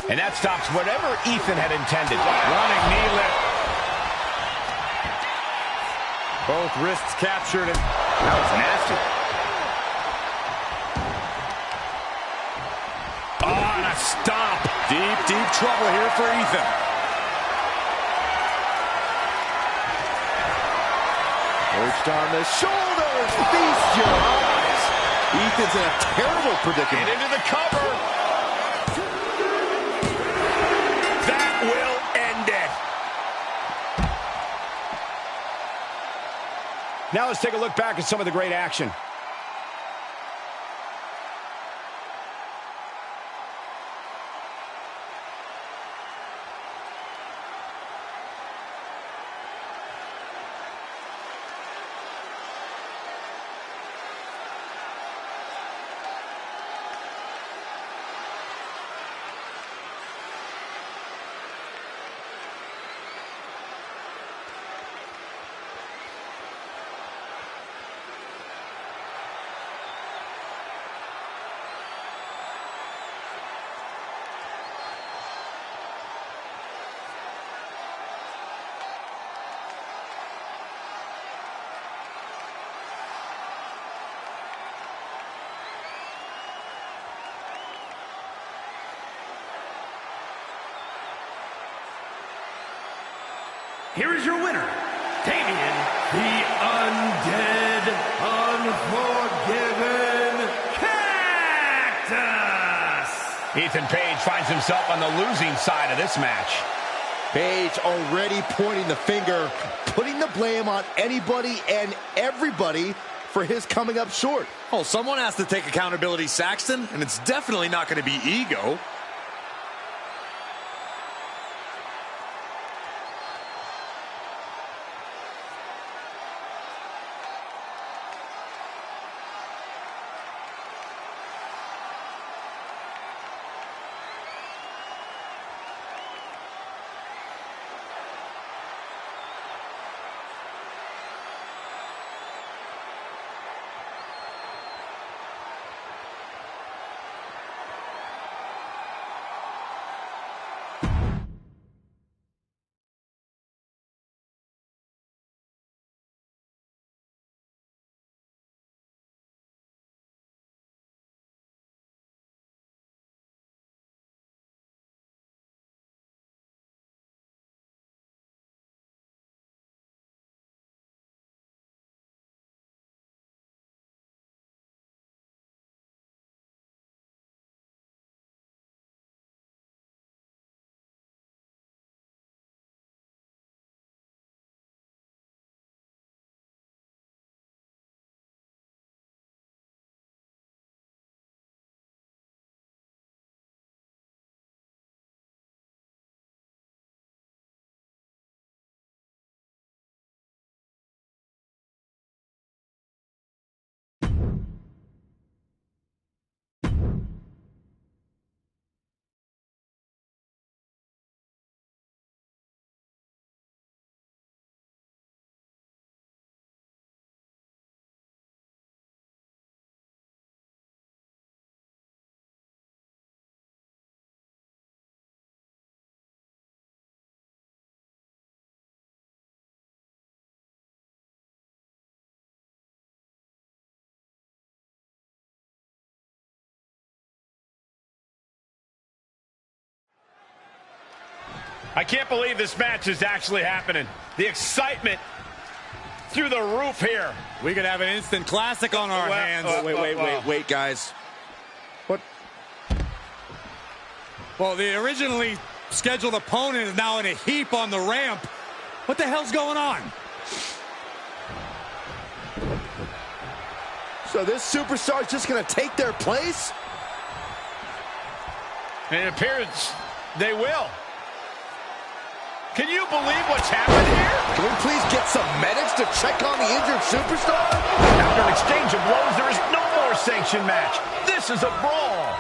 And that stops whatever Ethan had intended. Running knee lift. Both wrists captured, and that was nasty. Oh, and a stomp. Deep, deep trouble here for Ethan. Perched on the shoulders. Feast your eyes. Ethan's in a terrible predicament. And into the cover. That will end it. Now let's take a look back at some of the great action. here is your winner, Damien, the Undead Unforgiven Cactus. Ethan Page finds himself on the losing side of this match. Page already pointing the finger, putting the blame on anybody and everybody for his coming up short. Oh, someone has to take accountability, Saxton, and it's definitely not going to be ego. I can't believe this match is actually happening. The excitement through the roof here. We could have an instant classic on our hands. Wait, guys. What? Well, the originally scheduled opponent is now in a heap on the ramp. What the hell's going on? So this superstar is just going to take their place? And it appears they will. Can you believe what's happened here? Can we please get some medics to check on the injured superstar? After an exchange of blows, there is no more sanctioned match. This is a brawl.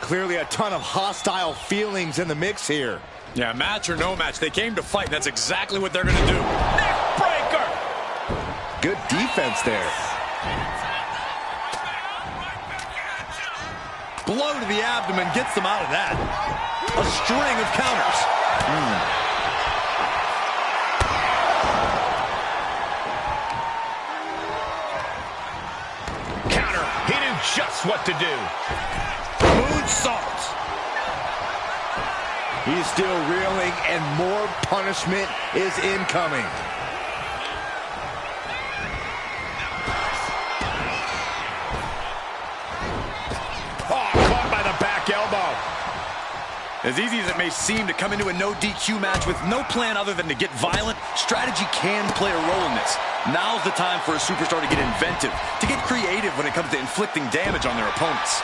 Clearly a ton of hostile feelings in the mix here. Yeah, match or no match, they came to fight, and that's exactly what they're going to do. Neck breaker. Good defense there. Blow to the abdomen gets them out of that. A string of counters. Counter. He knew just what to do. Moonsault. He's still reeling, and more punishment is incoming. As easy as it may seem to come into a no DQ match with no plan other than to get violent, strategy can play a role in this. Now's the time for a superstar to get inventive, to get creative when it comes to inflicting damage on their opponents.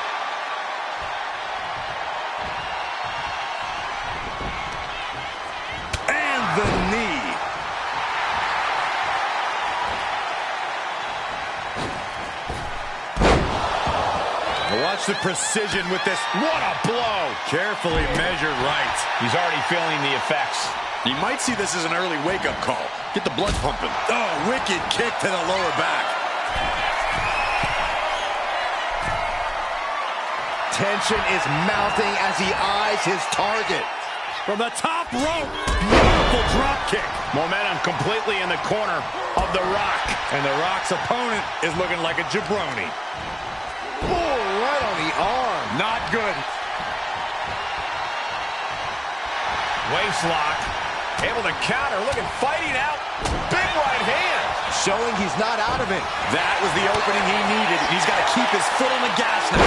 And the knee. Watch the precision with this. What a blow. Carefully measured right. He's already feeling the effects. You might see this as an early wake-up call. Get the blood pumping. Oh, wicked kick to the lower back. Tension is mounting as he eyes his target. From the top rope. Beautiful drop kick. Momentum completely in the corner of The Rock. And The Rock's opponent is looking like a jabroni. Oh, right on the arm. Not good. Waist lock. Able to counter, looking, fighting out. Big right hand. Showing he's not out of it. That was the opening he needed. He's got to keep his foot on the gas now.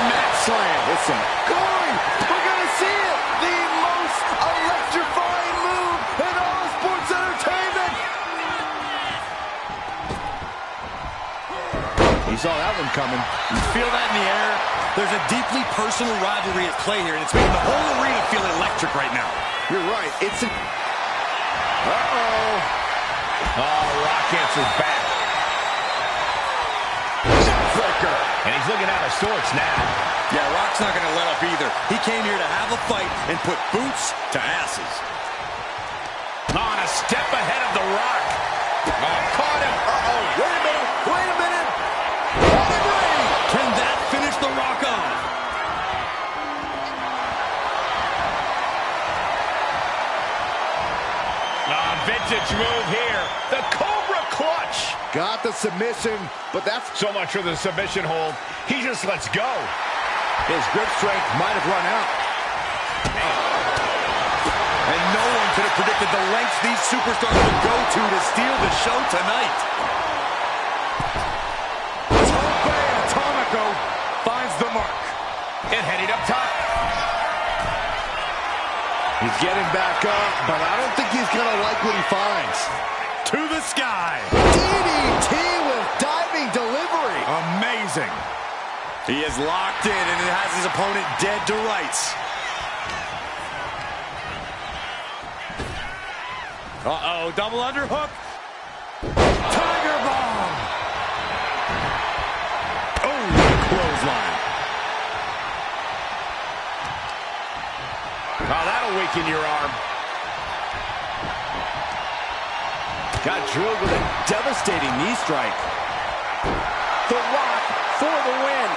Mat slam. With some going. We're going to see it. The most electrifying move in all sports entertainment. He saw that one coming. You feel that in the air? There's a deeply personal rivalry at play here, and it's making the whole arena feel electric right now. You're right. It's an... Uh-oh. Oh, Rock answers back. Flicker. And he's looking out of sorts now. Yeah, Rock's not going to let up either. He came here to have a fight and put boots to asses. On a step ahead of the Rock. Oh, caught him. Uh-oh. Wait a minute. Wait a minute. Can that finish the Rock off? Vintage move here. The Cobra Clutch. Got the submission, but that's... So much for the submission hold. He just lets go. His grip strength might have run out. And no one could have predicted the lengths these superstars would go to steal the show tonight. Tope Atomico finds the mark. And heading up top. He's getting back up, but I don't think he's going to like what he finds. To the sky. DDT with diving delivery. Amazing. He is locked in and has his opponent dead to rights. Uh-oh, double underhook. Tiger bomb. Oh, clothesline. Oh, that'll weaken your arm. Got drilled with a devastating knee strike. The Rock for the win.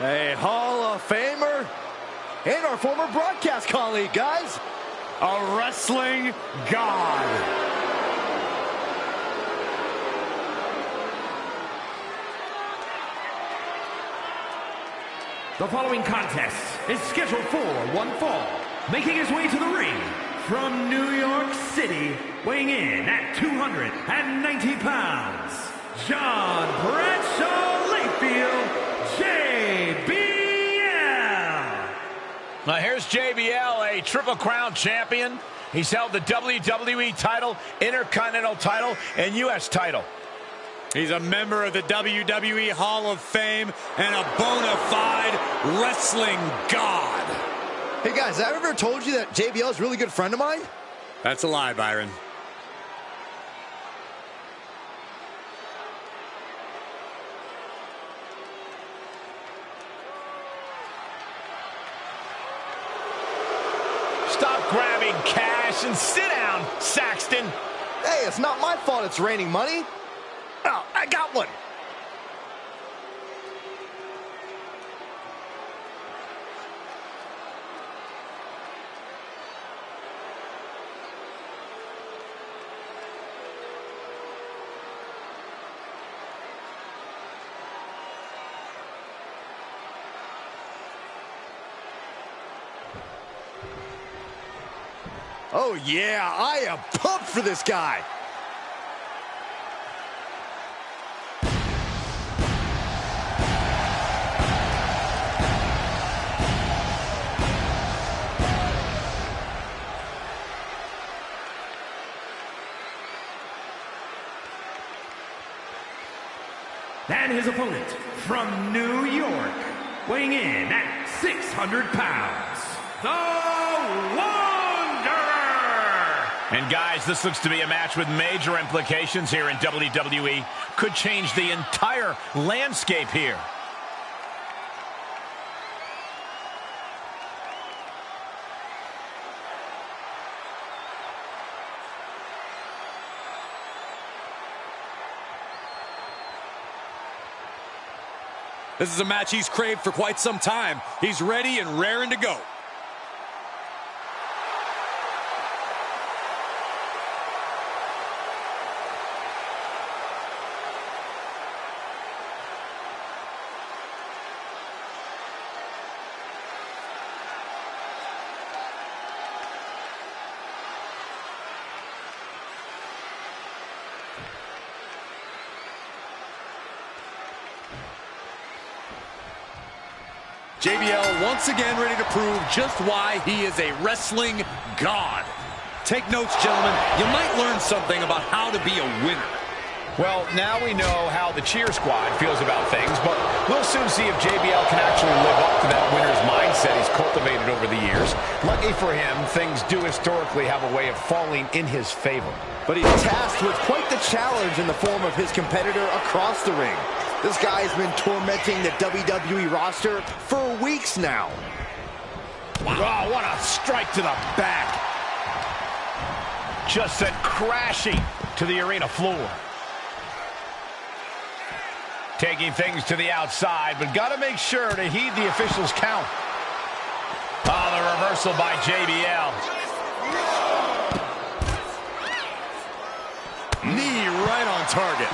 A Hall of Famer and our former broadcast colleague, guys. A wrestling god. The following contest is scheduled for one fall. Making his way to the ring from New York City, weighing in at 290 pounds, John Bradshaw Layfield, JBL. Now here's JBL, a Triple Crown champion. He's held the WWE title, Intercontinental title, and U.S. title. He's a member of the WWE Hall of Fame and a bona fide wrestling god. Hey guys, have I ever told you that JBL is a really good friend of mine? That's a lie, Byron. Stop grabbing cash and sit down, Saxton. Hey, it's not my fault it's raining money. Oh, I got one. Oh yeah, I am pumped for this guy. And his opponent from New York, weighing in at 600 pounds, the Wanderer! And guys, this looks to be a match with major implications here in WWE. Could change the entire landscape here. This is a match he's craved for quite some time. He's ready and raring to go. JBL once again ready to prove just why he is a wrestling god. Take notes, gentlemen. You might learn something about how to be a winner. Well, now we know how the cheer squad feels about things, but we'll soon see if JBL can actually live up to that winner's mindset he's cultivated over the years. Lucky for him, things do historically have a way of falling in his favor. But he's tasked with quite the challenge in the form of his competitor across the ring. This guy has been tormenting the WWE roster for weeks now. Wow, what a strike to the back. Just sent crashing to the arena floor. Taking things to the outside, but got to make sure to heed the officials' count. Oh, the reversal by JBL. Knee right on target.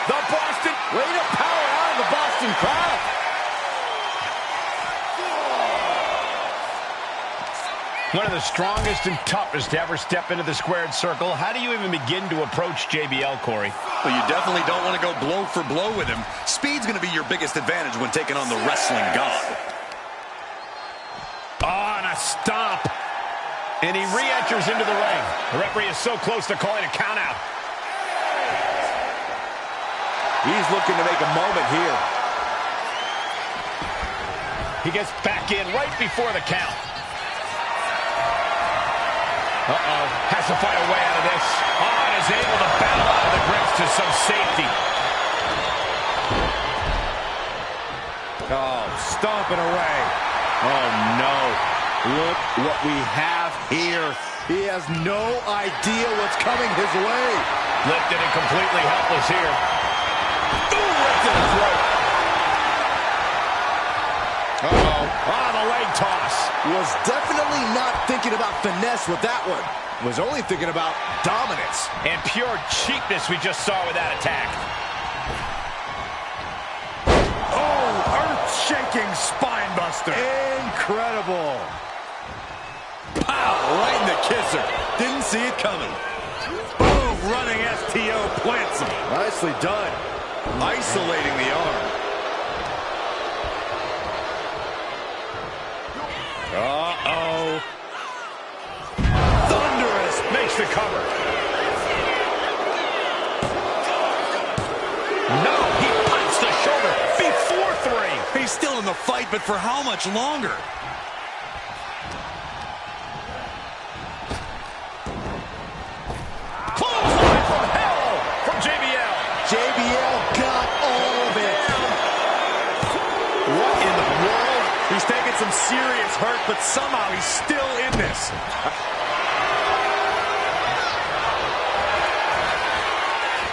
The Boston, way to power out of the Boston crowd. One of the strongest and toughest to ever step into the squared circle. How do you even begin to approach JBL, Corey? Well, you definitely don't want to go blow for blow with him. Speed's going to be your biggest advantage when taking on the wrestling god. Oh, and a stomp. And he re-enters into the ring. The referee is so close to calling a count out. He's looking to make a moment here. He gets back in right before the count. Uh-oh, has to find a way out of this. Oh, and is able to battle out of the grips to some safety. Oh, stomping away. Oh, no. Look what we have here. He has no idea what's coming his way. Lifted and completely helpless here. Ooh, right to the throat. Uh-oh. Ah, the leg toss. Was definitely not thinking about finesse with that one. Was only thinking about dominance. And pure cheapness we just saw with that attack. Oh, earth-shaking spine buster. Incredible. Pow, right in the kisser. Didn't see it coming. Boom, running STO plants him. Nicely done. Isolating the arm. Uh-oh. Thunderous makes the cover. No, he punched the shoulder before 3. He's still in the fight, but for how much longer? Clothesline from hell from JBL. JBL got all of it. What in the world? He's taking some serious hurt, but somehow he's still in this.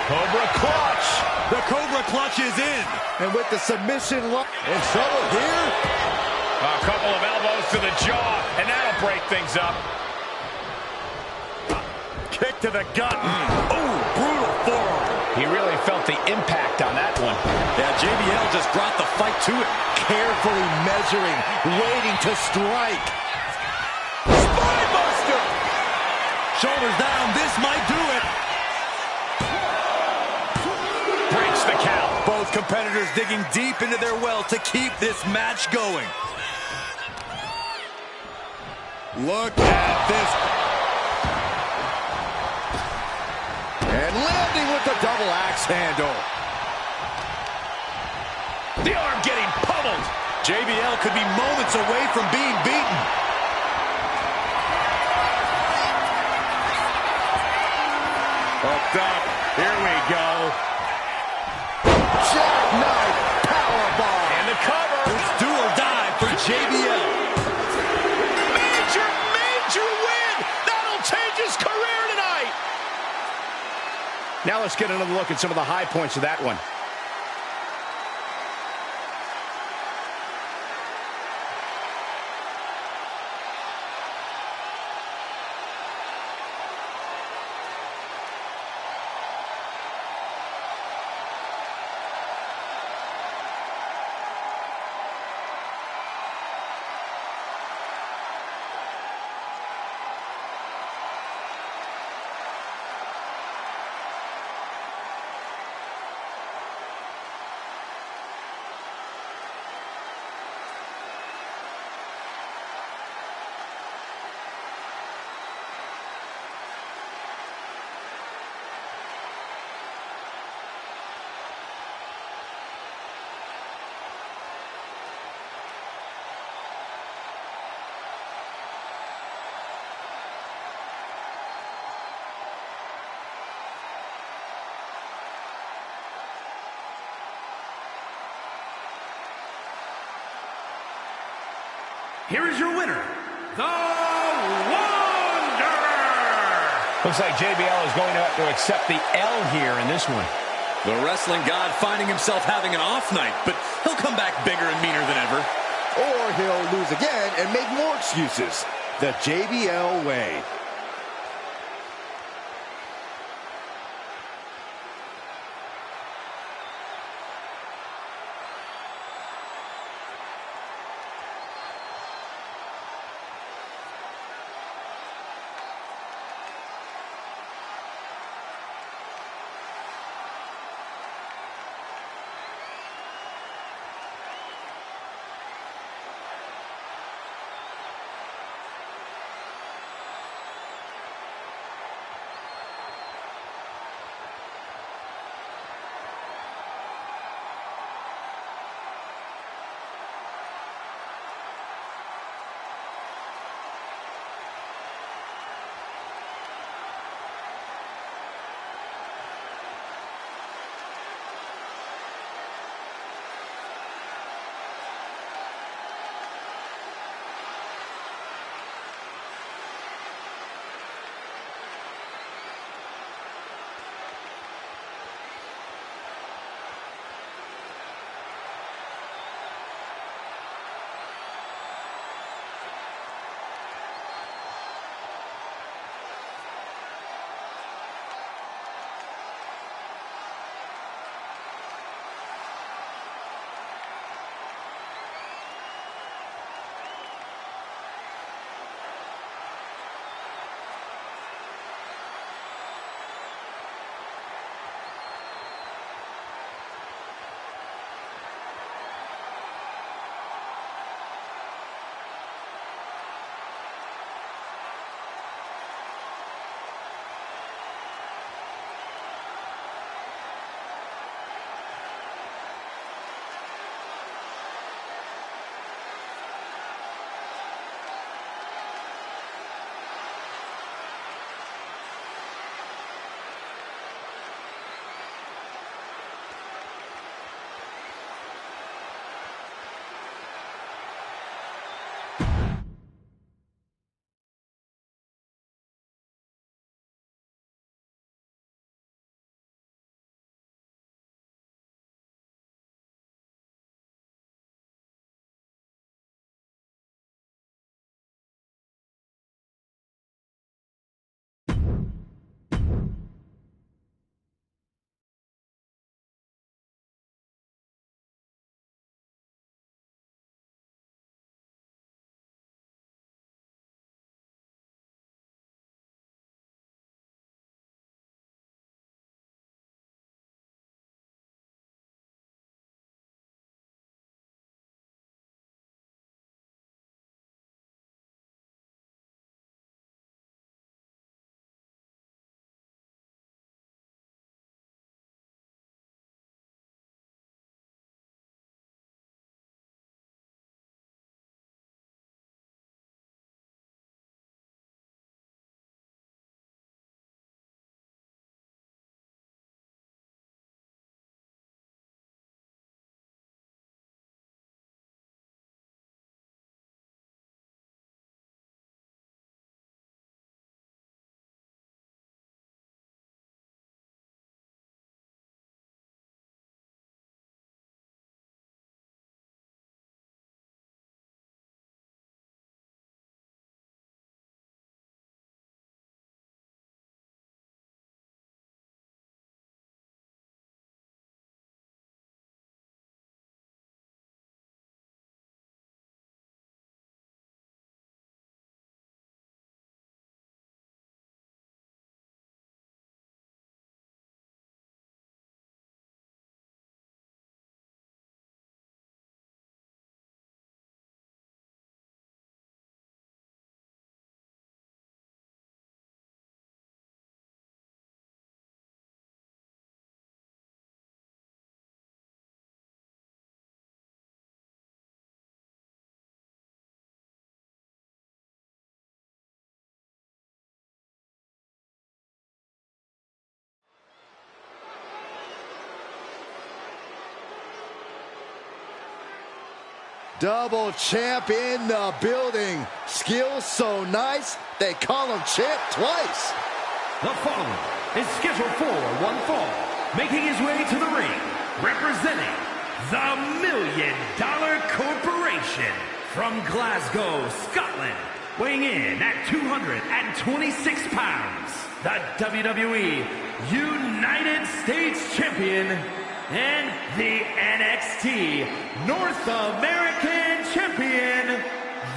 Cobra clutch. The Cobra clutch is in. And with the submission in trouble here. A couple of elbows to the jaw, and that'll break things up. Kick to the gut. Ooh, brutal forearm. He really felt the impact on that one. Yeah, JBL just brought the fight to it. Carefully measuring, waiting to strike. Spinebuster! Shoulders down, this might do it. Breaks the count. Both competitors digging deep into their well to keep this match going. Look at this. And landing with the double axe handle. The arm getting pummeled. JBL could be moments away from being beaten. Hooked up. Here we go. Jackknife powerbomb. And the cover. It's do or die for JBL. Major, major win. That'll change his career tonight. Now let's get another look at some of the high points of that one. Here is your winner, the Wanderer! Looks like JBL is going to have to accept the L here in this one. The wrestling god finding himself having an off night, but he'll come back bigger and meaner than ever. Or he'll lose again and make more excuses. The JBL way. Double champ in the building. Skills so nice, they call him champ twice. The following is scheduled for one fall, making his way to the ring, representing the $1 Million Corporation from Glasgow, Scotland, weighing in at 226 pounds, the WWE United States Champion and the NXT North American Champion,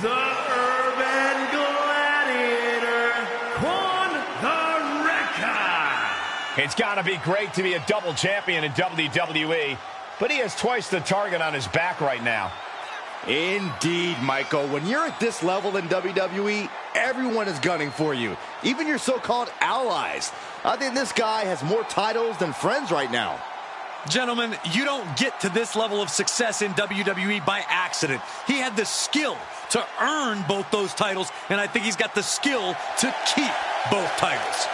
the Urban Gladiator, Quan the Wrecker. It's got to be great to be a double champion in WWE, but he has twice the target on his back right now. Indeed, Michael. When you're at this level in WWE, everyone is gunning for you, even your so-called allies. I think this guy has more titles than friends right now. Gentlemen, you don't get to this level of success in WWE by accident. He had the skill to earn both those titles, and I think he's got the skill to keep both titles.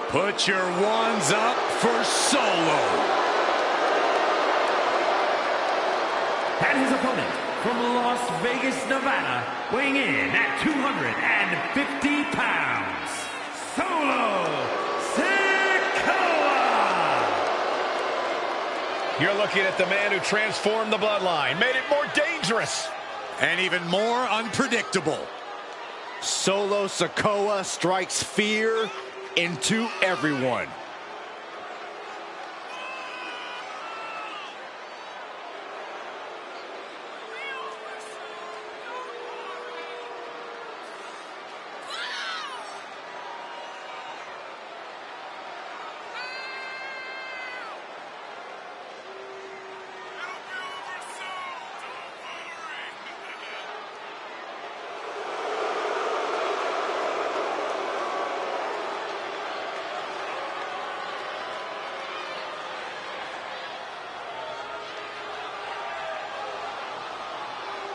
Put your ones up for Solo. And his opponent from Las Vegas, Nevada, weighing in at 250 pounds, Solo Sikoa. You're looking at the man who transformed the bloodline, made it more dangerous, and even more unpredictable. Solo Sikoa strikes fear into everyone.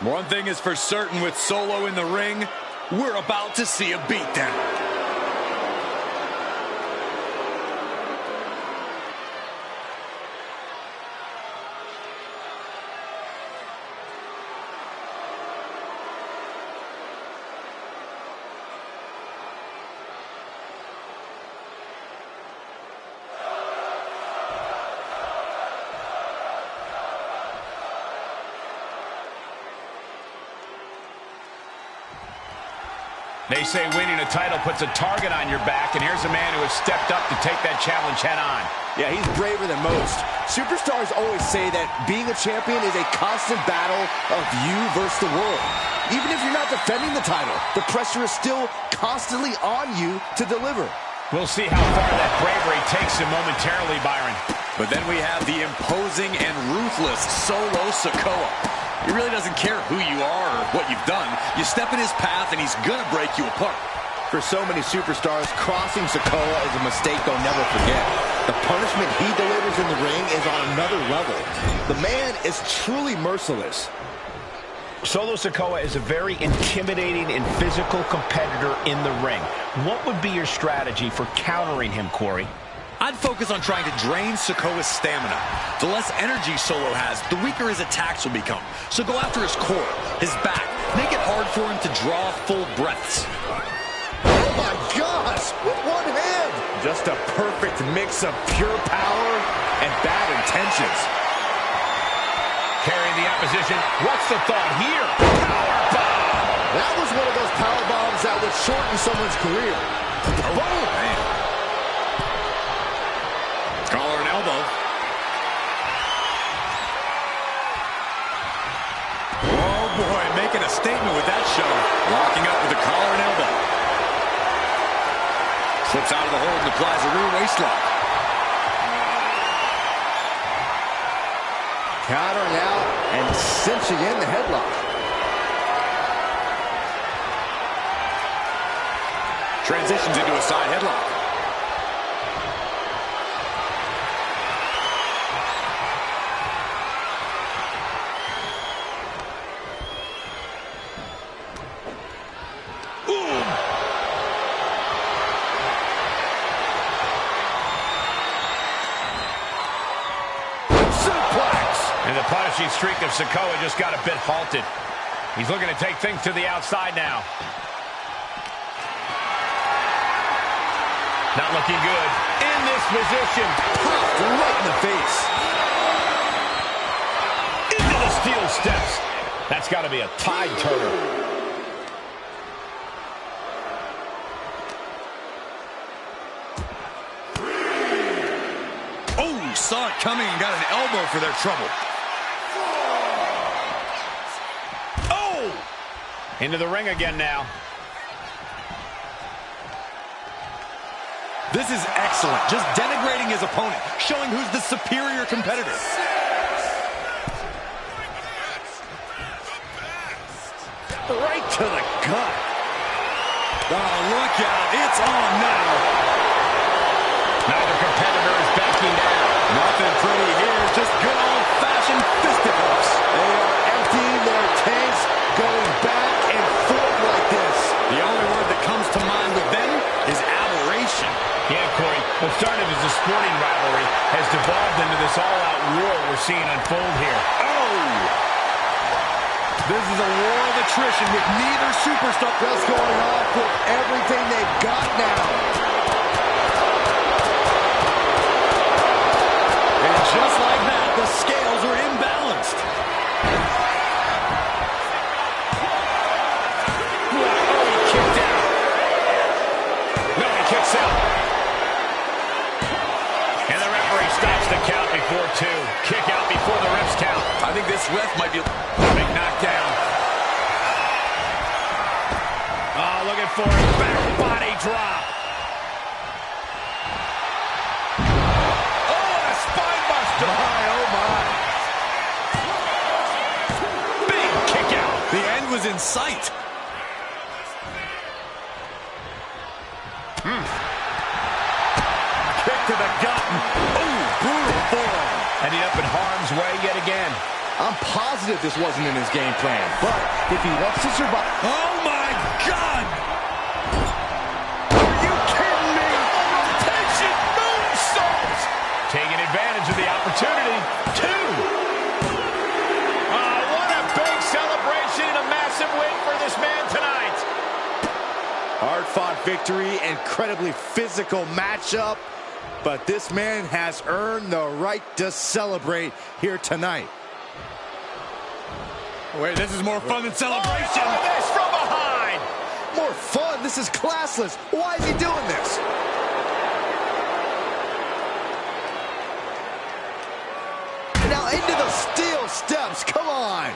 One thing is for certain with Solo in the ring, we're about to see a beatdown. They say winning a title puts a target on your back, and here's a man who has stepped up to take that challenge head on. Yeah, he's braver than most. Superstars always say that being a champion is a constant battle of you versus the world. Even if you're not defending the title, the pressure is still constantly on you to deliver. We'll see how far that bravery takes him momentarily, Byron. But then we have the imposing and ruthless Solo Sikoa. He really doesn't care who you are or what you've done. You step in his path and he's gonna break you apart. For so many superstars, crossing Sikoa is a mistake they'll never forget. The punishment he delivers in the ring is on another level. The man is truly merciless. Solo Sikoa is a very intimidating and physical competitor in the ring. What would be your strategy for countering him, Corey? I'd focus on trying to drain Sikoa's stamina. The less energy Solo has, the weaker his attacks will become. So go after his core, his back. Make it hard for him to draw full breaths. Oh my gosh, with one hand! Just a perfect mix of pure power and bad intentions. Carrying the opposition. What's the thought here? Powerbomb! That was one of those power bombs that would shorten someone's career. Oh, man. Collar and elbow. Oh, boy, making a statement with that shove. Locking up with the collar and elbow. Slips out of the hold and applies a rear waist lock. Countering out and cinching in the headlock. Transitions into a side headlock. And the punishing streak of Sikoa just got a bit halted. He's looking to take things to the outside now. Not looking good. In this position. Popped right in the face. Into the steel steps. That's got to be a tide turner. Oh, saw it coming and got an elbow for their trouble. Into the ring again now. This is excellent. Just denigrating his opponent, showing who's the superior competitor. Right to the gut. Oh, look out. It's on now. Neither competitor is backing down. Nothing pretty here. Just good old-fashioned fisticuffs. They are emptying their tanks, going back and forth like this. The only word that comes to mind with them is aberration. Yeah, Corey, what started as a sporting rivalry has devolved into this all-out war we're seeing unfold here. Oh! This is a war of attrition with neither superstar Just going off with everything they've got now. And just like that, the scales are imbalanced. Kicks out. And the referee stops the count before two. Kick out before the ref's count. I think this ref might be... Big knockdown. Oh, looking for a back body drop. Oh, and a spine buster. My, oh my. Big kick out. The end was in sight. Kick to the gut. Oh, brutal forearm. Ending up in harm's way yet again. I'm positive this wasn't in his game plan, but if he wants to survive... Oh, my God! Are you kidding me? Rotation moonsault. Taking advantage of the opportunity. Two. What a big celebration and a massive win for this man tonight. Hard-fought victory, incredibly physical matchup, but this man has earned the right to celebrate here tonight. Wait, this is more fun than celebration. Oh, this from behind. More fun? This is classless. Why is he doing this? Now into the steel steps. Come on.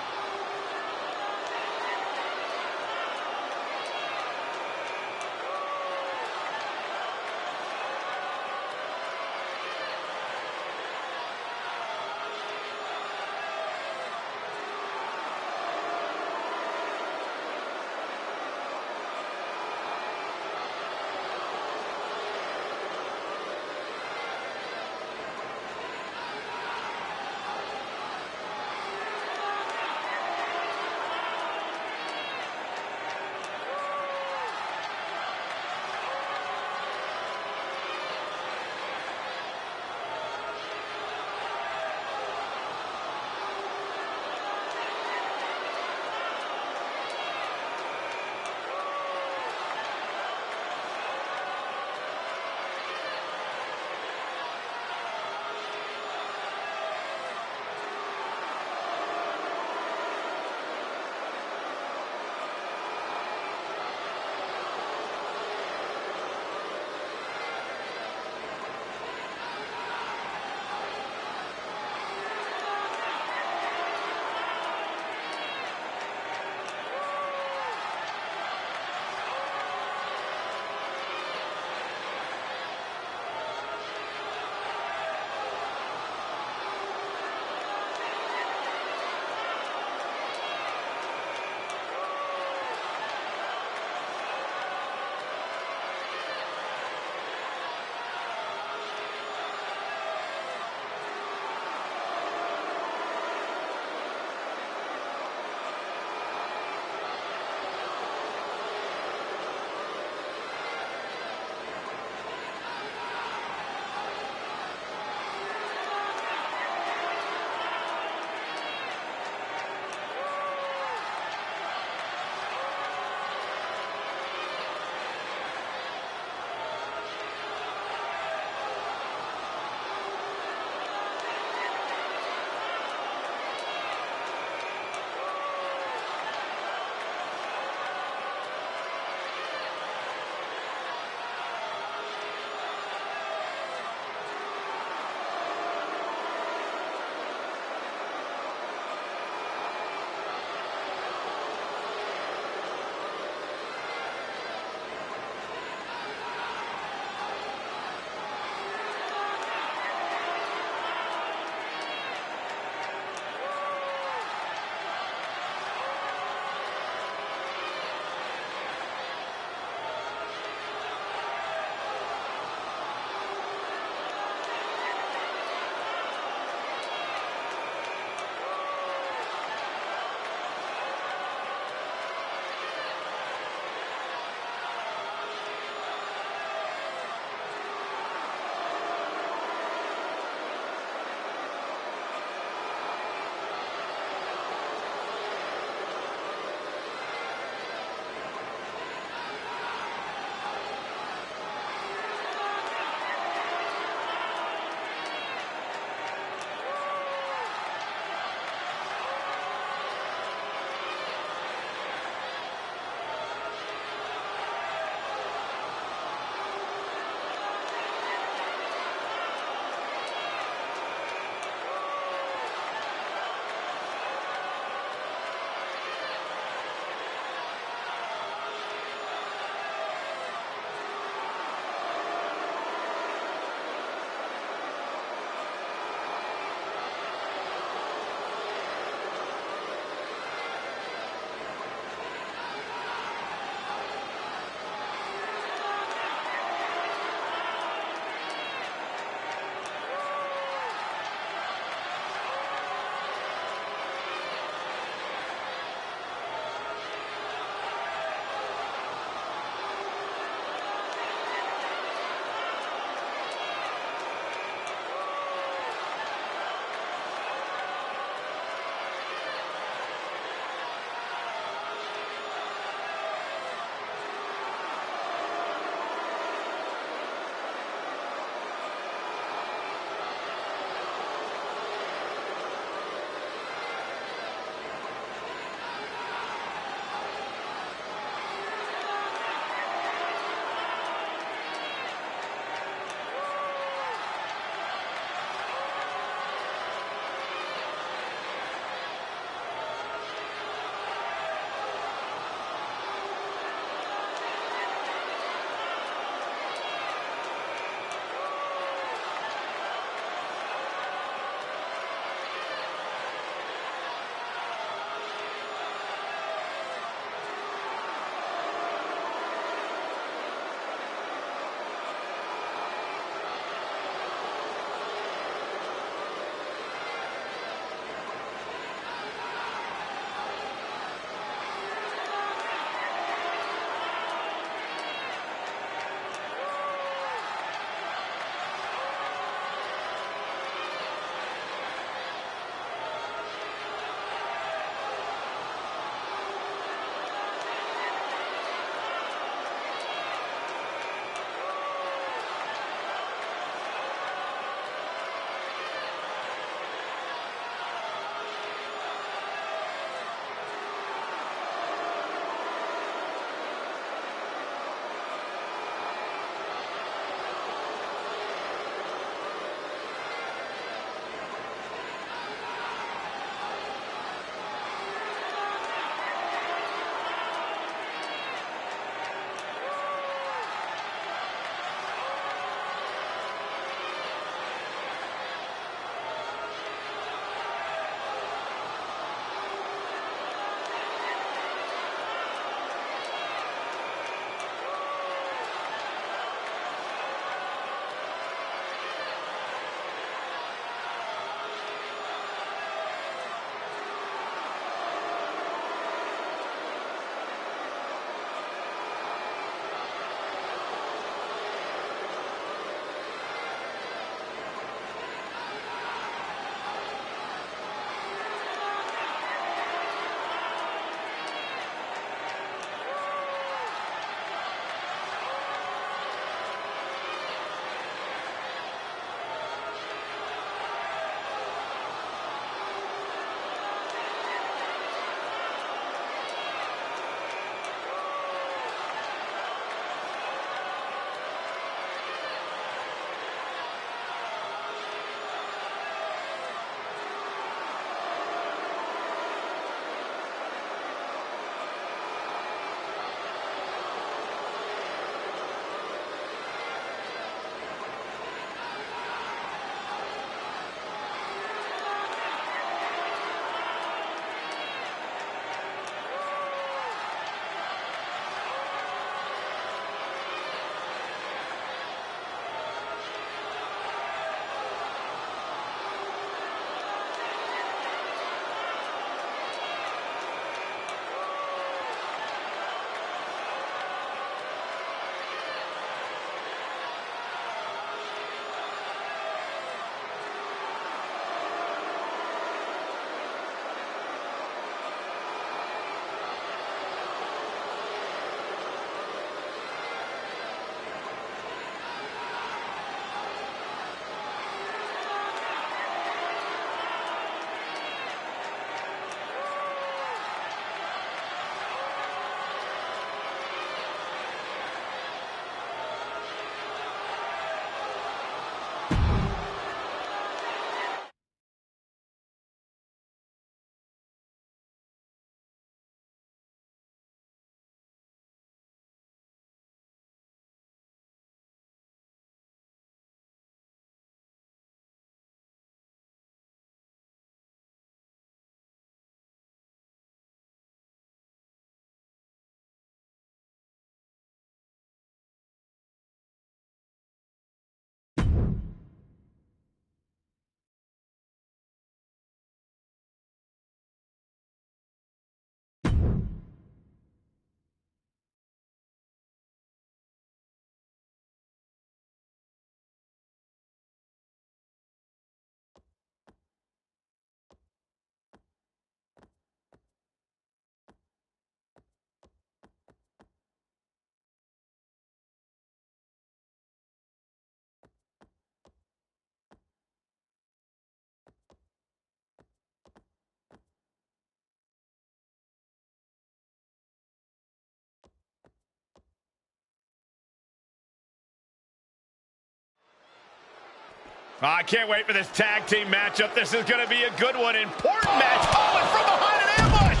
I can't wait for this tag team matchup. This is going to be a good one. Important match. Oh, and from behind an ambush.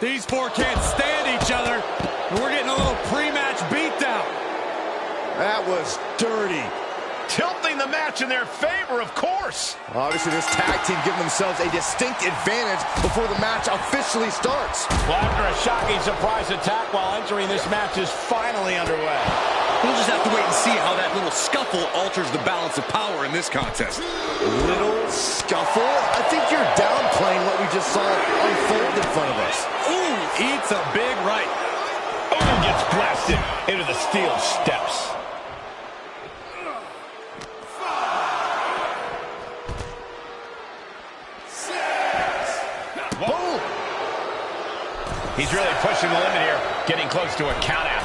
These four can't stand each other, and we're getting a little pre-match beatdown. That was dirty. Tilting the match in their favor, of course. Obviously, this tag team giving themselves a distinct advantage before the match officially starts. Well, after a shocking surprise attack while entering, this match is finally underway. We'll just have to wait and see how that little scuffle alters the balance of power in this contest. Little scuffle? I think you're downplaying what we just saw unfold in front of us. Ooh, eats a big right. Ooh, gets blasted into the steel steps. Boom! He's really pushing the limit here, getting close to a countout.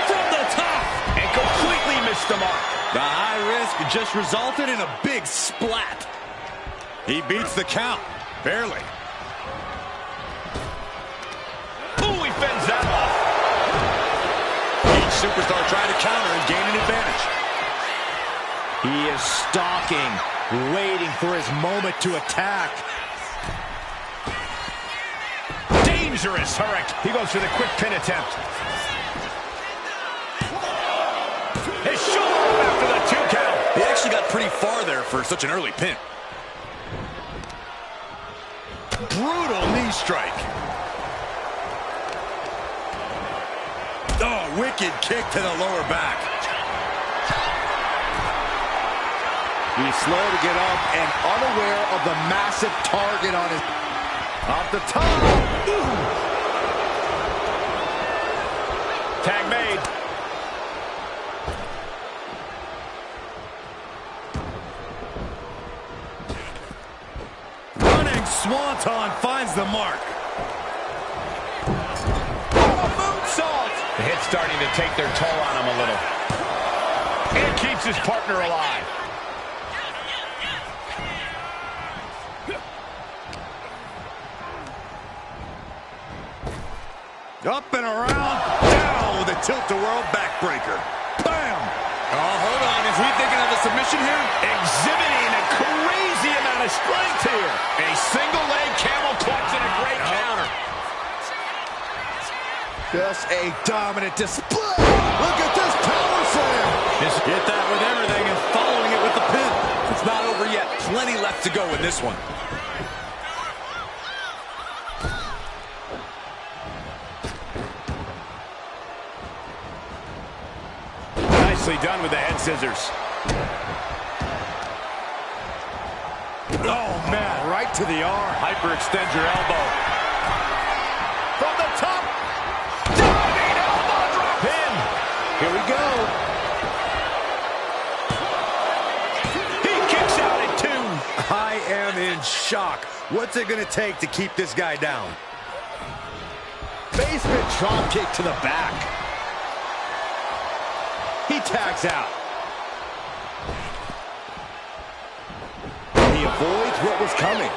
From the top! And completely missed the mark. The high risk just resulted in a big splat. He beats the count, barely. Ooh, he fends that off. Each superstar trying to counter and gain an advantage. He is stalking, waiting for his moment to attack. Dangerous hurricane. He goes for the quick pin attempt. His shoulder up after the 2 count. He actually got pretty far there for such an early pin. Brutal knee strike. Oh, wicked kick to the lower back. He's slow to get up and unaware of the massive target on his... Off the top. Ooh. Tag made. Running swanton finds the mark. Moonsault. The hit's starting to take their toll on him a little. And keeps his partner alive. Up and around, down with a tilt-a-whirl backbreaker. Bam! Oh, hold on. Is he thinking of a submission here? Exhibiting a crazy amount of strength here. A single leg camel clutch and a great counter. Just a dominant display. Look at this power slam. Just hit that with everything and following it with the pin. It's not over yet. Plenty left to go in this one. Nicely done with the head scissors. Oh, man, right to the arm. Hyperextend your elbow. From the top. Diving elbow drop. Pin. Here we go. He kicks out at 2. I am in shock. What's it going to take to keep this guy down? Basement drop kick to the back. He tags out. He avoids what was coming.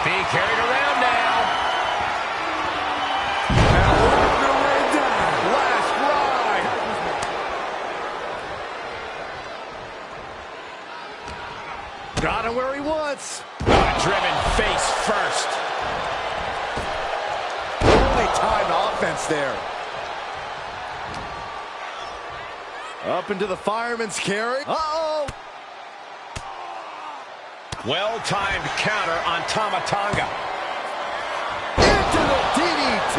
Being carried around now. Now working their way down. Last ride. Got him where he wants. Driven face first. Timed offense there. Up into the fireman's carry. Uh-oh. Well-timed counter on Tama-Tonga. Into the DDT.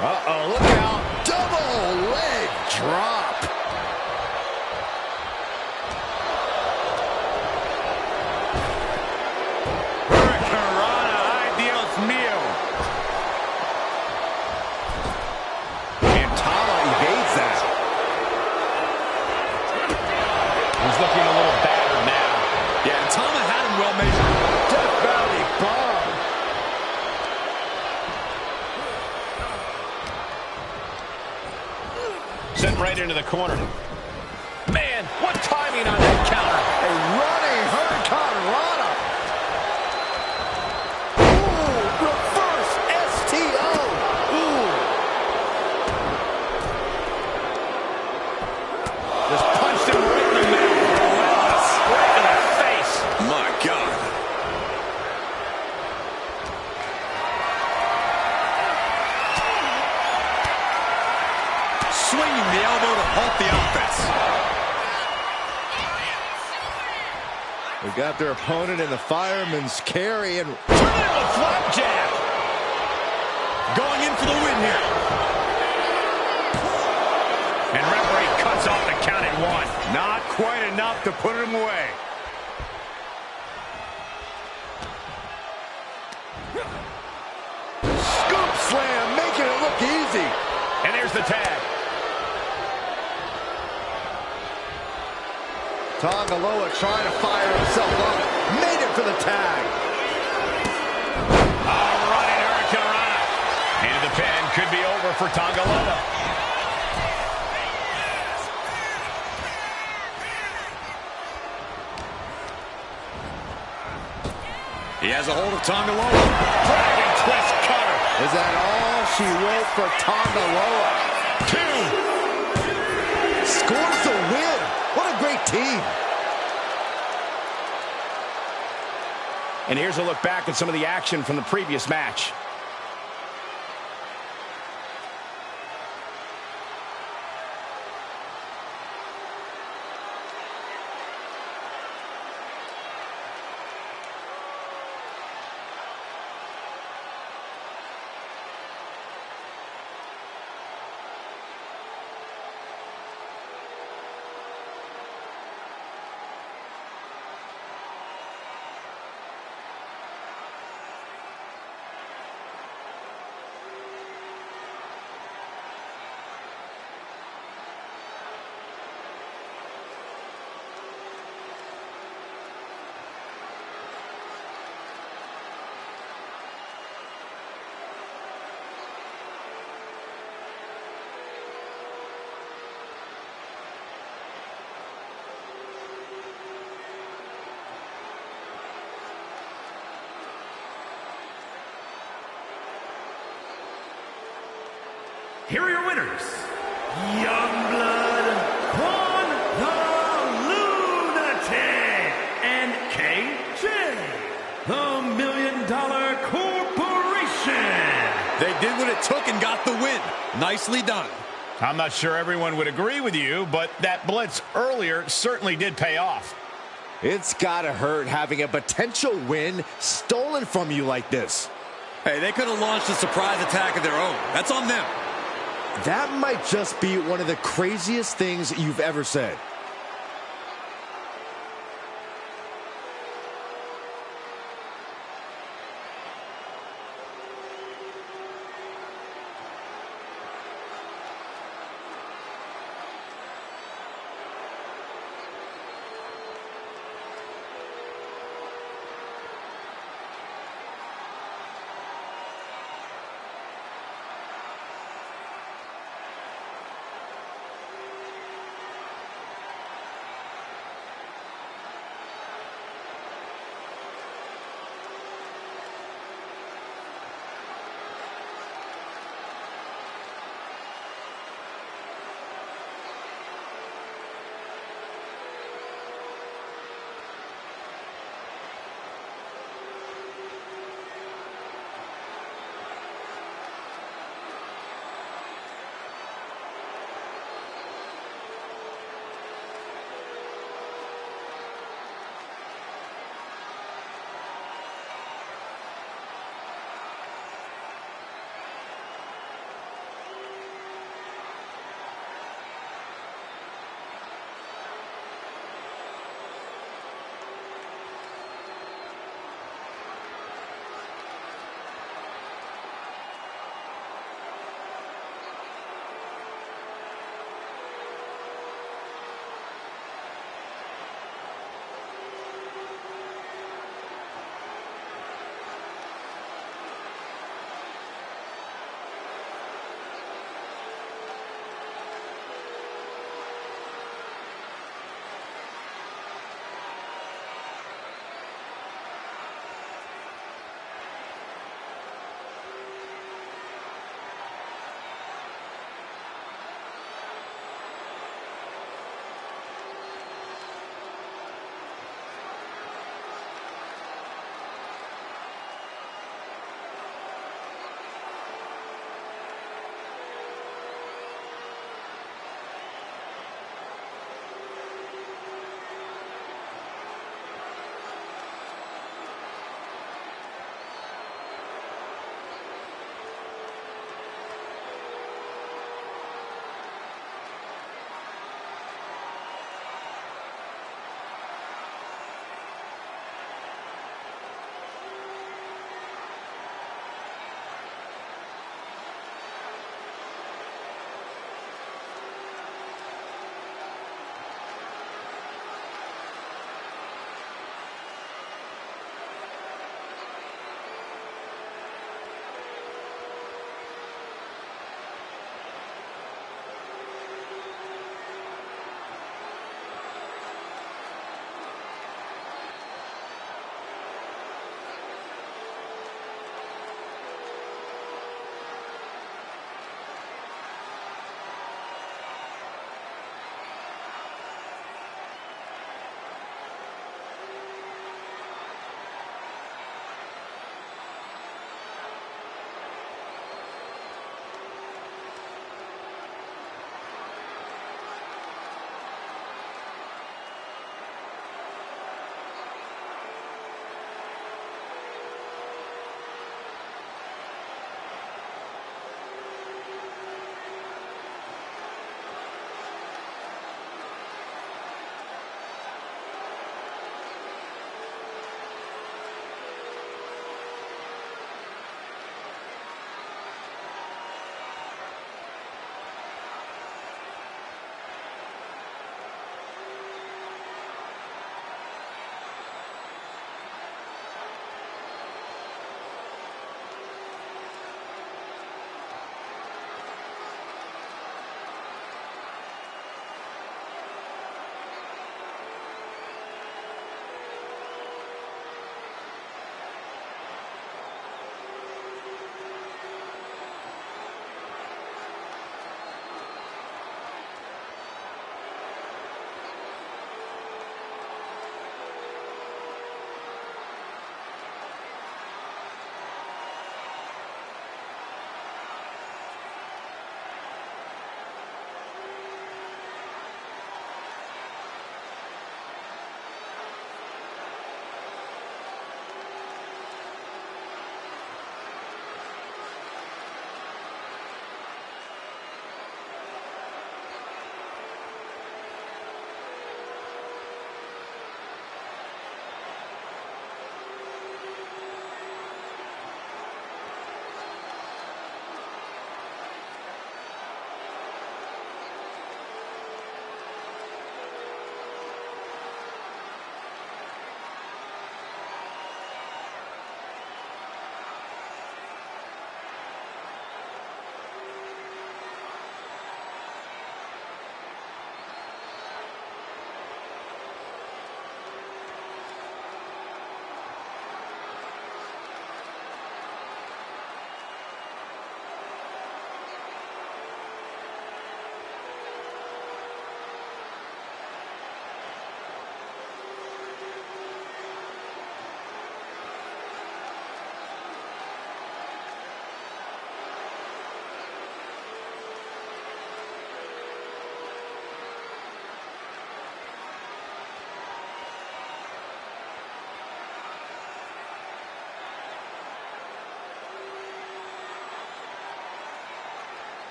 Uh-oh, look out. Double leg drop. He's looking a little battered now. Yeah, and Tama had him well measured. Death Valley bomb. Sent right into the corner. Man, what timing on that counter. A running Hurricane Rana. swinging the elbow to halt the offense. We got their opponent in the fireman's carry and Triple flapjack. Going in for the win here. And referee cuts off the count at 1. Not quite enough to put him away. scoop slam, making it look easy. And there's the tag. Tongaloa trying to fire himself up. Made it for the tag. Running Hurricanrana. Into the pin. Could be over for Tongaloa. He has a hold of Tongaloa. Dragon twist cutter. Is that all she wrote for Tongaloa? 2. Scores the win. What a great team. And here's a look back at some of the action from the previous match. Here are your winners, Youngblood, Quan the Lunatic, and KJ, the $1 Million Corporation. They did what it took and got the win. Nicely done. I'm not sure everyone would agree with you, but that blitz earlier certainly did pay off. It's gotta hurt having a potential win stolen from you like this. Hey, they could have launched a surprise attack of their own. That's on them. That might just be one of the craziest things you've ever said.